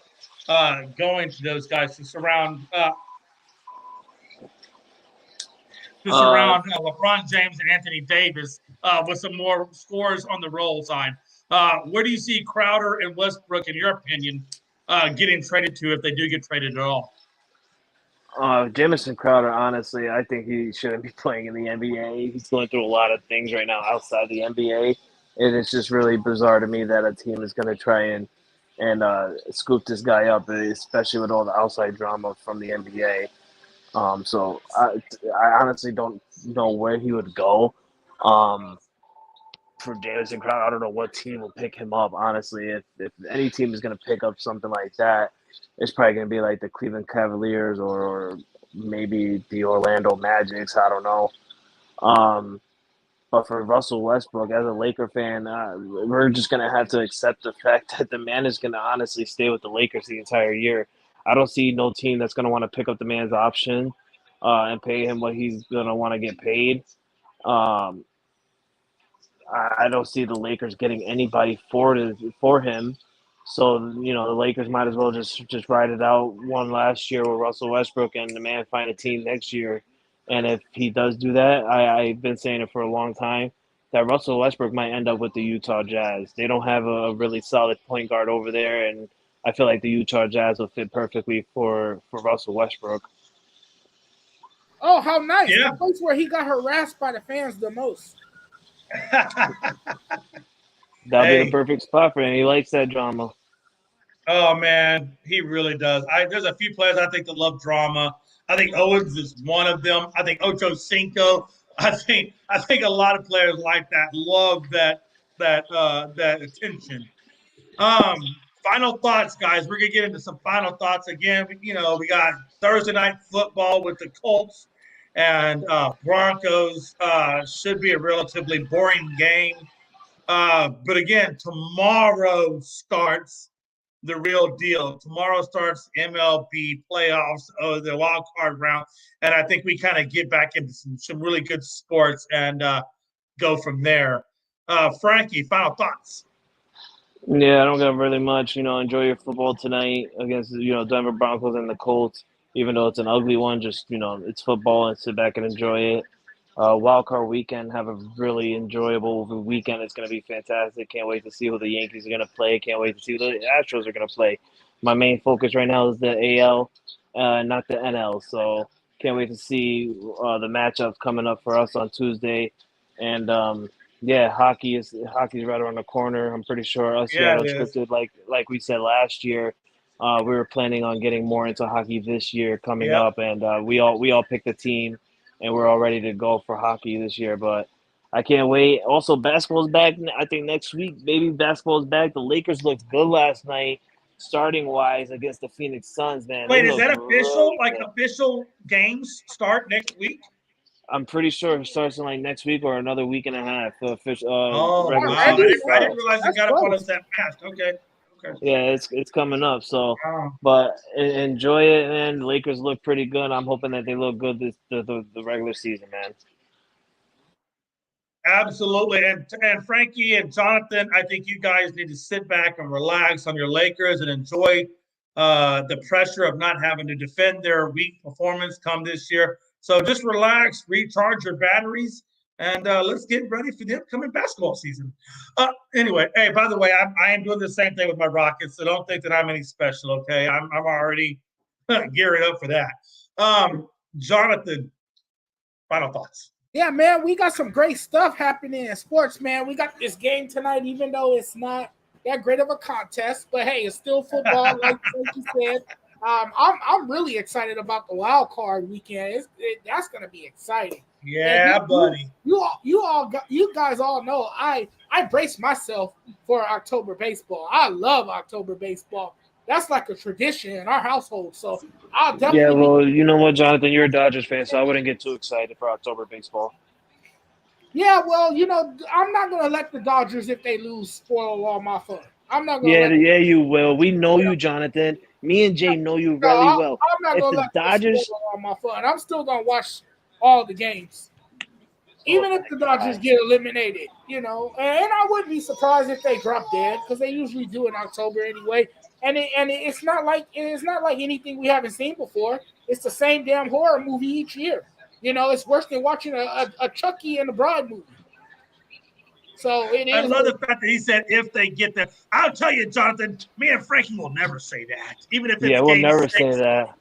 going to those guys to surround LeBron James and Anthony Davis with some more scores on the roll side. Where do you see Crowder and Westbrook, in your opinion, getting traded to if they do get traded at all? Jamison Crowder, honestly, I think he shouldn't be playing in the NBA. He's going through a lot of things right now outside the NBA, and it's just really bizarre to me that a team is going to try and scoop this guy up, especially with all the outside drama from the NBA. So I honestly don't know where he would go. For Jamison Crowder, I don't know what team will pick him up. Honestly, if any team is going to pick up something like that, it's probably going to be like the Cleveland Cavaliers or maybe the Orlando Magics. I don't know. Um, but for Russell Westbrook, as a Laker fan, we're just going to have to accept the fact that the man is going to honestly stay with the Lakers the entire year. I don't see no team that's going to want to pick up the man's option and pay him what he's going to want to get paid. Um, I don't see the Lakers getting anybody for him. So the Lakers might as well just ride it out one last year with Russell Westbrook and the man find a team next year. And if he does do that, I've been saying it for a long time that Russell Westbrook might end up with the Utah Jazz. They don't have a really solid point guard over there, and I feel like the Utah Jazz will fit perfectly for Russell Westbrook. Oh, how nice! Yeah. The place where he got harassed by the fans the most. That'll be the perfect spot for him. He likes that drama. Oh man, he really does. There's a few players I think that love drama. I think Owens is one of them. I think Ocho Cinco. I think a lot of players like that love that attention. Final thoughts, guys. We're gonna get into some final thoughts again. We got Thursday night football with the Colts and Broncos. Should be a relatively boring game. But again, tomorrow starts the real deal. Tomorrow starts MLB playoffs, the wild card round, and I think we kind of get back into some really good sports and go from there. Frankie, final thoughts. Yeah, I don't got really much. Enjoy your football tonight against Denver Broncos and the Colts. Even though it's an ugly one, just it's football and sit back and enjoy it. Wild card weekend, have a really enjoyable weekend. It's going to be fantastic. Can't wait to see who the Yankees are going to play. Can't wait to see who the Astros are going to play. My main focus right now is the AL, not the NL. So can't wait to see the matchups coming up for us on Tuesday. And yeah, hockey's right around the corner. I'm pretty sure us here at Unscripted, like we said last year, we were planning on getting more into hockey this year coming up, and we all picked a team, and we're all ready to go for hockey this year. But I can't wait. Also, basketball's back. I think next week, maybe basketball's back. The Lakers looked good last night, starting wise against the Phoenix Suns. Man, wait, is that official? Like official games start next week? I'm pretty sure it starts in like next week or another week and a half. Oh, wow. I didn't realize it got up on us that fast. Okay. Yeah, it's coming up. So, Wow. but enjoy it, man. The Lakers look pretty good. I'm hoping that they look good the regular season, man. Absolutely. And Frankie and Jonathan, I think you guys need to sit back and relax on your Lakers and enjoy the pressure of not having to defend their weak performance come this year. So just relax, recharge your batteries, and let's get ready for the upcoming basketball season. Anyway, hey, by the way, I am doing the same thing with my Rockets, so don't think that I'm any special, okay? I'm already gearing up for that. Jonathan, final thoughts. Yeah, man, we got some great stuff happening in sports, man. We got this game tonight, even though it's not that great of a contest, but hey, it's still football, like you said. I'm really excited about the wild card weekend. That's going to be exciting. Yeah, buddy. You guys all know I brace myself for October baseball. I love October baseball. That's like a tradition in our household. So I'll definitely. Yeah, well, you know what, Jonathan, you're a Dodgers fan, so I wouldn't get too excited for October baseball. Yeah, well, I'm not gonna let the Dodgers, if they lose, spoil all my fun. I'm not gonna. Yeah, you will. We know you, Jonathan. Me and Jay know you really well. I'm not If gonna the let Dodgers spoil all my fun. I'm still gonna watch all the games, even if the Dodgers get eliminated. And I wouldn't be surprised if they drop dead because they usually do in October anyway. And it's not like anything we haven't seen before. It's the same damn horror movie each year. It's worse than watching a Chucky and the Bride movie. So it is. I love the fact that he said if they get there. I'll tell you, Jonathan, me and Frankie will never say that. Even if it's we'll game never 6. say that.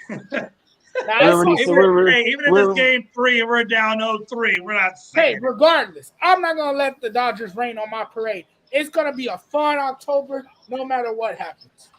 Even if it's game 3 and we're down 0-3, we're not saying. Hey, regardless, I'm not going to let the Dodgers rain on my parade. It's going to be a fun October no matter what happens.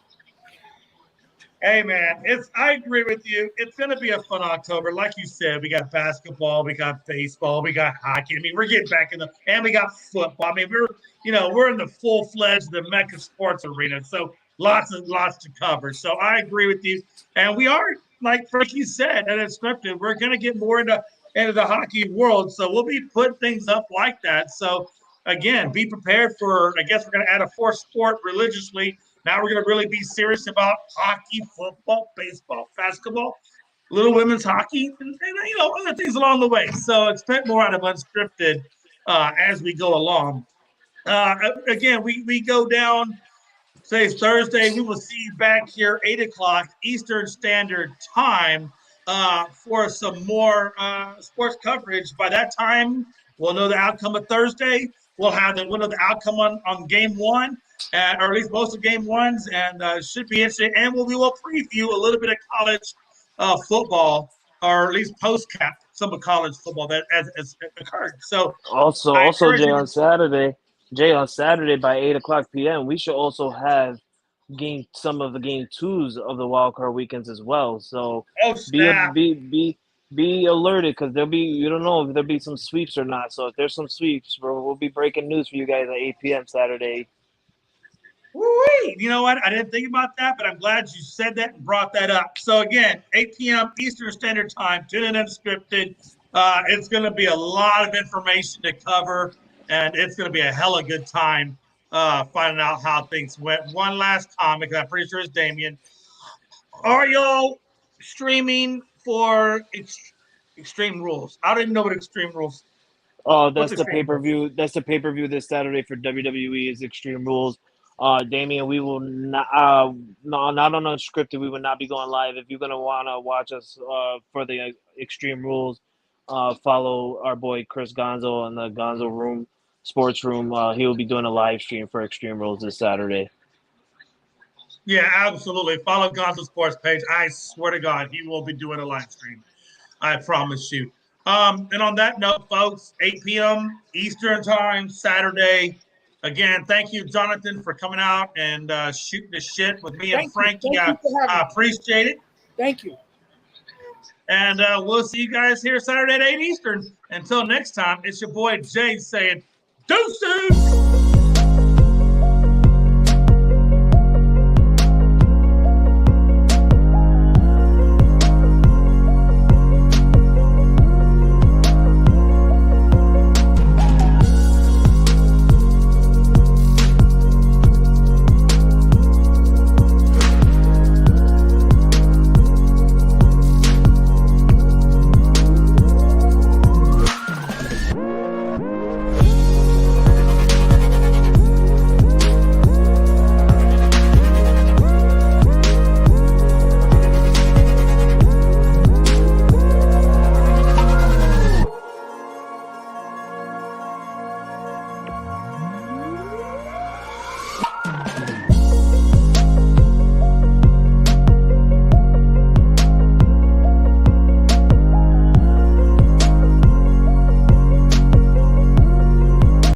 Hey, man, I agree with you. It's going to be a fun October. Like you said, we got basketball, we got baseball, we got hockey. I mean, we're getting back and we got football. I mean, we're in the full-fledged, the Mecca sports arena. So lots to cover. So I agree with you. And we are, like Frankie said, at Unscripted, we're going to get more into the hockey world. So we'll be putting things up like that. So, again, be prepared for, I guess we're going to add a fourth sport religiously. Now we're going to really be serious about hockey, football, baseball, basketball, little women's hockey, and other things along the way. So expect more out of Unscripted as we go along. Again, we go down. Today's Thursday. We will see you back here 8 o'clock Eastern Standard Time for some more sports coverage. By that time, we'll know the outcome of Thursday. We'll know the outcome on game 1. Or at least most of game 1s, and should be interesting. And we will preview a little bit of college football, or at least post-cap some of college football that has occurred. So also Jay on Saturday by 8:00 p.m. we should also have some of the game 2s of the wild card weekends as well. So be alerted because you don't know if there'll be some sweeps or not. So if there's some sweeps, we'll be breaking news for you guys at 8 p.m. Saturday. Woo-wee. You know what? I didn't think about that, but I'm glad you said that and brought that up. So again, 8 p.m. Eastern Standard Time, tune in Unscripted. It's going to be a lot of information to cover, and it's going to be a hella good time finding out how things went. One last comment, because I'm pretty sure it's Damien. Are y'all streaming for Extreme Rules? I don't even know what Extreme Rules. Oh, that's the pay-per-view. That's the pay-per-view this Saturday for WWE is Extreme Rules. Damien, we will not not on Unscripted. We will not be going live. If you're gonna wanna watch us for the Extreme Rules, follow our boy Chris Gonzo in the Gonzo Room Sports Room. He will be doing a live stream for Extreme Rules this Saturday. Yeah, absolutely. Follow Gonzo Sports page. I swear to God, he will be doing a live stream. I promise you. And on that note, folks, 8 p.m. Eastern Time, Saturday. Again, thank you, Jonathan, for coming out and shooting the shit with me and Frankie. I appreciate it. Thank you. And we'll see you guys here Saturday at 8 Eastern. Until next time, it's your boy Jay saying, deuces!